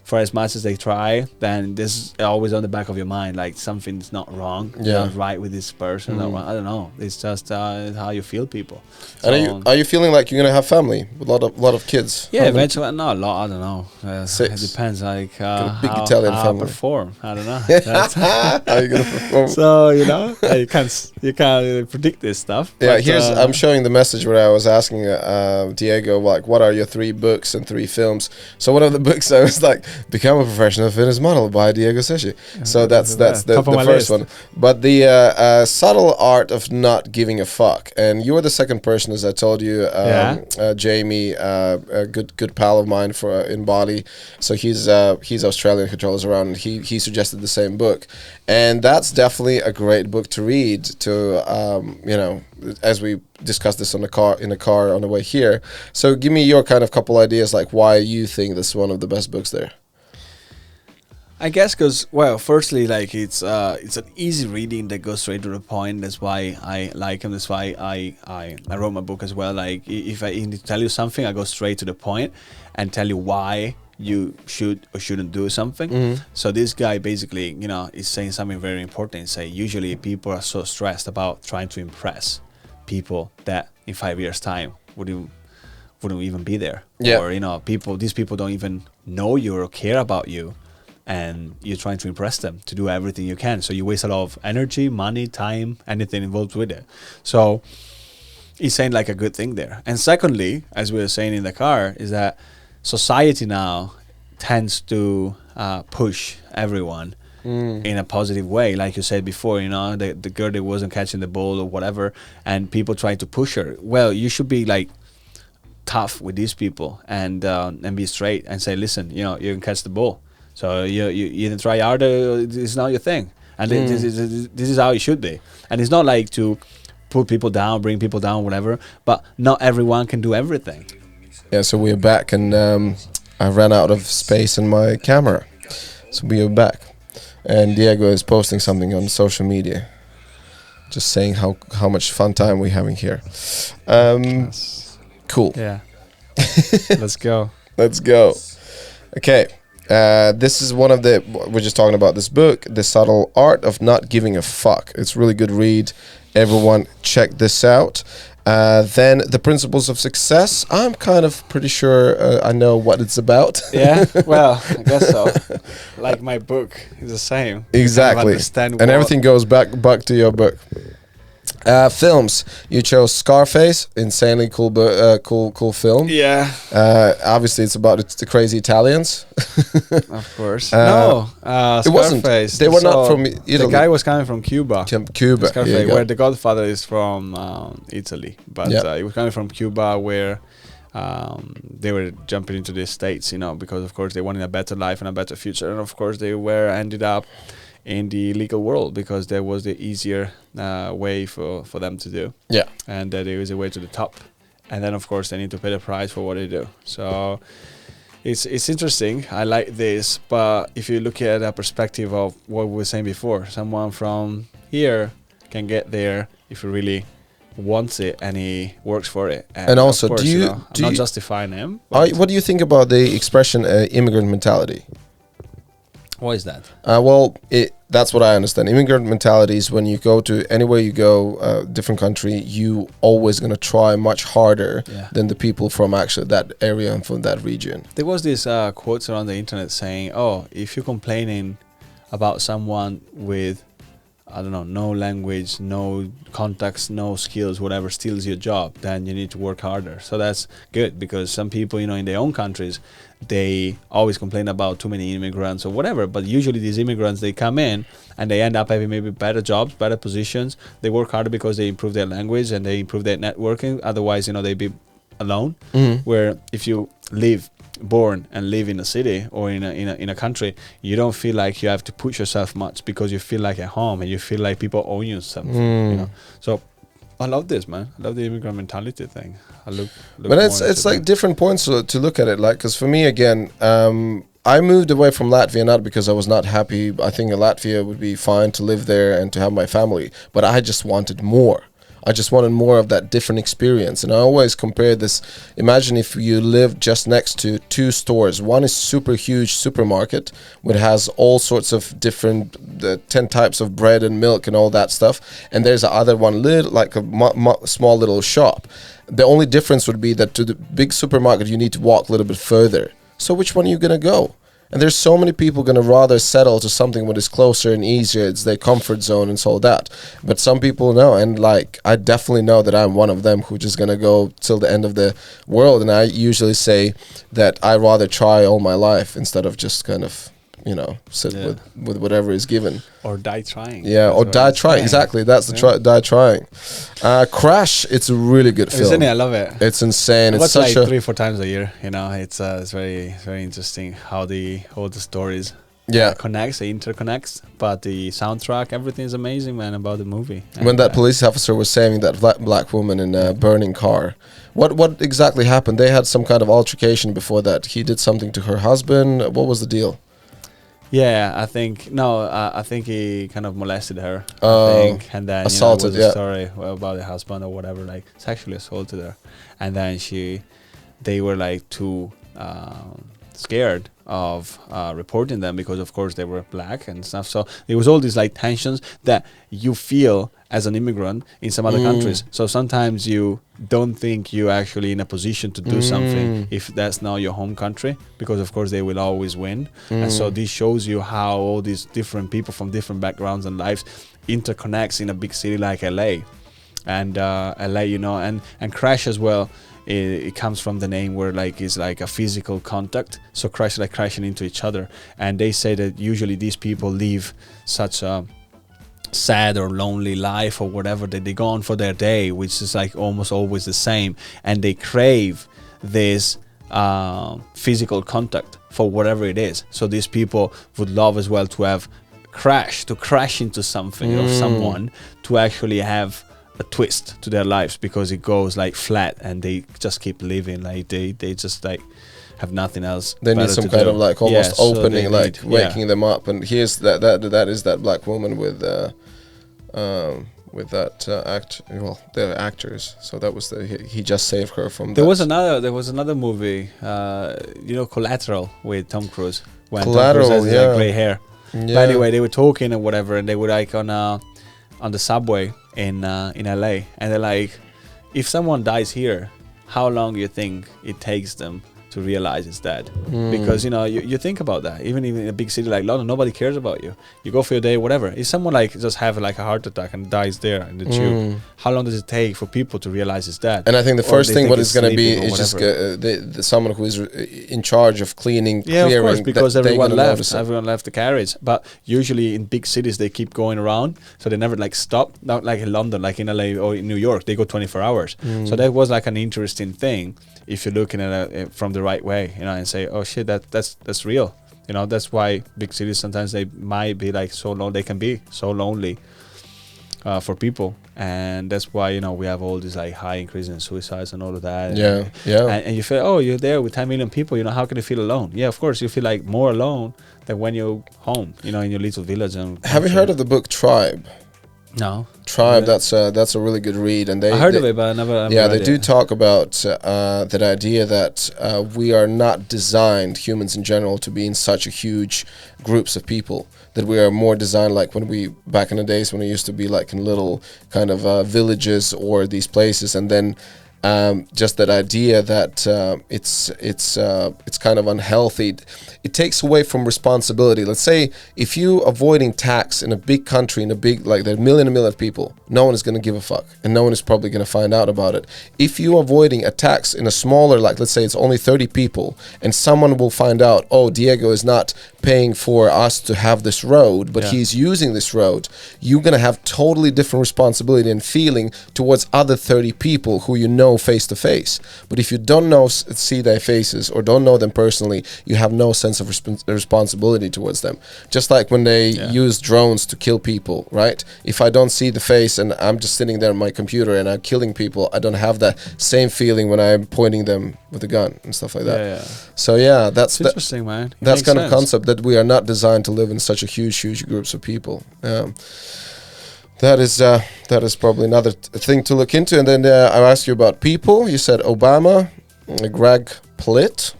for as much as they try, then this is always on the back of your mind, like something's not wrong, not right with this person. I don't know. It's just how you feel people. And are you feeling like you're gonna have family with a lot of kids? Yeah, eventually. No, a lot. I don't know. 6. It depends, like big Italian how family. I perform. I don't know. How are you gonna perform? So you can't really predict this stuff. Yeah, but, I'm showing the message where I was asking Diego, like, what are your 3 books and 3 films? So one of the books I was like, Become a Professional Fitness Model by Diego Sechi. So that's the first one. But the Subtle Art of Not Giving a Fuck. And you were the second person, as I told you, Jamie, a good pal of mine in Bali. So he's Australian, controls around, and he suggested the same book. And that's definitely a great book to read as we discussed this in the car on the way here. So give me your kind of couple ideas, like why you think this is one of the best books there. I guess because, firstly, like it's an easy reading that goes straight to the point. That's why I like him. That's why I wrote my book as well. Like if I need to tell you something, I go straight to the point and tell you why you should or shouldn't do something. So this guy basically, is saying something very important. Say usually people are so stressed about trying to impress people that in 5 years' time wouldn't even be there. Or these people don't even know you or care about you. And you're trying to impress them to do everything you can. So you waste a lot of energy, money, time, anything involved with it. So he's saying like a good thing there. And secondly, as we were saying in the car, is that society now tends to push everyone in a positive way. Like you said before, the girl that wasn't catching the ball or whatever, and people try to push her. Well, you should be like tough with these people and be straight and say, listen, you can catch the ball. So you didn't try harder. It's not your thing, and this is how it should be. And it's not like to put people down, bring people down, whatever. But not everyone can do everything. Yeah. So we're back, and I ran out of space in my camera, so we are back. And Diego is posting something on social media, just saying how much fun time we're having here. Cool. Yeah. Let's go. Let's go. Okay. This is one of we're just talking about this book, The Subtle Art of Not Giving a Fuck. It's a really good read. Everyone check this out. Then The Principles of Success. I'm kind of pretty sure I know what it's about. Yeah, well, I guess so. Like my book is the same. Exactly. And everything goes back to your book. Films. You chose Scarface, insanely cool, cool film. Yeah, Obviously, it's about the crazy Italians. of course. It wasn't. Scarface. They were not from The Italy. guy was coming from Cuba. Cuba. Scarface, Here you go. where the Godfather is from Italy, but Yeah. he was coming from Cuba, where they were jumping into the States, because of course they wanted a better life and a better future, and of course they were ended up in the legal world because that was the easier way for them to do. Yeah. And that it was a way to the top, and then of course they need to pay the price for what they do. So it's interesting. I like this, but if you look at a perspective of what we were saying before, someone from here can get there if he really wants it and he works for it. And also, of course, I'm do not you- justifying him. but What do you think about the expression immigrant mentality? what is that? Well, that's what I understand. Immigrant mentality is when you go to anywhere you go, different country, you always gonna try much harder Yeah. than the people from actually that area and from that region. There was this quotes around the internet saying, "Oh, if you're complaining about someone with, I don't know, no language, no contacts, no skills, whatever steals your job, then you need to work harder." So that's good because some people, in their own countries, they always complain about too many immigrants or whatever. But usually these immigrants, they come in and they end up having maybe better jobs, better positions. They work harder because they improve their language and they improve their networking. Otherwise, they'd be alone. Where if you born and live in a city or in a country, you don't feel like you have to push yourself much because you feel like at home and you feel like people owe you something. So I love this, man. I love the immigrant mentality thing. I look But it's like different points to look at it. Like, because for me again, I moved away from Latvia not because I was not happy. I think Latvia would be fine to live there and to have my family, but I just wanted more. I just wanted more of that different experience. And I always compare this. Imagine if you live just next to two stores. One is super huge supermarket, which has all sorts of different 10 types of bread and milk and all that stuff. And there's the other one, like a small little shop. The only difference would be that to the big supermarket, you need to walk a little bit further. So which one are you going to go? And there's so many people going to rather settle to something that is closer and easier. It's their comfort zone and so that. But some people know, and like I definitely know that I'm one of them who just going to go till the end of the world. And I usually say that I rather try all my life instead of just kind of, sit with whatever is given. or die trying. Yeah, That's or what die I'm trying. saying. Exactly, that's the die trying. Crash, it's a really good film. Isn't it? I love it. It's insane. I It's watch such like a 3-4 times a year. It's very interesting how all the stories connects, it interconnects. But the soundtrack, everything is amazing, man, about the movie. When And, that police officer was saving that black woman in a burning car, what exactly happened? They had some kind of altercation before that. He did something to her husband. What was the deal? yeah, I think he kind of molested her. Oh, I think, and then assaulted, was a yeah. story about the husband or whatever, like sexually assaulted her, and then they were like too scared of reporting them because of course they were black and stuff. So there was all these like tensions that you feel as an immigrant in some other countries. So sometimes you don't think you're actually in a position to do something if that's not your home country, because of course they will always win. And so this shows you how all these different people from different backgrounds and lives interconnects in a big city like LA. And LA, and Crash as well. It comes from the name where like it's like a physical contact. So crash, like crashing into each other. And they say that usually these people live such a sad or lonely life or whatever that they go on for their day, which is like almost always the same. And they crave this physical contact for whatever it is. So these people would love as well to have crash into something or someone to actually have a twist to their lives, because it goes like flat and they just keep living like they just like have nothing else. They need better some to kind do. of like almost Yeah, so opening, they like need- waking them up. And here's that is that black woman with that act. Well, they're actors, so that was he just saved her from. There that. was another movie, Collateral, with Tom Cruise. When Collateral, Tom Cruise has yeah. like grey hair. Yeah. But anyway, they were talking and whatever, and they were like on the subway in LA, and they're like, if someone dies here, how long do you think it takes them to realize it's dead. Because you think about that, even in a big city like London, nobody cares about you. You go for your day, whatever. If someone like just have like a heart attack and dies there in the tube, how long does it take for people to realize it's dead? And I think the Or first they thing think what it's is going to be sleeping or is just whatever. someone who is in charge of cleaning, Yeah, clearing. of course, because they're everyone gonna left. notice it. Everyone left the carriage. But usually in big cities, they keep going around, so they never like stop. Not like in London, like in LA or in New York, they go 24 hours. So that was like an interesting thing if you're looking at it from the right way, and say, oh shit, that's real. That's why big cities sometimes they might be like so long. They can be so lonely for people, and that's why we have all these like high increase in suicides and all of that. And you feel, oh, you're there with 10 million people. How can you feel alone? Yeah, of course you feel like more alone than when you're home. In your little village. And have you heard of the book Tribe? No. Tribe. That's a really good read, and I heard of it, but I never. Yeah, they do talk about that idea that we are not designed, humans in general, to be in such a huge groups of people. That we are more designed like back in the days when we used to be like in little kind of villages or these places, and then just that idea that it's kind of unhealthy. It takes away from responsibility. Let's say if you avoiding tax in a big country, in a big, like there are a million of people, no one is going to give a fuck, and no one is probably going to find out about it. If you avoiding a tax in a smaller, like let's say it's only 30 people, and someone will find out, oh, Diego is not paying for us to have this road, but he's using this road, you're going to have totally different responsibility and feeling towards other 30 people who face to face. But if you don't see their faces or don't know them personally, you have no sense of responsibility towards them. Just like when they use drones to kill people, right? If I don't see the face and I'm just sitting there on my computer and I'm killing people, I don't have that same feeling when I'm pointing them with a gun and stuff like that. So that's interesting, man. That's kind of concept that we are not designed to live in such a huge groups of people. That is probably another thing to look into. And then I asked you about people. You said Obama, Greg Plitt,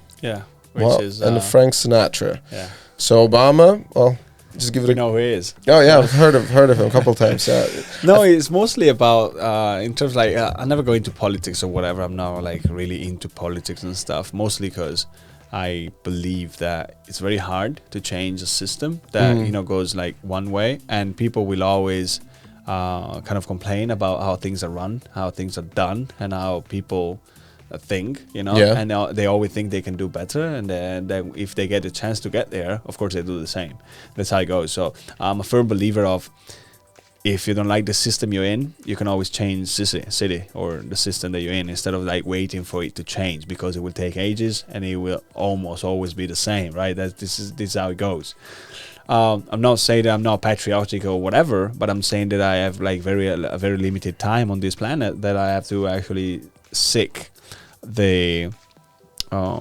which is and Frank Sinatra. Yeah. So Obama, well, just give it. You know who he is. Oh yeah, I've heard of him a couple of times. No, it's mostly about in terms of, like I never go into politics or whatever. I'm not like really into politics and stuff. Mostly because I believe that it's very hard to change a system that goes like one way, and people will always kind of complain about how things are run, how things are done, and how people think, and they always think they can do better, and then if they get a chance to get there, of course they do the same. That's how it goes. So I'm a firm believer of, if you don't like the system you're in, you can always change city or the system that you're in, instead of like waiting for it to change, because it will take ages and it will almost always be the same, right? This is how it goes. I'm not saying that I'm not patriotic or whatever, but I'm saying that I have like a very limited time on this planet, that I have to actually seek the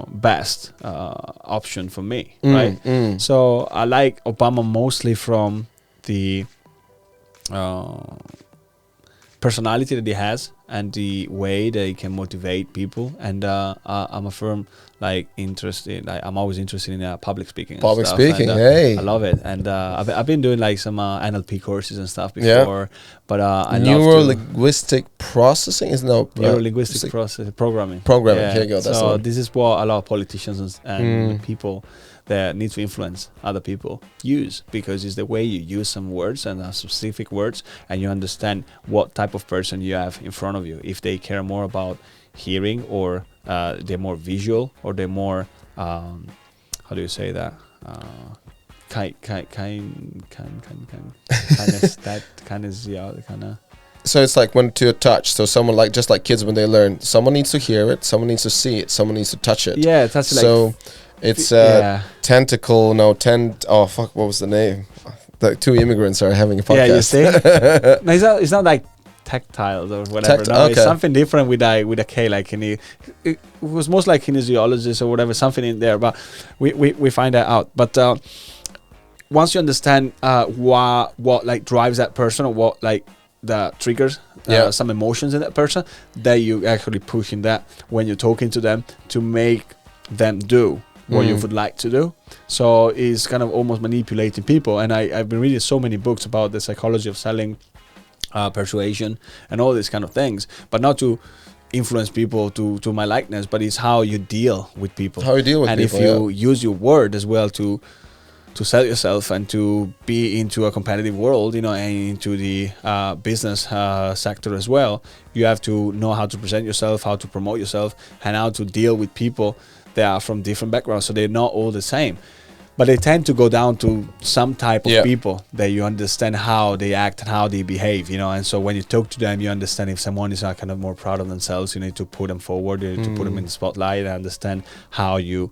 best option for me, right? So I like Obama mostly from the personality that he has and the way that he can motivate people, and I'm a firm interested. I'm always interested in public speaking. Public stuff, speaking, and, hey! I love it, and I've been doing like some NLP courses and stuff before. But I neuro-linguistic processing is neuro-linguistic process programming. Programming. Here you go. That's so this is what a lot of politicians and people that need to influence other people use, because it's the way you use some words and specific words, and you understand what type of person you have in front of you. If they care more about hearing, or they're more visual, or they're more how do you say that? So it's like when to a touch. So someone just like kids when they learn, someone needs to hear it, someone needs to see it, someone needs to touch it. Yeah, that's so. It's tentacle. Oh fuck! What was the name? The two immigrants are having a podcast. Yeah, you see. No, it's not like tactile or whatever. Okay. It's something different with a K. Like it was most like kinesiologist or whatever, something in there. But we find that out. But once you understand what like drives that person, or what like the triggers some emotions in that person, that you actually pushing that when you're talking to them to make them do what you would like to do. So it's kind of almost manipulating people. And I've been reading so many books about the psychology of selling, persuasion, and all these kind of things, but not to influence people to my likeness, but it's how you deal with people. How you deal with and people, if you use your word as well to sell yourself and to be into a competitive world, you know, and into the business sector as well, you have to know how to present yourself, how to promote yourself, and how to deal with people that are from different backgrounds. So they're not all the same, but they tend to go down to some type of people that you understand how they act and how they behave, you know. And so when you talk to them, you understand if someone is kind of more proud of themselves, you need to put them forward, you need to put them in the spotlight, and understand how you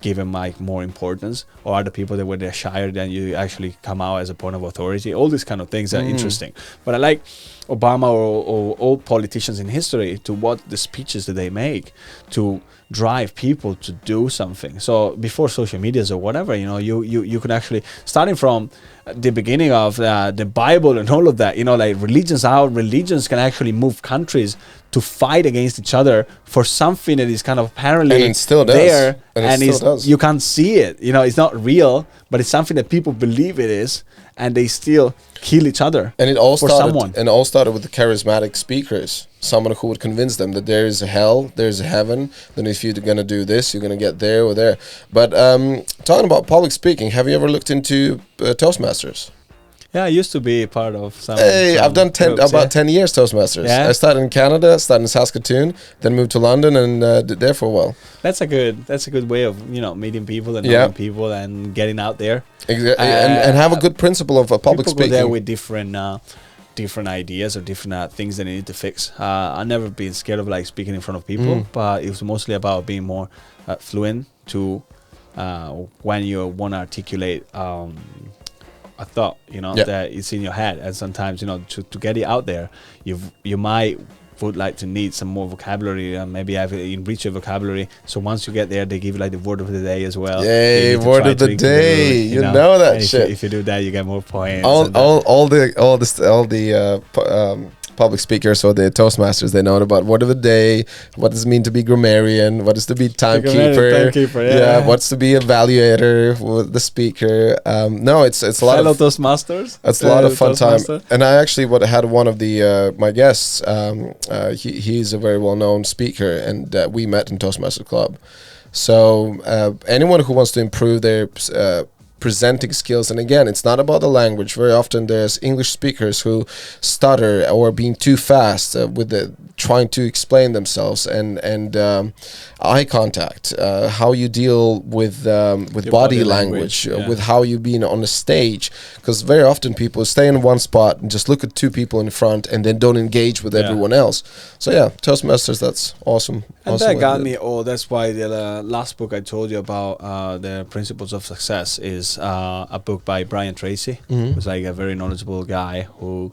give them like more importance, or other people that when they're shyer, then you actually come out as a point of authority. All these kind of things are interesting. But I like Obama or all politicians in history to what the speeches that they make to drive people to do something. So before social medias or whatever, you know, you could actually, starting from the beginning of the Bible and all of that, you know, like how religions can actually move countries to fight against each other for something that is kind of apparently and it still does. there, and it still does. You can't see it, you know, it's not real, but it's something that people believe it is, and they still kill each other. And it all for started. someone. And it all started with the charismatic speakers. Someone who would convince them that there is a hell, there's a heaven. Then if you're gonna do this, you're gonna get there or there. But talking about public speaking, have you ever looked into Toastmasters? Yeah, I used to be part of some. Hey, I've done groups, about 10 years Toastmasters. Yeah? I started in Canada, started in Saskatoon, then moved to London and did there for a while. That's a good way of, you know, meeting people and knowing people and getting out there. Exactly, and have a good principle of public people speaking. Go there with different ideas or different things that they need to fix. I've never been scared of like speaking in front of people, but it was mostly about being more fluent to when you want to articulate a thought, you know, that it's in your head. And sometimes, you know, to get it out there, you might would like to need some more vocabulary and maybe have enrich your vocabulary. So once you get there, they give you like the word of the day as well. Yay, word of the day! You know that shit. If you do that, you get more points. All the public speakers or the Toastmasters, they know about word of the day. What does it mean to be grammarian? What does to be timekeeper? What's to be evaluator with the speaker? No, it's a lot of Toastmasters. It's a lot of fun time. And I actually had one of the my guests. He's a very well-known speaker, and we met in Toastmasters Club. So anyone who wants to improve their presenting skills, and again, it's not about the language. Very often there's English speakers who stutter or being too fast with trying to explain themselves, and eye contact, how you deal with body language, with how you being on the stage, because very often people stay in one spot and just look at two people in front and then don't engage with everyone else. So yeah, Toastmasters, that's awesome. And awesome that got me. That's why the last book I told you about, the Principles of Success, is a book by Brian Tracy, who's like a very knowledgeable guy who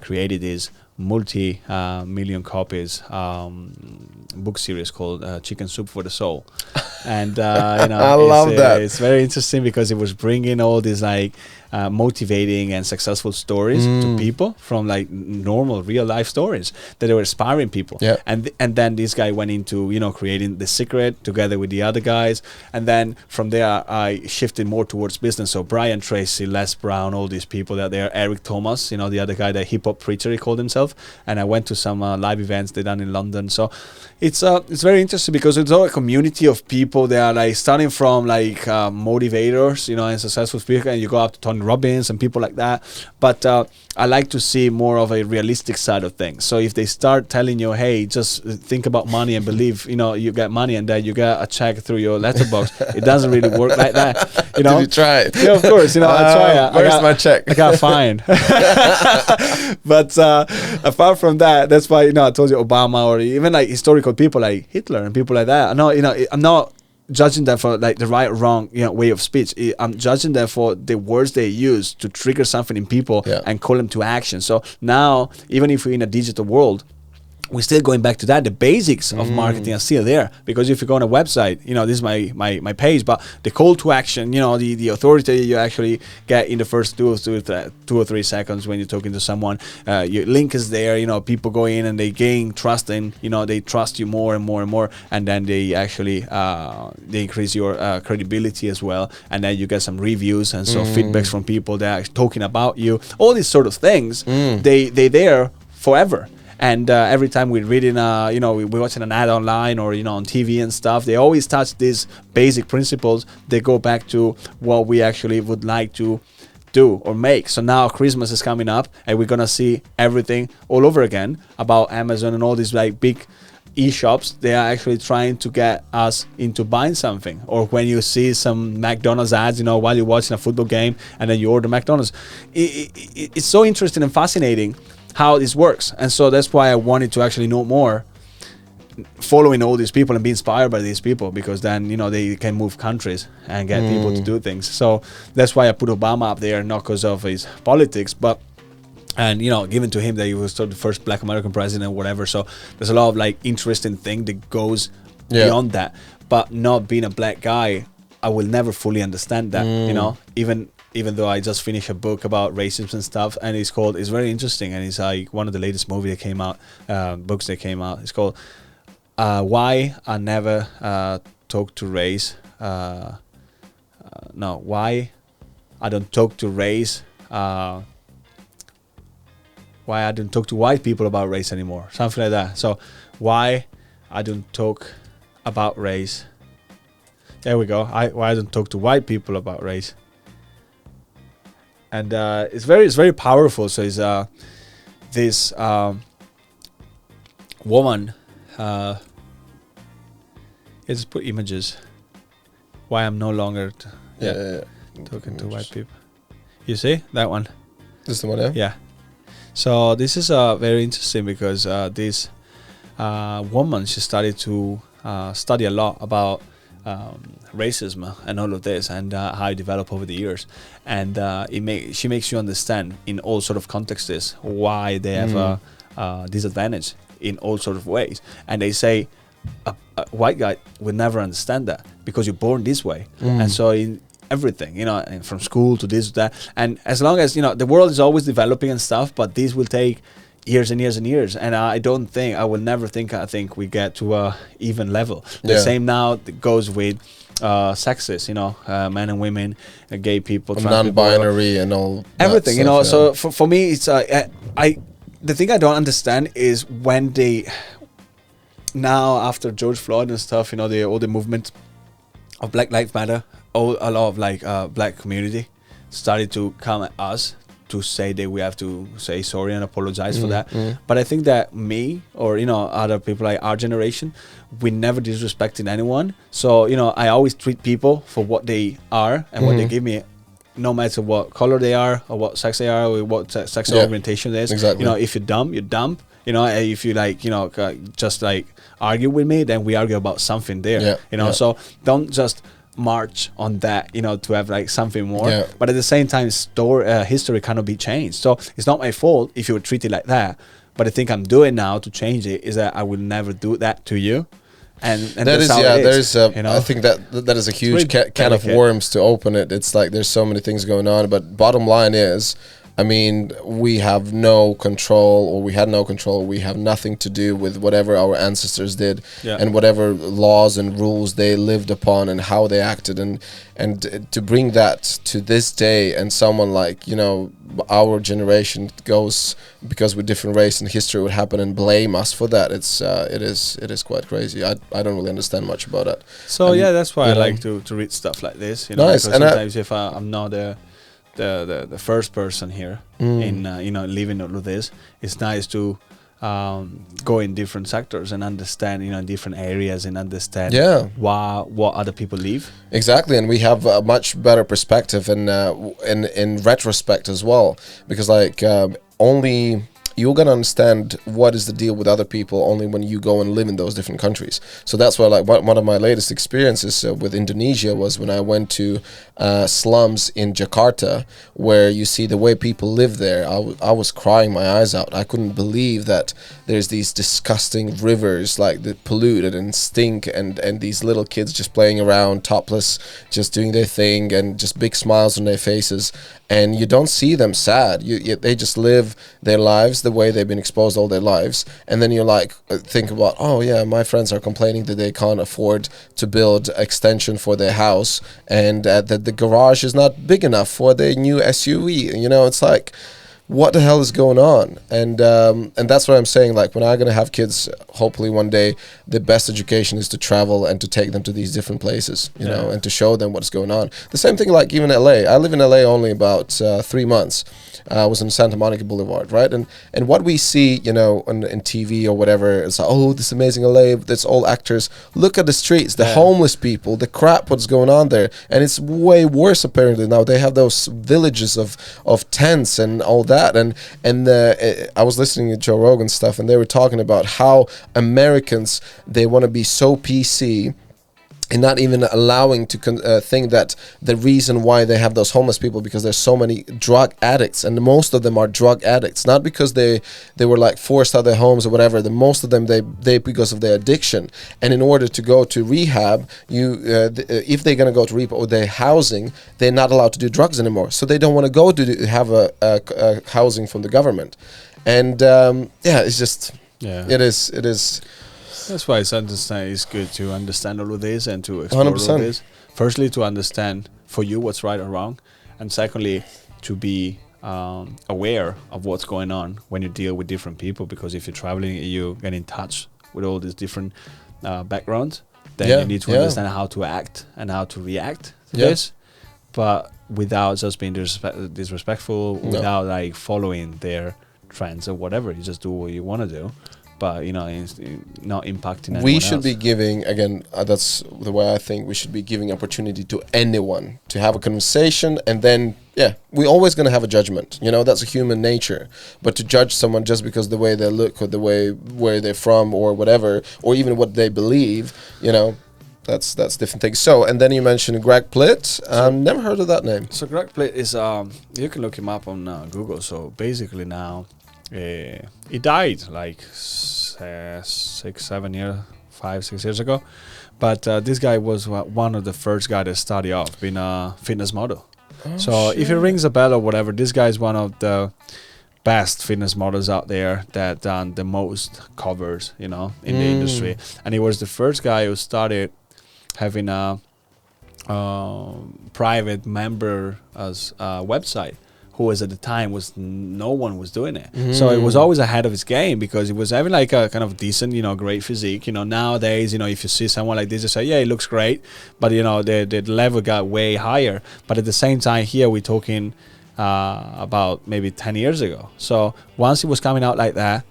created this multi-million copies book series called Chicken Soup for the Soul. And you know, I love that. It's very interesting because it was bringing all these like motivating and successful stories to people from like normal real life stories that they were inspiring people. And then this guy went into, you know, creating The Secret together with the other guys, and then from there I shifted more towards business. So Brian Tracy, Les Brown, all these people that there, Eric Thomas, you know, the other guy, the hip hop preacher he called himself. And I went to some live events they done in London. So it's very interesting because it's all a community of people that are like starting from like motivators, you know, and successful speakers, and you go up to Tony Robbins and people like that. But I like to see more of a realistic side of things. So if they start telling you, hey, just think about money and believe, you know, you get money and then you get a check through your letterbox, it doesn't really work like that. You know? Did you try it? Yeah, of course. You know, I try. Where's my check? I got fined. But apart from that, that's why, you know, I told you Obama or even like historical people like Hitler and people like that. I know, you know, I'm not judging them for like the right or wrong, you know, way of speech. I'm judging them for the words they use to trigger something in people and call them to action. So now, even if we're in a digital world, we're still going back to that. The basics of marketing are still there, because if you go on a website, you know, this is my page, but the call to action, you know, the authority you actually get in the first 2 or 3 seconds when you're talking to someone, your link is there, you know, people go in and they gain trust, and, you know, they trust you more and more and more, and then they actually they increase your credibility as well, and then you get some reviews and so feedbacks from people that are talking about you. All these sort of things, they're there forever. And every time we're reading, we're watching an ad online or on TV and stuff, they always touch these basic principles. They go back to what we actually would like to do or make. So now Christmas is coming up, and we're gonna see everything all over again about Amazon and all these like big e-shops. They are actually trying to get us into buying something. Or when you see some McDonald's ads, while you're watching a football game, and then you order McDonald's. It's so interesting and fascinating how this works. And so that's why I wanted to actually know more, following all these people and be inspired by these people, because then they can move countries and get people to do things. So that's why I put Obama up there, not because of his politics, but given to him that he was the first Black American president or whatever. So there's a lot of like interesting thing that goes beyond that. But not being a black guy, I will never fully understand that. Even though I just finished a book about racism and stuff, and it's very interesting, and it's like one of the latest movie that came out, books that came out. It's called Why I Never Talk to Race. Why I Don't Talk to Race. Why I don't talk to white people about race anymore, something like that. So why I don't talk about race. There we go. Why I don't talk to white people about race. And it's very powerful. So it's this woman. Let's put images. Why I'm no longer talking to white people. You see that one? This is the one, yeah? Yeah. So this is very interesting because this woman, she started to study a lot about racism and all of this, and how it developed over the years. And she makes you understand in all sort of contexts why they have a disadvantage in all sort of ways. And they say a white guy will never understand that because you're born this way. And so in everything, and from school to this, that, and as long as the world is always developing and stuff, but this will take years and years and years. And I think we get to a even level. The same now that goes with sexes, men and women, gay people, non-binary, and all everything, stuff, So for me, it's the thing I don't understand is when they now, after George Floyd and stuff, all the movement of Black Lives Matter, a lot of like black community started to come at us to say that we have to say sorry and apologize for that. But I think that me or other people like our generation, we never disrespected anyone. So I always treat people for what they are and what they give me, no matter what color they are or what sex they are or what sexual orientation it is. Exactly. If you're dumb, you're dumb. If you like, just like argue with me, then we argue about something there. So don't just march on that, to have like something more. But at the same time, history cannot be changed. So it's not my fault if you were treated like that. But the thing I'm doing now to change it is that I will never do that to you. And that is, I think that is a huge can of worms to open it. It's like there's so many things going on, but bottom line is, I mean, we have no control, or we had no control. We have nothing to do with whatever our ancestors did, and whatever laws and rules they lived upon and how they acted, and to bring that to this day, and someone like our generation goes because we're different race and history would happen and blame us for that. It is quite crazy. I don't really understand much about that. So that's why I like to read stuff like this. Nice. Because sometimes if I'm not the first person here in living all of this, it's nice to go in different sectors and understand different areas and understand what other people live. Exactly, and we have a much better perspective in retrospect as well, because like only you're gonna understand what is the deal with other people only when you go and live in those different countries. So that's why, like, one of my latest experiences with Indonesia was when I went to slums in Jakarta, where you see the way people live there. I was crying my eyes out. I couldn't believe that there's these disgusting rivers, like, that polluted and stink, and these little kids just playing around topless, just doing their thing, and just big smiles on their faces. And you don't see them sad. They just live their lives the way they've been exposed all their lives. And then you like think about, oh yeah, my friends are complaining that they can't afford to build extension for their house, and that the garage is not big enough for their new SUV. It's like, what the hell is going on? And that's what I'm saying. Like, when I'm gonna have kids, hopefully one day, the best education is to travel and to take them to these different places, you know, and to show them what's going on. The same thing, like even LA. I live in LA only about 3 months. I was in Santa Monica Boulevard, right? And what we see, you know, on TV or whatever, it's like, oh, this amazing LA, that's all actors. Look at the streets, the homeless people, the crap, what's going on there. And it's way worse apparently now. They have those villages of tents and all that. And I was listening to Joe Rogan stuff, and they were talking about how Americans, they want to be so PC and not even allowing to think that the reason why they have those homeless people, because there's so many drug addicts, and most of them are drug addicts, not because they were like forced out of their homes or whatever. The most of them they because of their addiction. And in order to go to rehab, if they're gonna go to rehab or their housing, they're not allowed to do drugs anymore. So they don't want to go to have a housing from the government. And it's just it is. That's why it's good to understand all of this and to explore 100%. All of this. Firstly, to understand for you what's right or wrong, and secondly, to be aware of what's going on when you deal with different people. Because if you're traveling, you get in touch with all these different backgrounds, then you need to understand how to act and how to react to this, but without just being disrespectful, without like following their trends or whatever. You just do what you want to do. But, you know, it's not impacting anyone We should else. be giving, again, that's the way I think, we should be giving opportunity to anyone to have a conversation, and then, we're always going to have a judgment. You know, that's a human nature. But to judge someone just because the way they look or the way where they're from or whatever, or even what they believe, you know, that's different things. So, and then you mentioned Greg Plitt. Never heard of that name. So Greg Plitt is, you can look him up on Google. So basically now, he died like 5-6 years ago, but this guy was one of the first guys that started off being a fitness model. So if it rings a bell or whatever, this guy is one of the best fitness models out there that done the most covers, you know, in the industry. And he was the first guy who started having a private member as a website, who was at the time no one was doing it. So it was always ahead of his game, because he was having like a kind of decent, you know, great physique. You know, nowadays, you know, if you see someone like this, you say, yeah, he looks great, but you know, the level got way higher. But at the same time, here we're talking about maybe 10 years ago. So once he was coming out like that,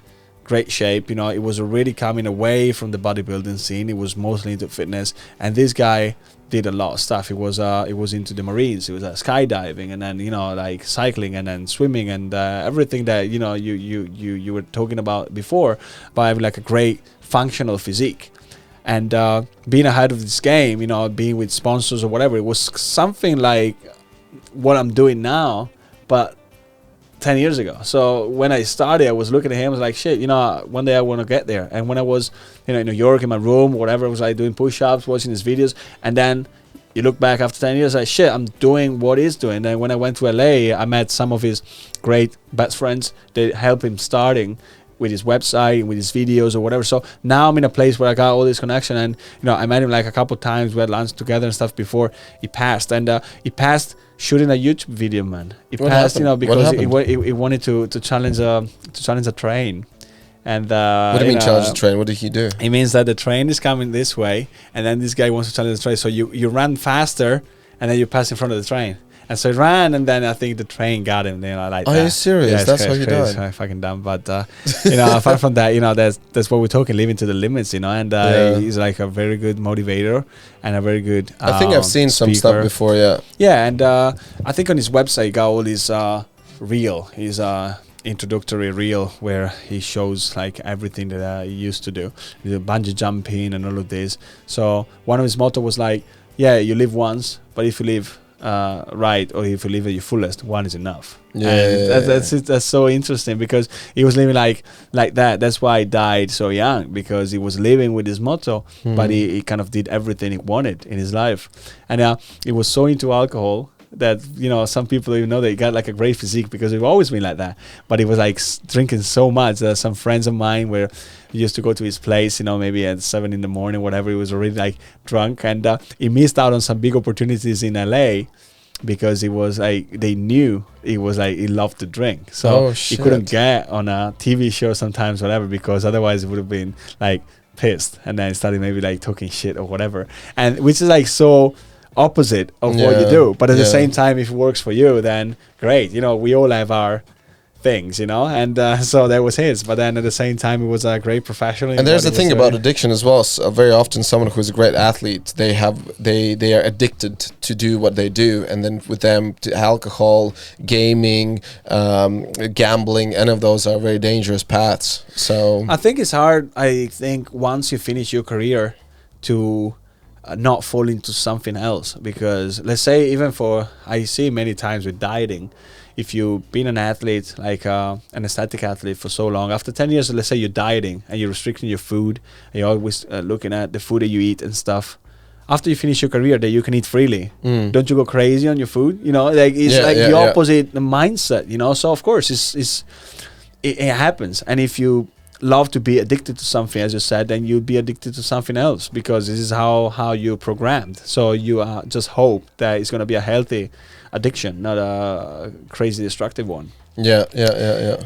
great shape, you know, it was already coming away from the bodybuilding scene. It was mostly into fitness, and this guy did a lot of stuff. It was into the Marines. It was skydiving, and then, you know, like cycling, and then swimming, and everything that, you know, you were talking about before, by having like a great functional physique, and being ahead of this game, you know, being with sponsors or whatever. It was something like what I'm doing now, but 10 years ago. So when I started, I was looking at him, I was like, shit, you know, one day I want to get there. And when I was, you know, in New York in my room, whatever, I was like doing push-ups, watching his videos, and then you look back after 10 years, like, shit, I'm doing what he's doing. And then when I went to LA, I met some of his great best friends. They helped him starting with his website, with his videos or whatever. So now I'm in a place where I got all this connection, and, you know, I met him like a couple times. We had lunch together and stuff before he passed. And he passed shooting a YouTube video, man. He passed, you know, because he wanted to challenge a train. And what do you mean challenge the train? What did he do? It means that the train is coming this way, and then this guy wants to challenge the train. So you run faster, and then you pass in front of the train. And so he ran, and then I think the train got him. You know, like, are you serious? Yeah, that's how you died. It's fucking dumb. But you know, apart from that, you know, that's what we're talking, living to the limits. You know, and he's like a very good motivator and a very good. I think I've seen some stuff before. Yeah. Yeah, and I think on his website he got all his his introductory reel, where he shows like everything that he used to do, the bungee jumping and all of this. So one of his motto was like, yeah, you live once, but if you live right, or if you live at your fullest, one is enough. That's so interesting, because he was living like that. That's why he died so young, because he was living with his motto, but he kind of did everything he wanted in his life. And he was so into alcohol that, you know, some people even know that he got like a great physique because he's always been like that, but he was like drinking so much that some friends of mine were used to go to his place, you know, maybe at 7 a.m, whatever. He was already like drunk, and he missed out on some big opportunities in LA because it was like they knew it was like he loved to drink, so Oh, he couldn't shit. get on a TV show sometimes, whatever, because otherwise it would have been like pissed and then started maybe like talking shit or whatever, and which is like so opposite of what you Yeah, do, but at the yeah. same time, if it works for you, then great. We all have our things, and so that was his, but then at the same time it was a great professional in And there's what the he was thing about doing. addiction as well. So very often, someone who's a great athlete, they are addicted to do what they do, and then with them, to alcohol, gaming, gambling, any of those are very dangerous paths. So I think it's hard. I think once you finish your career to not fall into something else, because let's say even for, I see many times with dieting, if you've been an athlete, like an aesthetic athlete for so long, after 10 years, let's say you're dieting and you're restricting your food, and you're always looking at the food that you eat and stuff. After you finish your career, that you can eat freely. Don't you go crazy on your food? Like it's Yeah, like yeah, the yeah. opposite mindset. So of course it happens. And if you love to be addicted to something, as you said, then you'll be addicted to something else, because this is how you're programmed. So you just hope that it's going to be a healthy addiction, not a crazy destructive one. yeah.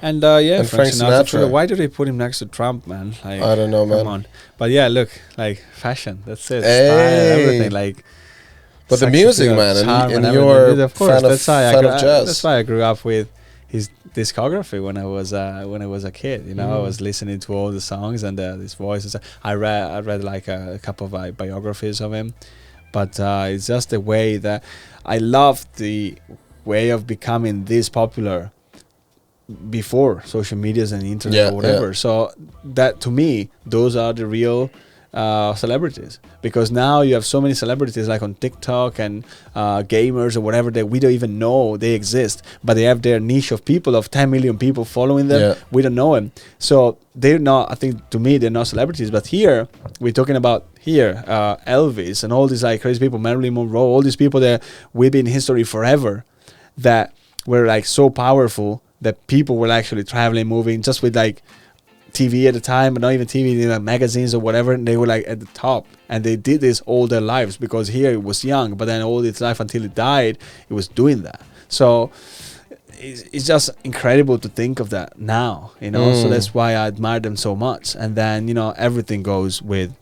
And And Frank Frank Sinatra. Sinatra. Why do they put him next to Trump, man? Like, I don't know, man. come on. But yeah, look, like fashion, that's it. Hey. Style, everything, like. But the sex music, appeal, man, charm and everything. you're Dude, of course, fan of that's why fan of jazz. That's why I grew up with his discography when I was a kid. I was listening to all the songs and his voices. I read like a couple of biographies of him, but it's just the way that I love the way of becoming this popular before social medias and internet Yeah, or whatever. yeah. So that, to me, those are the real celebrities, because now you have so many celebrities like on TikTok and gamers or whatever that we don't even know they exist, but they have their niche of people, of 10 million people following them. Yeah. We don't know them, so they're not, I think, to me, they're not celebrities. But here we're talking about Elvis and all these like crazy people, Marilyn Monroe, all these people that we've been in history forever, that were like so powerful that people were actually traveling, moving just with like TV at the time, but not even TV, like magazines or whatever, and they were like at the top, and they did this all their lives, because here it was young, but then all its life until it died, it was doing that. So it's just incredible to think of that now, so that's why I admire them so much. And then everything goes with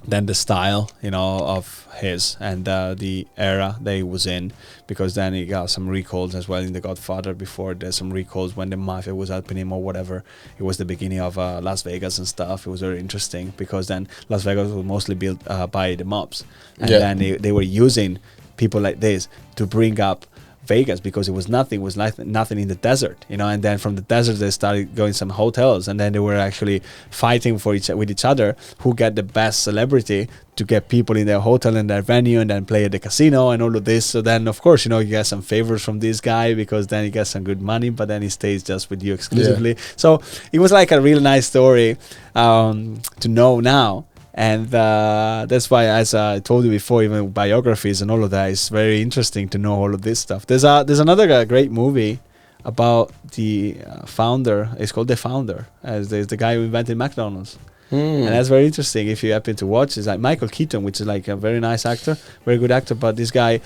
then the style of his and the era that he was in, because then he got some recalls as well in The Godfather. Before, there's some recalls when the mafia was helping him or whatever. It was the beginning of Las Vegas and stuff. It was very interesting, because then Las Vegas was mostly built by the mobs, and then they were using people like this to bring up Vegas, because it was nothing in the desert, and then from the desert they started going some hotels, and then they were actually fighting with each other who get the best celebrity to get people in their hotel and their venue, and then play at the casino and all of this. So then of course you get some favors from this guy, because then he gets some good money, but then he stays just with you exclusively. So it was like a really nice story to know now. And that's why, as I told you before, even biographies and all of that is very interesting to know all of this stuff. There's another great movie about the founder. It's called The Founder, as there's the guy who invented McDonald's. And that's very interesting if you happen to watch. It's like Michael Keaton, which is like a very nice actor, very good actor, but this guy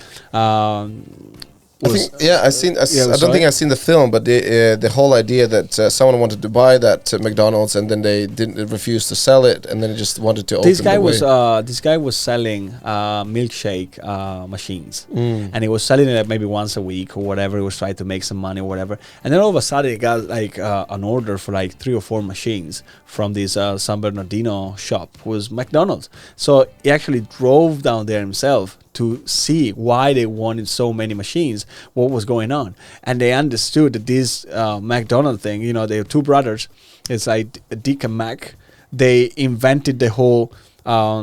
I don't think I've seen the film, but the whole idea that someone wanted to buy that McDonald's, and then they refused to sell it, and then it just wanted to open this guy the way. this guy was selling milkshake machines, and he was selling it maybe once a week or whatever. He was trying to make some money or whatever, and then all of a sudden he got like an order for like 3 or 4 machines from this San Bernardino shop, who was McDonald's. So he actually drove down there himself to see why they wanted so many machines, what was going on. And they understood that this McDonald's thing, they are 2 brothers, it's like Dick and Mac. They invented the whole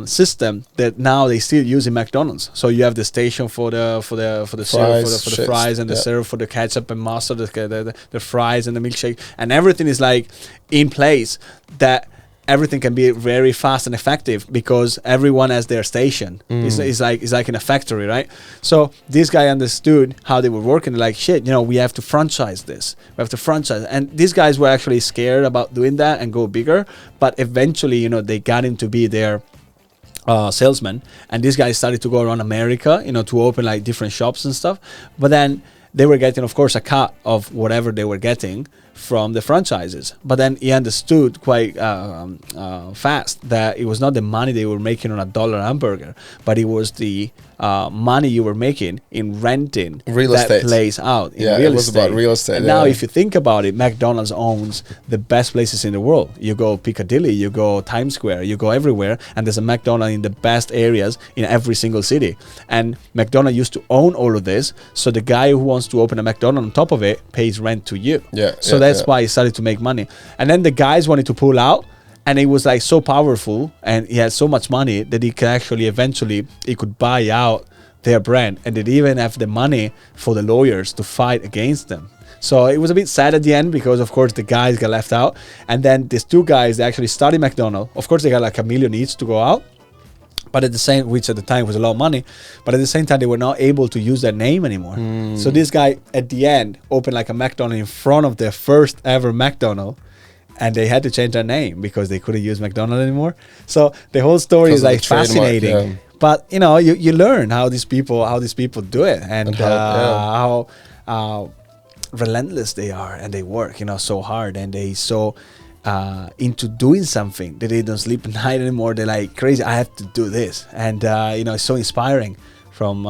system that now they still use in McDonald's. So you have the station for the syrup, for the fries, and the syrup for the ketchup and mustard, the fries and the milkshake, and everything is like in place, that everything can be very fast and effective, because everyone has their station. It's like in a factory, right? So this guy understood how they were working. Like, shit, we have to franchise this. We have to franchise. And these guys were actually scared about doing that and go bigger. But eventually, they got him to be their salesman, and these guys started to go around America, to open like different shops and stuff. But then they were getting, of course, a cut of whatever they were getting from the franchises. But then he understood quite fast that it was not the money they were making on a $1 hamburger, but it was the money you were making in renting Real that estate. place out. Yeah, real it was estate. about real estate. And yeah. now, if you think about it, McDonald's owns the best places in the world. You go Piccadilly, you go Times Square, you go everywhere, and there's a McDonald's in the best areas in every single city. And McDonald's used to own all of this, so the guy who wants to open a McDonald's on top of it pays rent to you. Yeah, So yeah, that's yeah. why he started to make money. And then the guys wanted to pull out, and it was like so powerful, and he had so much money that he could actually eventually he could buy out their brand, and they even have the money for the lawyers to fight against them. So it was a bit sad at the end because, of course, the guys got left out. And then these two guys, they actually started McDonald's. Of course, they got like $1 million each to go out. But at the same, which at the time was a lot of money, but at the same time, they were not able to use their name anymore. So this guy, at the end, opened like a McDonald's in front of their first ever McDonald's. And they had to change their name because they couldn't use McDonald's anymore. So the whole story Because is of the like trademark, fascinating. yeah. But you learn how these people do it, and how relentless they are, and they work so hard, and they so into doing something that they don't sleep at night anymore. They're like crazy. I have to do this, and it's so inspiring from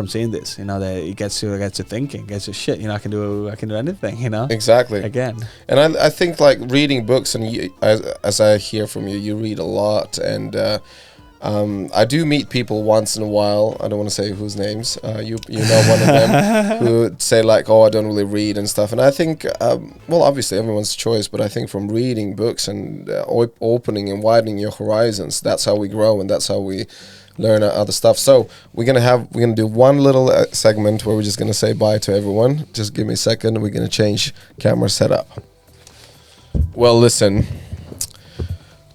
seeing this. That it gets you thinking, gets you shit. I can do anything. Exactly. Again. And I think like reading books, and as I hear from you, you read a lot, and I do meet people once in a while. I don't want to say whose names. You know one of them who say like, oh, I don't really read and stuff. And I think, well, obviously everyone's choice, but I think from reading books and opening and widening your horizons, that's how we grow, and that's how we learn other stuff. So we're gonna do one little segment where we're just gonna say bye to everyone. Just give me a second. We're gonna change camera setup. Well, listen,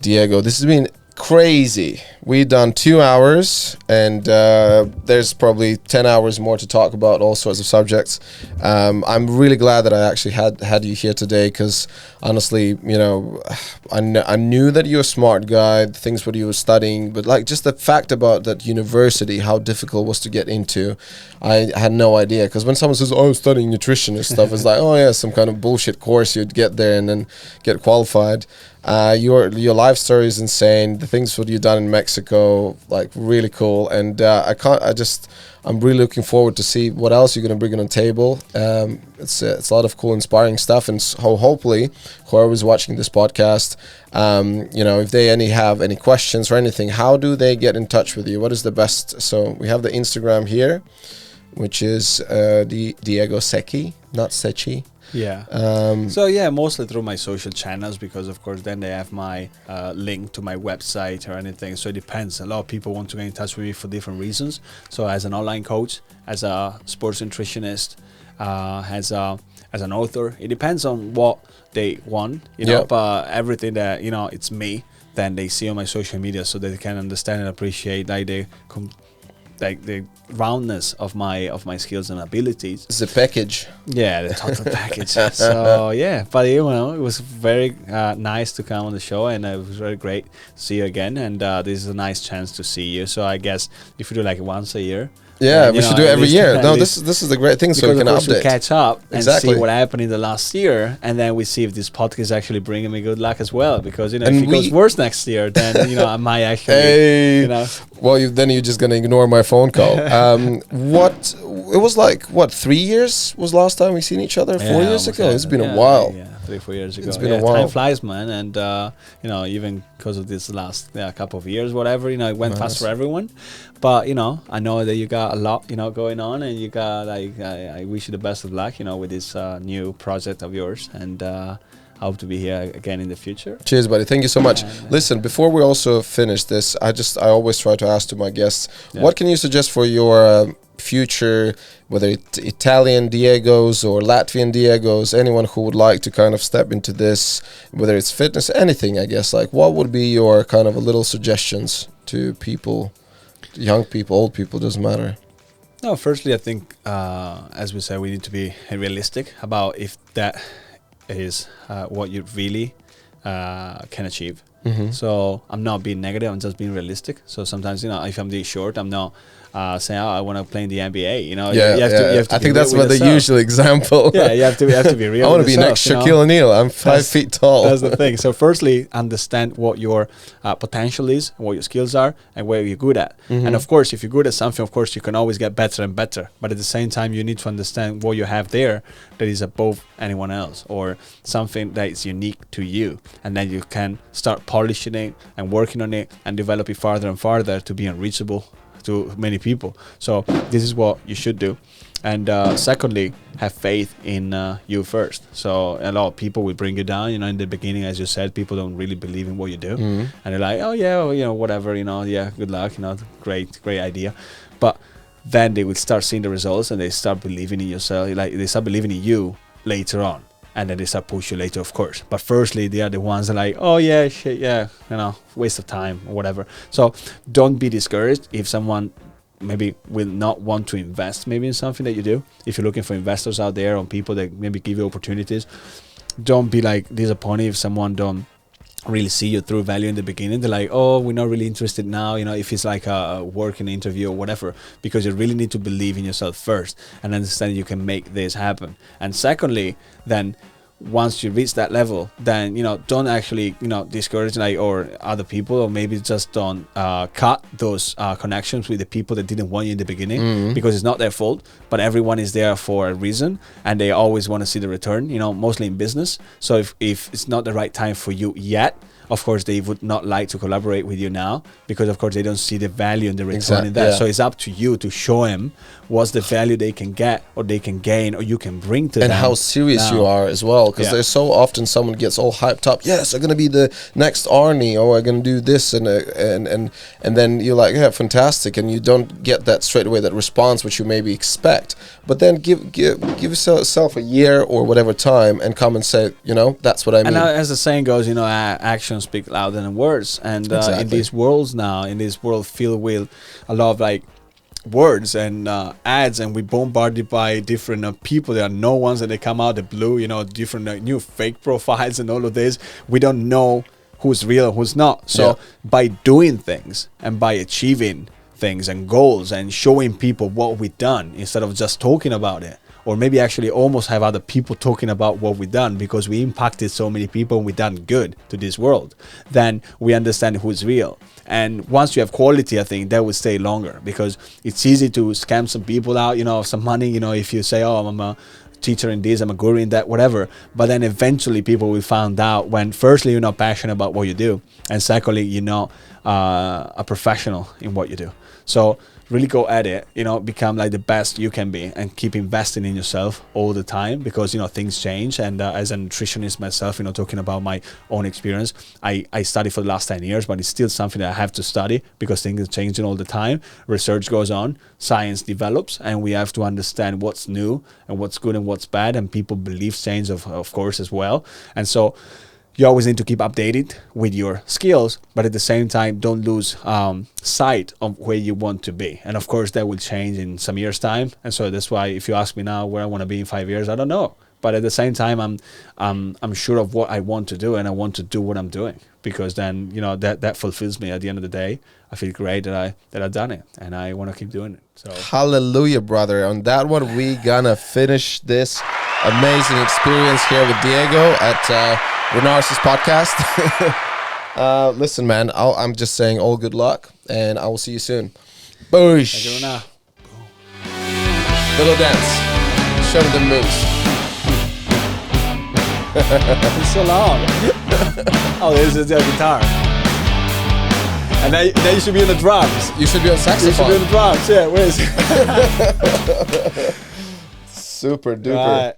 Diego, this has been crazy. We've done 2 hours, and there's probably 10 hours more to talk about all sorts of subjects. I'm really glad that I actually had you here today, because honestly, I knew that you're a smart guy, the things what you were studying, but like just the fact about that university, how difficult it was to get into, I had no idea. Because when someone says, oh, I'm studying nutritionist stuff, it's like, oh yeah, some kind of bullshit course you'd get there and then get qualified. Your life story is insane. The things what you've done in Mexico, like really cool, and I'm really looking forward to see what else you're gonna bring on the table. It's a lot of cool, inspiring stuff, and so hopefully whoever's watching this podcast, if they have any questions or anything, how do they get in touch with you? What is the best? So we have the Instagram here, which is Diego Sechi, not Sechi. Yeah. Mostly through my social channels, because of course then they have my link to my website or anything. So it depends. A lot of people want to get in touch with me for different reasons. So as an online coach, as a sports nutritionist, as an author, it depends on what they want. But everything that it's me, then they see on my social media, so they can understand and appreciate the roundness of my skills and abilities. It's a package. Yeah, the total package. So yeah, but it was very nice to come on the show, and it was very great to see you again. And this is a nice chance to see you. So I guess if you do like once a year. Yeah, we should do it every year. No, this is the great thing, so we can update. We catch up and see what happened in the last year, and then we see if this podcast is actually bringing me good luck as well. Because if it goes worse next year, then I might actually. Well, then you're just gonna ignore my phone call. What it was like? What, 3 years was last time we seen each other? 4 years ago. It's been a while. Yeah, 3-4 years ago. It's been a while. Time flies, man, and even because of this last couple of years, whatever, it went fast for everyone. But I know that you got a lot, going on, and you got I wish you the best of luck, with this new project of yours, and I hope to be here again in the future. Cheers, buddy. Thank you so much. Listen, before we also finish this, I always try to ask to my guests, what can you suggest for your future, whether it's Italian Diegos or Latvian Diegos, anyone who would like to kind of step into this, whether it's fitness, anything, I guess, like what would be your kind of a little suggestions to people, young people, old people, doesn't matter? No, firstly, I think, as we said, we need to be realistic about if that is what you really can achieve. So I'm not being negative. I'm just being realistic. So sometimes, if I'm this short, I'm not saying, I want to play in the NBA. You have to I be think real that's with what the yourself. usual example. Yeah, you have to be real. I want to with be yourself, next Shaquille O'Neal. I'm 5 feet tall. That's the thing. So firstly, understand what your potential is, what your skills are, and where you're good at. And of course, if you're good at something, of course, you can always get better and better. But at the same time, you need to understand what you have there that is above anyone else, or something that is unique to you. And then you can start polishing it and working on it and develop it farther and farther to be unreachable to many people. So this is what you should do. And secondly, have faith in you first. So a lot of people will bring you down. In the beginning, as you said, people don't really believe in what you do, and they're like, "Oh yeah, well, whatever, yeah, good luck, great idea." But then they will start seeing the results, and they start believing in yourself. Like they start believing in you later on, and then they start push you later, of course. But firstly, they are the ones that are like, "Oh yeah, shit, yeah, waste of time or whatever." So don't be discouraged if someone maybe will not want to invest maybe in something that you do. If you're looking for investors out there, or people that maybe give you opportunities, don't be like disappointed if someone don't really see you through value in the beginning. They're like, "Oh, we're not really interested now," if it's like a working interview or whatever, because you really need to believe in yourself first and understand you can make this happen. And secondly, then once you reach that level, then don't actually discourage or other people, or maybe just don't cut those connections with the people that didn't want you in the beginning, because it's not their fault, but everyone is there for a reason, and they always want to see the return, mostly in business. So if it's not the right time for you yet, of course they would not like to collaborate with you now, because of course they don't see the value and the return in that. Yeah. So it's up to you to show them what's the value they can get, or they can gain, or you can bring to them. And how serious you are as well, because there's so often someone gets all hyped up. Yes, I'm gonna be the next Arnie, or I'm gonna do this, and then you're like, yeah, fantastic, and you don't get that straight away, that response which you maybe expect. But then give yourself a year or whatever time, and come and say, that's what I mean. And as the saying goes, actions speak louder than words. And Exactly. in these worlds now, in this world filled with a lot of words and ads, and we bombarded by different people. There are no ones that they come out the blue, different new fake profiles and all of this. We don't know who's real and who's not. So by doing things and by achieving things and goals and showing people what we've done, instead of just talking about it, or maybe actually almost have other people talking about what we've done, because we impacted so many people and we've done good to this world, then we understand who's real. And once you have quality, I think that will stay longer, because it's easy to scam some people out, of some money, if you say, "Oh, I'm a teacher in this, I'm a guru in that," whatever. But then eventually people will find out, when firstly you're not passionate about what you do, and secondly you're not a professional in what you do. So really go at it, become like the best you can be, and keep investing in yourself all the time, because things change. And as a nutritionist myself, talking about my own experience, I studied for the last 10 years, but it's still something that I have to study, because things are changing all the time. Research goes on, science develops, and we have to understand what's new and what's good and what's bad, and people beliefs change of course as well. And so you always need to keep updated with your skills, but at the same time, don't lose sight of where you want to be. And of course, that will change in some years' time. And so that's why, if you ask me now where I want to be in 5 years, I don't know. But at the same time, I'm sure of what I want to do, and I want to do what I'm doing, because then that fulfills me at the end of the day. I feel great that I've done it, and I want to keep doing it. So Hallelujah, brother. On that one, we gonna finish this amazing experience here with Diego at Renars' podcast. Listen, man, I'm just saying all good luck, and I will see you soon. Boosh. thank you, Renar. Little dance. Show me the moves. It's so long. Oh, this is the guitar. And then you should be on the drums. You should be on You should be saxophone. on the drums. Yeah, where is it? Super duper. Right.